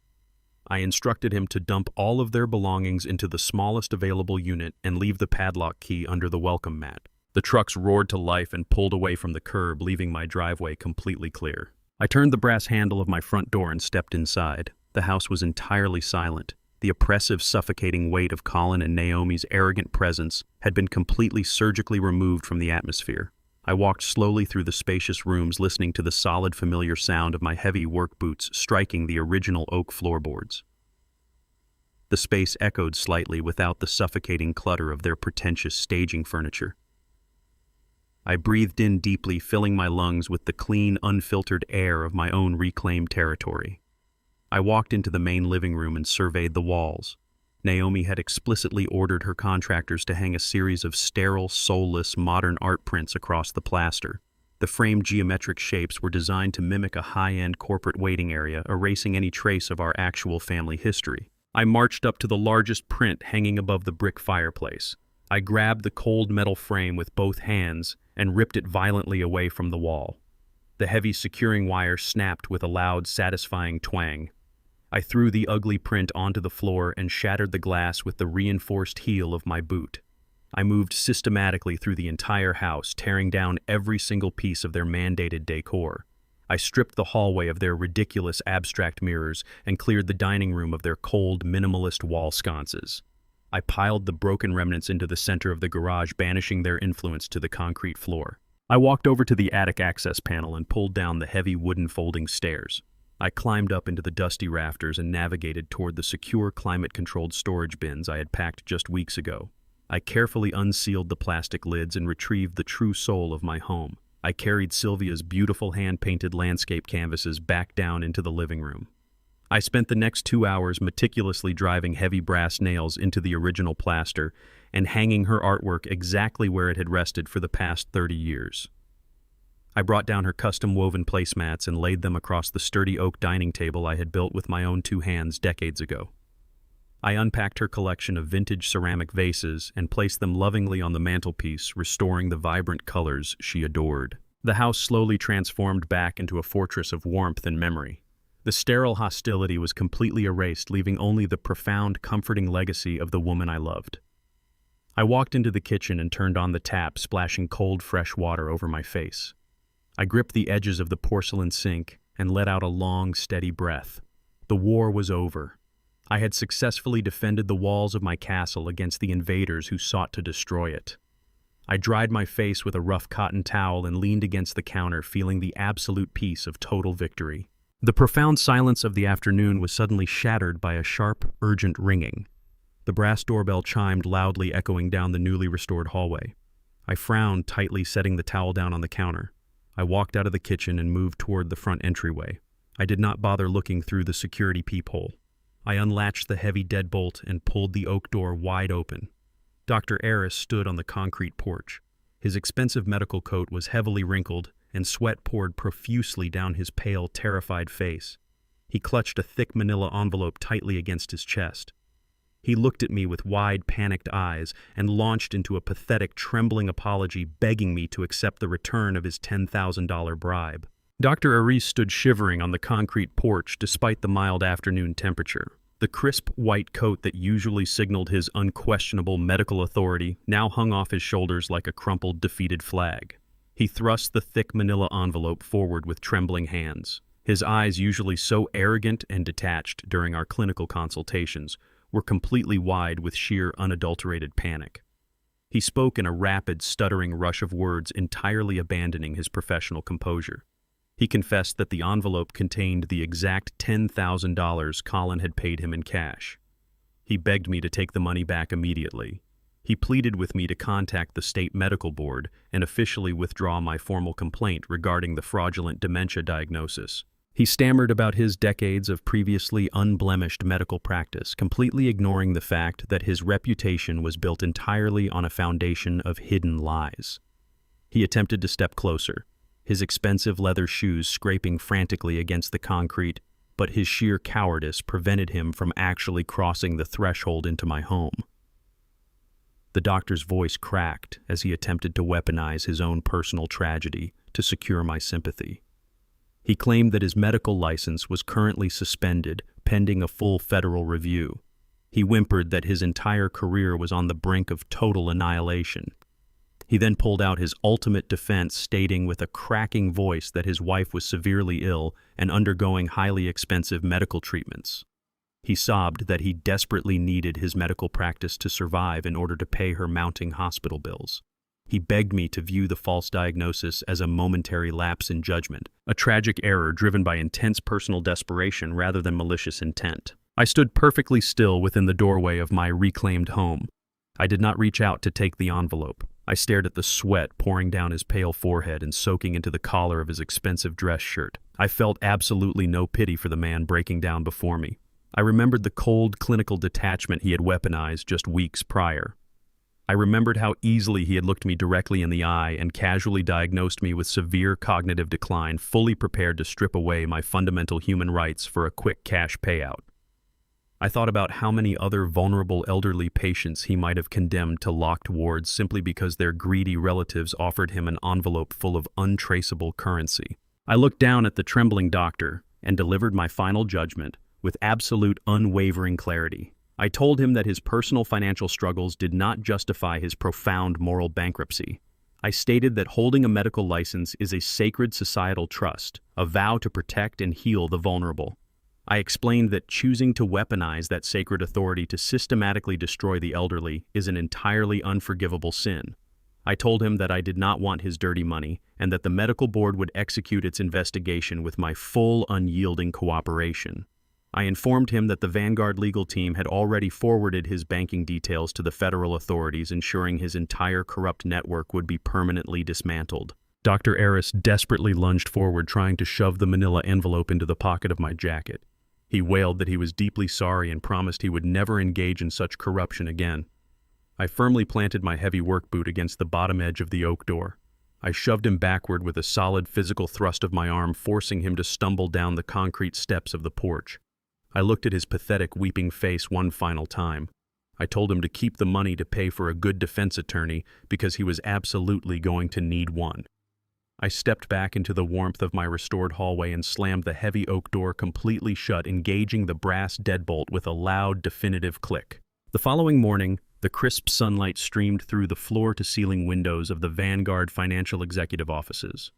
I instructed him to dump all of their belongings into the smallest available unit and leave the padlock key under the welcome mat. The trucks roared to life and pulled away from the curb, leaving my driveway completely clear. I turned the brass handle of my front door and stepped inside. The house was entirely silent. The oppressive, suffocating weight of Colin and Naomi's arrogant presence had been completely surgically removed from the atmosphere. I walked slowly through the spacious rooms, listening to the solid, familiar sound of my heavy work boots striking the original oak floorboards. The space echoed slightly without the suffocating clutter of their pretentious staging furniture. I breathed in deeply, filling my lungs with the clean, unfiltered air of my own reclaimed territory. I walked into the main living room and surveyed the walls. Naomi had explicitly ordered her contractors to hang a series of sterile, soulless, modern art prints across the plaster. The framed geometric shapes were designed to mimic a high-end corporate waiting area, erasing any trace of our actual family history. I marched up to the largest print hanging above the brick fireplace. I grabbed the cold metal frame with both hands and ripped it violently away from the wall. The heavy securing wire snapped with a loud, satisfying twang. I threw the ugly print onto the floor and shattered the glass with the reinforced heel of my boot. I moved systematically through the entire house, tearing down every single piece of their mandated decor. I stripped the hallway of their ridiculous abstract mirrors and cleared the dining room of their cold, minimalist wall sconces. I piled the broken remnants into the center of the garage, banishing their influence to the concrete floor. I walked over to the attic access panel and pulled down the heavy wooden folding stairs. I climbed up into the dusty rafters and navigated toward the secure, climate-controlled storage bins I had packed just weeks ago. I carefully unsealed the plastic lids and retrieved the true soul of my home. I carried Sylvia's beautiful hand-painted landscape canvases back down into the living room. I spent the next 2 hours meticulously driving heavy brass nails into the original plaster and hanging her artwork exactly where it had rested for the past 30 years. I brought down her custom-woven placemats and laid them across the sturdy oak dining table I had built with my own 2 hands decades ago. I unpacked her collection of vintage ceramic vases and placed them lovingly on the mantelpiece, restoring the vibrant colors she adored. The house slowly transformed back into a fortress of warmth and memory. The sterile hostility was completely erased, leaving only the profound, comforting legacy of the woman I loved. I walked into the kitchen and turned on the tap, splashing cold, fresh water over my face. I gripped the edges of the porcelain sink and let out a long, steady breath. The war was over. I had successfully defended the walls of my castle against the invaders who sought to destroy it. I dried my face with a rough cotton towel and leaned against the counter, feeling the absolute peace of total victory. The profound silence of the afternoon was suddenly shattered by a sharp, urgent ringing. The brass doorbell chimed loudly, echoing down the newly restored hallway. I frowned, tightly setting the towel down on the counter. I walked out of the kitchen and moved toward the front entryway. I did not bother looking through the security peephole. I unlatched the heavy deadbolt and pulled the oak door wide open. Dr. Aris stood on the concrete porch. His expensive medical coat was heavily wrinkled, and sweat poured profusely down his pale, terrified face. He clutched a thick manila envelope tightly against his chest. He looked at me with wide, panicked eyes and launched into a pathetic, trembling apology begging me to accept the return of his $10,000 bribe. Dr. Aris stood shivering on the concrete porch despite the mild afternoon temperature. The crisp white coat that usually signaled his unquestionable medical authority now hung off his shoulders like a crumpled, defeated flag. He thrust the thick manila envelope forward with trembling hands. His eyes, usually so arrogant and detached during our clinical consultations, were completely wide with sheer, unadulterated panic. He spoke in a rapid, stuttering rush of words, entirely abandoning his professional composure. He confessed that the envelope contained the exact $10,000 Colin had paid him in cash. He begged me to take the money back immediately. He pleaded with me to contact the state medical board and officially withdraw my formal complaint regarding the fraudulent dementia diagnosis. He stammered about his decades of previously unblemished medical practice, completely ignoring the fact that his reputation was built entirely on a foundation of hidden lies. He attempted to step closer, his expensive leather shoes scraping frantically against the concrete, but his sheer cowardice prevented him from actually crossing the threshold into my home. The doctor's voice cracked as he attempted to weaponize his own personal tragedy to secure my sympathy. He claimed that his medical license was currently suspended pending a full federal review. He whimpered that his entire career was on the brink of total annihilation. He then pulled out his ultimate defense, stating with a cracking voice that his wife was severely ill and undergoing highly expensive medical treatments. He sobbed that he desperately needed his medical practice to survive in order to pay her mounting hospital bills. He begged me to view the false diagnosis as a momentary lapse in judgment, a tragic error driven by intense personal desperation rather than malicious intent. I stood perfectly still within the doorway of my reclaimed home. I did not reach out to take the envelope. I stared at the sweat pouring down his pale forehead and soaking into the collar of his expensive dress shirt. I felt absolutely no pity for the man breaking down before me. I remembered the cold, clinical detachment he had weaponized just weeks prior. I remembered how easily he had looked me directly in the eye and casually diagnosed me with severe cognitive decline, fully prepared to strip away my fundamental human rights for a quick cash payout. I thought about how many other vulnerable elderly patients he might have condemned to locked wards simply because their greedy relatives offered him an envelope full of untraceable currency. I looked down at the trembling doctor and delivered my final judgment with absolute unwavering clarity. I told him that his personal financial struggles did not justify his profound moral bankruptcy. I stated that holding a medical license is a sacred societal trust, a vow to protect and heal the vulnerable. I explained that choosing to weaponize that sacred authority to systematically destroy the elderly is an entirely unforgivable sin. I told him that I did not want his dirty money and that the medical board would execute its investigation with my full, unyielding cooperation. I informed him that the Vanguard legal team had already forwarded his banking details to the federal authorities, ensuring his entire corrupt network would be permanently dismantled. Dr. Aris desperately lunged forward, trying to shove the manila envelope into the pocket of my jacket. He wailed that he was deeply sorry and promised he would never engage in such corruption again. I firmly planted my heavy work boot against the bottom edge of the oak door. I shoved him backward with a solid physical thrust of my arm, forcing him to stumble down the concrete steps of the porch. I looked at his pathetic, weeping face one final time. I told him to keep the money to pay for a good defense attorney because he was absolutely going to need one. I stepped back into the warmth of my restored hallway and slammed the heavy oak door completely shut, engaging the brass deadbolt with a loud, definitive click. The following morning, the crisp sunlight streamed through the floor-to-ceiling windows of the Vanguard financial executive offices.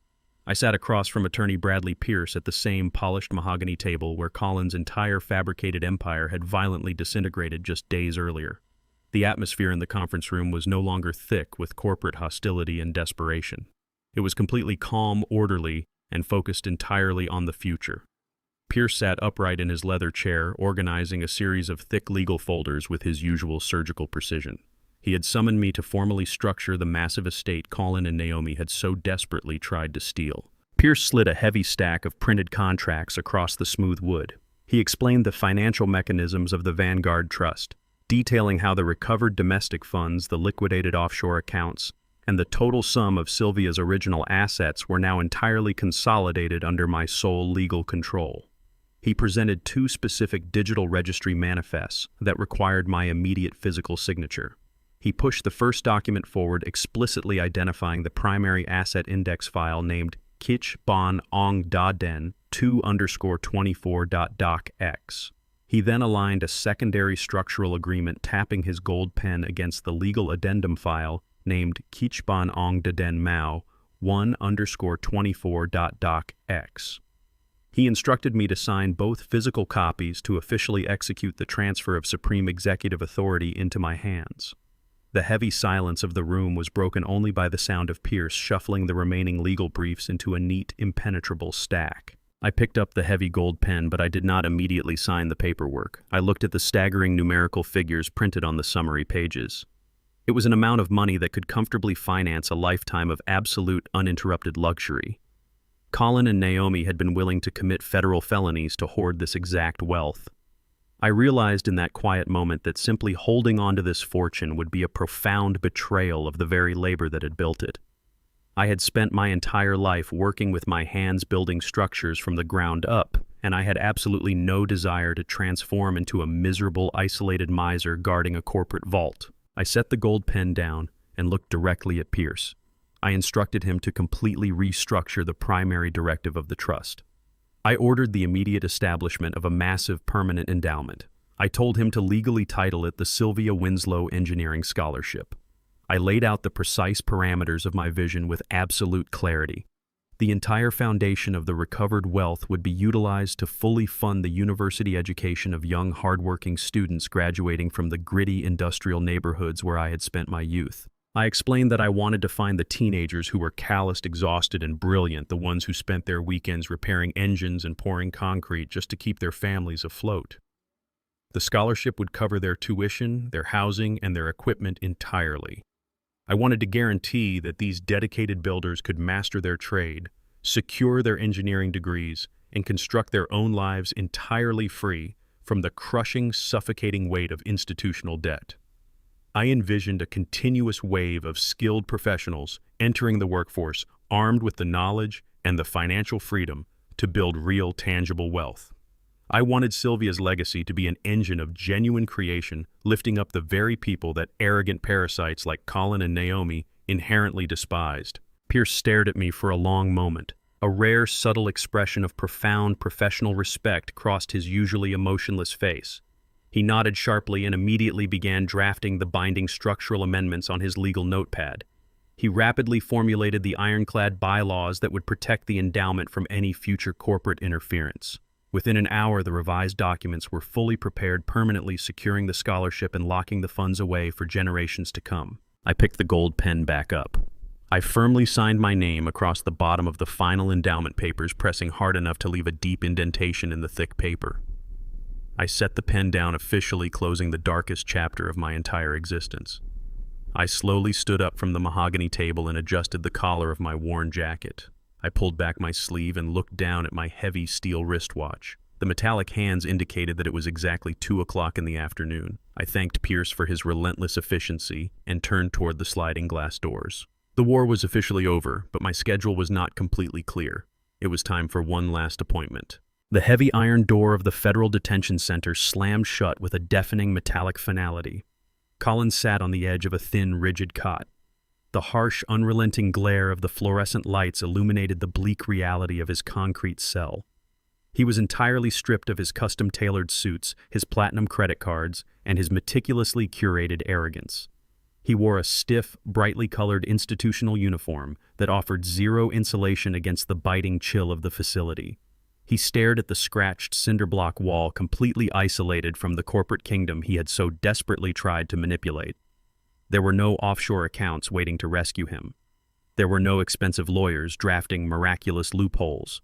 I sat across from Attorney Bradley Pierce at the same polished mahogany table where Colin's entire fabricated empire had violently disintegrated just days earlier. The atmosphere in the conference room was no longer thick with corporate hostility and desperation. It was completely calm, orderly, and focused entirely on the future. Pierce sat upright in his leather chair, organizing a series of thick legal folders with his usual surgical precision. He had summoned me to formally structure the massive estate Colin and Naomi had so desperately tried to steal. Pierce slid a heavy stack of printed contracts across the smooth wood. He explained the financial mechanisms of the Vanguard Trust, detailing how the recovered domestic funds, the liquidated offshore accounts, and the total sum of Sylvia's original assets were now entirely consolidated under my sole legal control. He presented two specific digital registry manifests that required my immediate physical signature. He pushed the first document forward, explicitly identifying the primary asset index file named Kich Bon Ong Da Den 2_24.docx. He then aligned a secondary structural agreement tapping his gold pen against the legal addendum file named Kich Bon Ong Da Den Mao 1_24.docx. He instructed me to sign both physical copies to officially execute the transfer of supreme executive authority into my hands. The heavy silence of the room was broken only by the sound of Pierce shuffling the remaining legal briefs into a neat, impenetrable stack. I picked up the heavy gold pen, but I did not immediately sign the paperwork. I looked at the staggering numerical figures printed on the summary pages. It was an amount of money that could comfortably finance a lifetime of absolute, uninterrupted luxury. Colin and Naomi had been willing to commit federal felonies to hoard this exact wealth. I realized in that quiet moment that simply holding on to this fortune would be a profound betrayal of the very labor that had built it. I had spent my entire life working with my hands building structures from the ground up, and I had absolutely no desire to transform into a miserable, isolated miser guarding a corporate vault. I set the gold pen down and looked directly at Pierce. I instructed him to completely restructure the primary directive of the trust. I ordered the immediate establishment of a massive permanent endowment. I told him to legally title it the Sylvia Winslow Engineering Scholarship. I laid out the precise parameters of my vision with absolute clarity. The entire foundation of the recovered wealth would be utilized to fully fund the university education of young, hardworking students graduating from the gritty industrial neighborhoods where I had spent my youth. I explained that I wanted to find the teenagers who were calloused, exhausted, and brilliant, the ones who spent their weekends repairing engines and pouring concrete just to keep their families afloat. The scholarship would cover their tuition, their housing, and their equipment entirely. I wanted to guarantee that these dedicated builders could master their trade, secure their engineering degrees, and construct their own lives entirely free from the crushing, suffocating weight of institutional debt. I envisioned a continuous wave of skilled professionals entering the workforce armed with the knowledge and the financial freedom to build real, tangible wealth. I wanted Sylvia's legacy to be an engine of genuine creation, lifting up the very people that arrogant parasites like Colin and Naomi inherently despised. Pierce stared at me for a long moment. A rare, subtle expression of profound professional respect crossed his usually emotionless face. He nodded sharply and immediately began drafting the binding structural amendments on his legal notepad. He rapidly formulated the ironclad bylaws that would protect the endowment from any future corporate interference. Within an hour, the revised documents were fully prepared, permanently securing the scholarship and locking the funds away for generations to come. I picked the gold pen back up. I firmly signed my name across the bottom of the final endowment papers, pressing hard enough to leave a deep indentation in the thick paper. I set the pen down, officially closing the darkest chapter of my entire existence. I slowly stood up from the mahogany table and adjusted the collar of my worn jacket. I pulled back my sleeve and looked down at my heavy steel wristwatch. The metallic hands indicated that it was exactly 2 o'clock in the afternoon. I thanked Pierce for his relentless efficiency and turned toward the sliding glass doors. The war was officially over, but my schedule was not completely clear. It was time for one last appointment. The heavy iron door of the Federal Detention Center slammed shut with a deafening metallic finality. Colin sat on the edge of a thin, rigid cot. The harsh, unrelenting glare of the fluorescent lights illuminated the bleak reality of his concrete cell. He was entirely stripped of his custom-tailored suits, his platinum credit cards, and his meticulously curated arrogance. He wore a stiff, brightly colored institutional uniform that offered zero insulation against the biting chill of the facility. He stared at the scratched cinder block wall, completely isolated from the corporate kingdom he had so desperately tried to manipulate. There were no offshore accounts waiting to rescue him. There were no expensive lawyers drafting miraculous loopholes.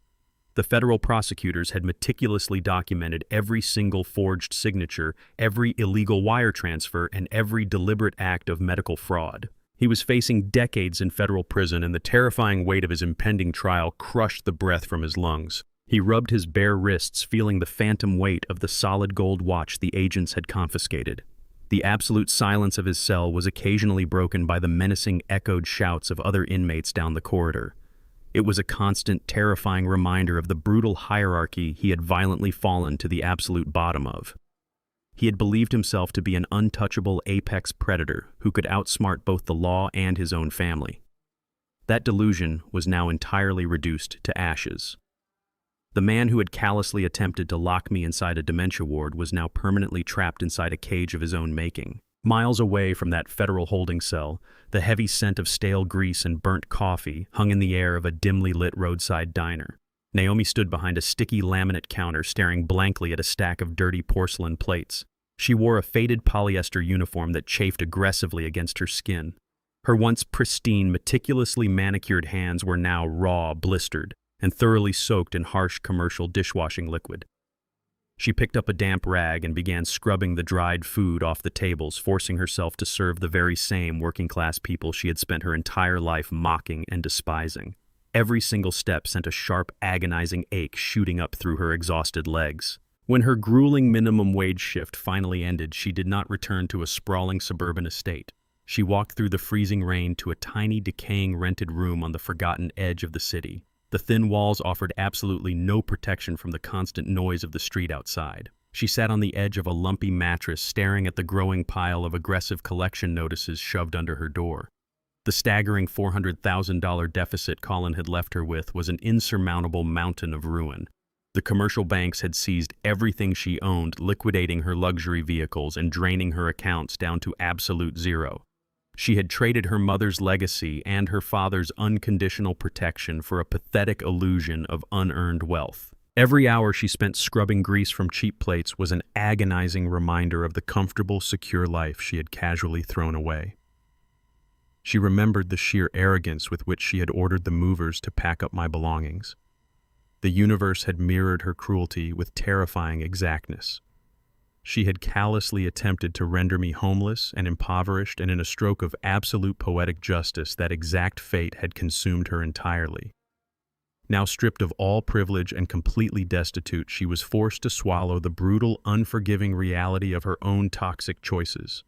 The federal prosecutors had meticulously documented every single forged signature, every illegal wire transfer, and every deliberate act of medical fraud. He was facing decades in federal prison, and the terrifying weight of his impending trial crushed the breath from his lungs. He rubbed his bare wrists, feeling the phantom weight of the solid gold watch the agents had confiscated. The absolute silence of his cell was occasionally broken by the menacing, echoed shouts of other inmates down the corridor. It was a constant, terrifying reminder of the brutal hierarchy he had violently fallen to the absolute bottom of. He had believed himself to be an untouchable apex predator who could outsmart both the law and his own family. That delusion was now entirely reduced to ashes. The man who had callously attempted to lock me inside a dementia ward was now permanently trapped inside a cage of his own making. Miles away from that federal holding cell, the heavy scent of stale grease and burnt coffee hung in the air of a dimly lit roadside diner. Naomi stood behind a sticky laminate counter staring blankly at a stack of dirty porcelain plates. She wore a faded polyester uniform that chafed aggressively against her skin. Her once pristine, meticulously manicured hands were now raw, blistered, and thoroughly soaked in harsh commercial dishwashing liquid. She picked up a damp rag and began scrubbing the dried food off the tables, forcing herself to serve the very same working-class people she had spent her entire life mocking and despising. Every single step sent a sharp, agonizing ache shooting up through her exhausted legs. When her grueling minimum wage shift finally ended, she did not return to a sprawling suburban estate. She walked through the freezing rain to a tiny, decaying rented room on the forgotten edge of the city. The thin walls offered absolutely no protection from the constant noise of the street outside. She sat on the edge of a lumpy mattress, staring at the growing pile of aggressive collection notices shoved under her door. The staggering $400,000 deficit Colin had left her with was an insurmountable mountain of ruin. The commercial banks had seized everything she owned, liquidating her luxury vehicles and draining her accounts down to absolute zero. She had traded her mother's legacy and her father's unconditional protection for a pathetic illusion of unearned wealth. Every hour she spent scrubbing grease from cheap plates was an agonizing reminder of the comfortable, secure life she had casually thrown away. She remembered the sheer arrogance with which she had ordered the movers to pack up my belongings. The universe had mirrored her cruelty with terrifying exactness. She had callously attempted to render me homeless and impoverished, and in a stroke of absolute poetic justice, that exact fate had consumed her entirely. Now stripped of all privilege and completely destitute, she was forced to swallow the brutal, unforgiving reality of her own toxic choices.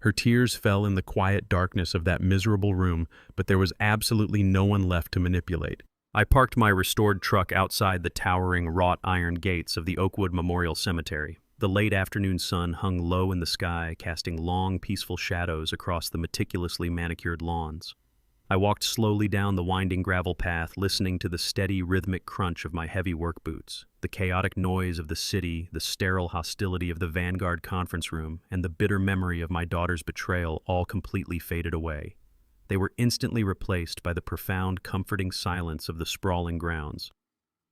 Her tears fell in the quiet darkness of that miserable room, but there was absolutely no one left to manipulate. I parked my restored truck outside the towering wrought iron gates of the Oakwood Memorial Cemetery. The late afternoon sun hung low in the sky, casting long, peaceful shadows across the meticulously manicured lawns. I walked slowly down the winding gravel path, listening to the steady, rhythmic crunch of my heavy work boots. The chaotic noise of the city, the sterile hostility of the Vanguard conference room, and the bitter memory of my daughter's betrayal all completely faded away. They were instantly replaced by the profound, comforting silence of the sprawling grounds.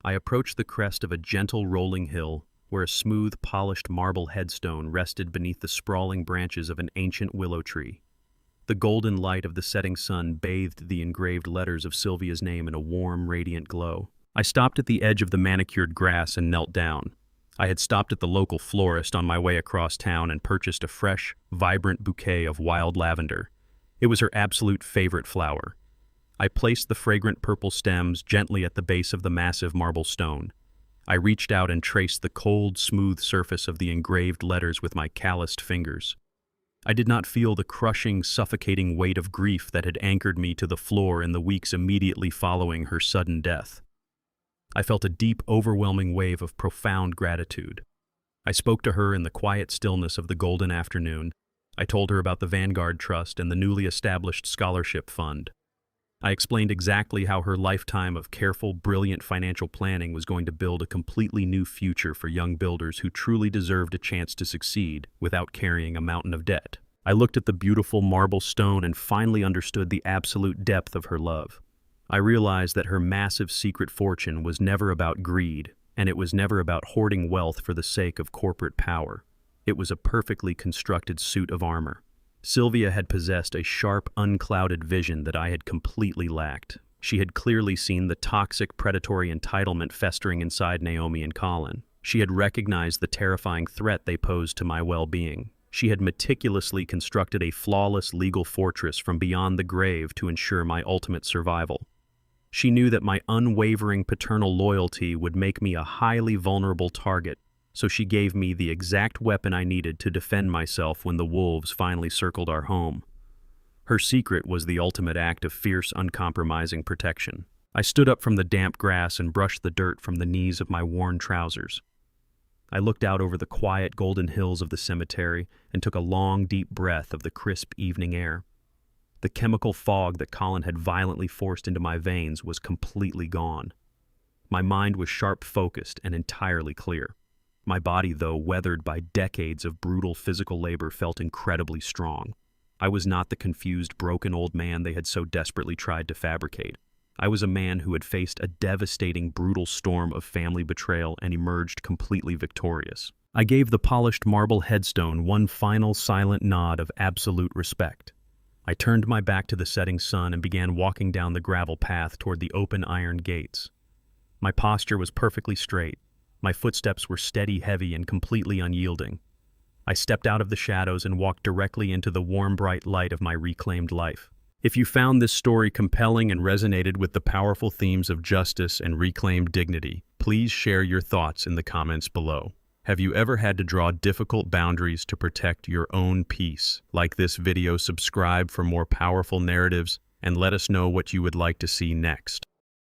I approached the crest of a gentle, rolling hill, where a smooth, polished marble headstone rested beneath the sprawling branches of an ancient willow tree. The golden light of the setting sun bathed the engraved letters of Sylvia's name in a warm, radiant glow. I stopped at the edge of the manicured grass and knelt down. I had stopped at the local florist on my way across town and purchased a fresh, vibrant bouquet of wild lavender. It was her absolute favorite flower. I placed the fragrant purple stems gently at the base of the massive marble stone. I reached out and traced the cold, smooth surface of the engraved letters with my calloused fingers. I did not feel the crushing, suffocating weight of grief that had anchored me to the floor in the weeks immediately following her sudden death. I felt a deep, overwhelming wave of profound gratitude. I spoke to her in the quiet stillness of the golden afternoon. I told her about the Vanguard Trust and the newly established scholarship fund. I explained exactly how her lifetime of careful, brilliant financial planning was going to build a completely new future for young builders who truly deserved a chance to succeed without carrying a mountain of debt. I looked at the beautiful marble stone and finally understood the absolute depth of her love. I realized that her massive secret fortune was never about greed, and it was never about hoarding wealth for the sake of corporate power. It was a perfectly constructed suit of armor. Sylvia had possessed a sharp, unclouded vision that I had completely lacked. She had clearly seen the toxic, predatory entitlement festering inside Naomi and Colin. She had recognized the terrifying threat they posed to my well-being. She had meticulously constructed a flawless legal fortress from beyond the grave to ensure my ultimate survival. She knew that my unwavering paternal loyalty would make me a highly vulnerable target, so she gave me the exact weapon I needed to defend myself when the wolves finally circled our home. Her secret was the ultimate act of fierce, uncompromising protection. I stood up from the damp grass and brushed the dirt from the knees of my worn trousers. I looked out over the quiet golden hills of the cemetery and took a long, deep breath of the crisp evening air. The chemical fog that Colin had violently forced into my veins was completely gone. My mind was sharp-focused and entirely clear. My body, though weathered by decades of brutal physical labor, felt incredibly strong. I was not the confused, broken old man they had so desperately tried to fabricate. I was a man who had faced a devastating, brutal storm of family betrayal and emerged completely victorious. I gave the polished marble headstone one final silent nod of absolute respect. I turned my back to the setting sun and began walking down the gravel path toward the open iron gates. My posture was perfectly straight. My footsteps were steady, heavy, and completely unyielding. I stepped out of the shadows and walked directly into the warm, bright light of my reclaimed life. If you found this story compelling and resonated with the powerful themes of justice and reclaimed dignity, please share your thoughts in the comments below. Have you ever had to draw difficult boundaries to protect your own peace? Like this video, subscribe for more powerful narratives, and let us know what you would like to see next.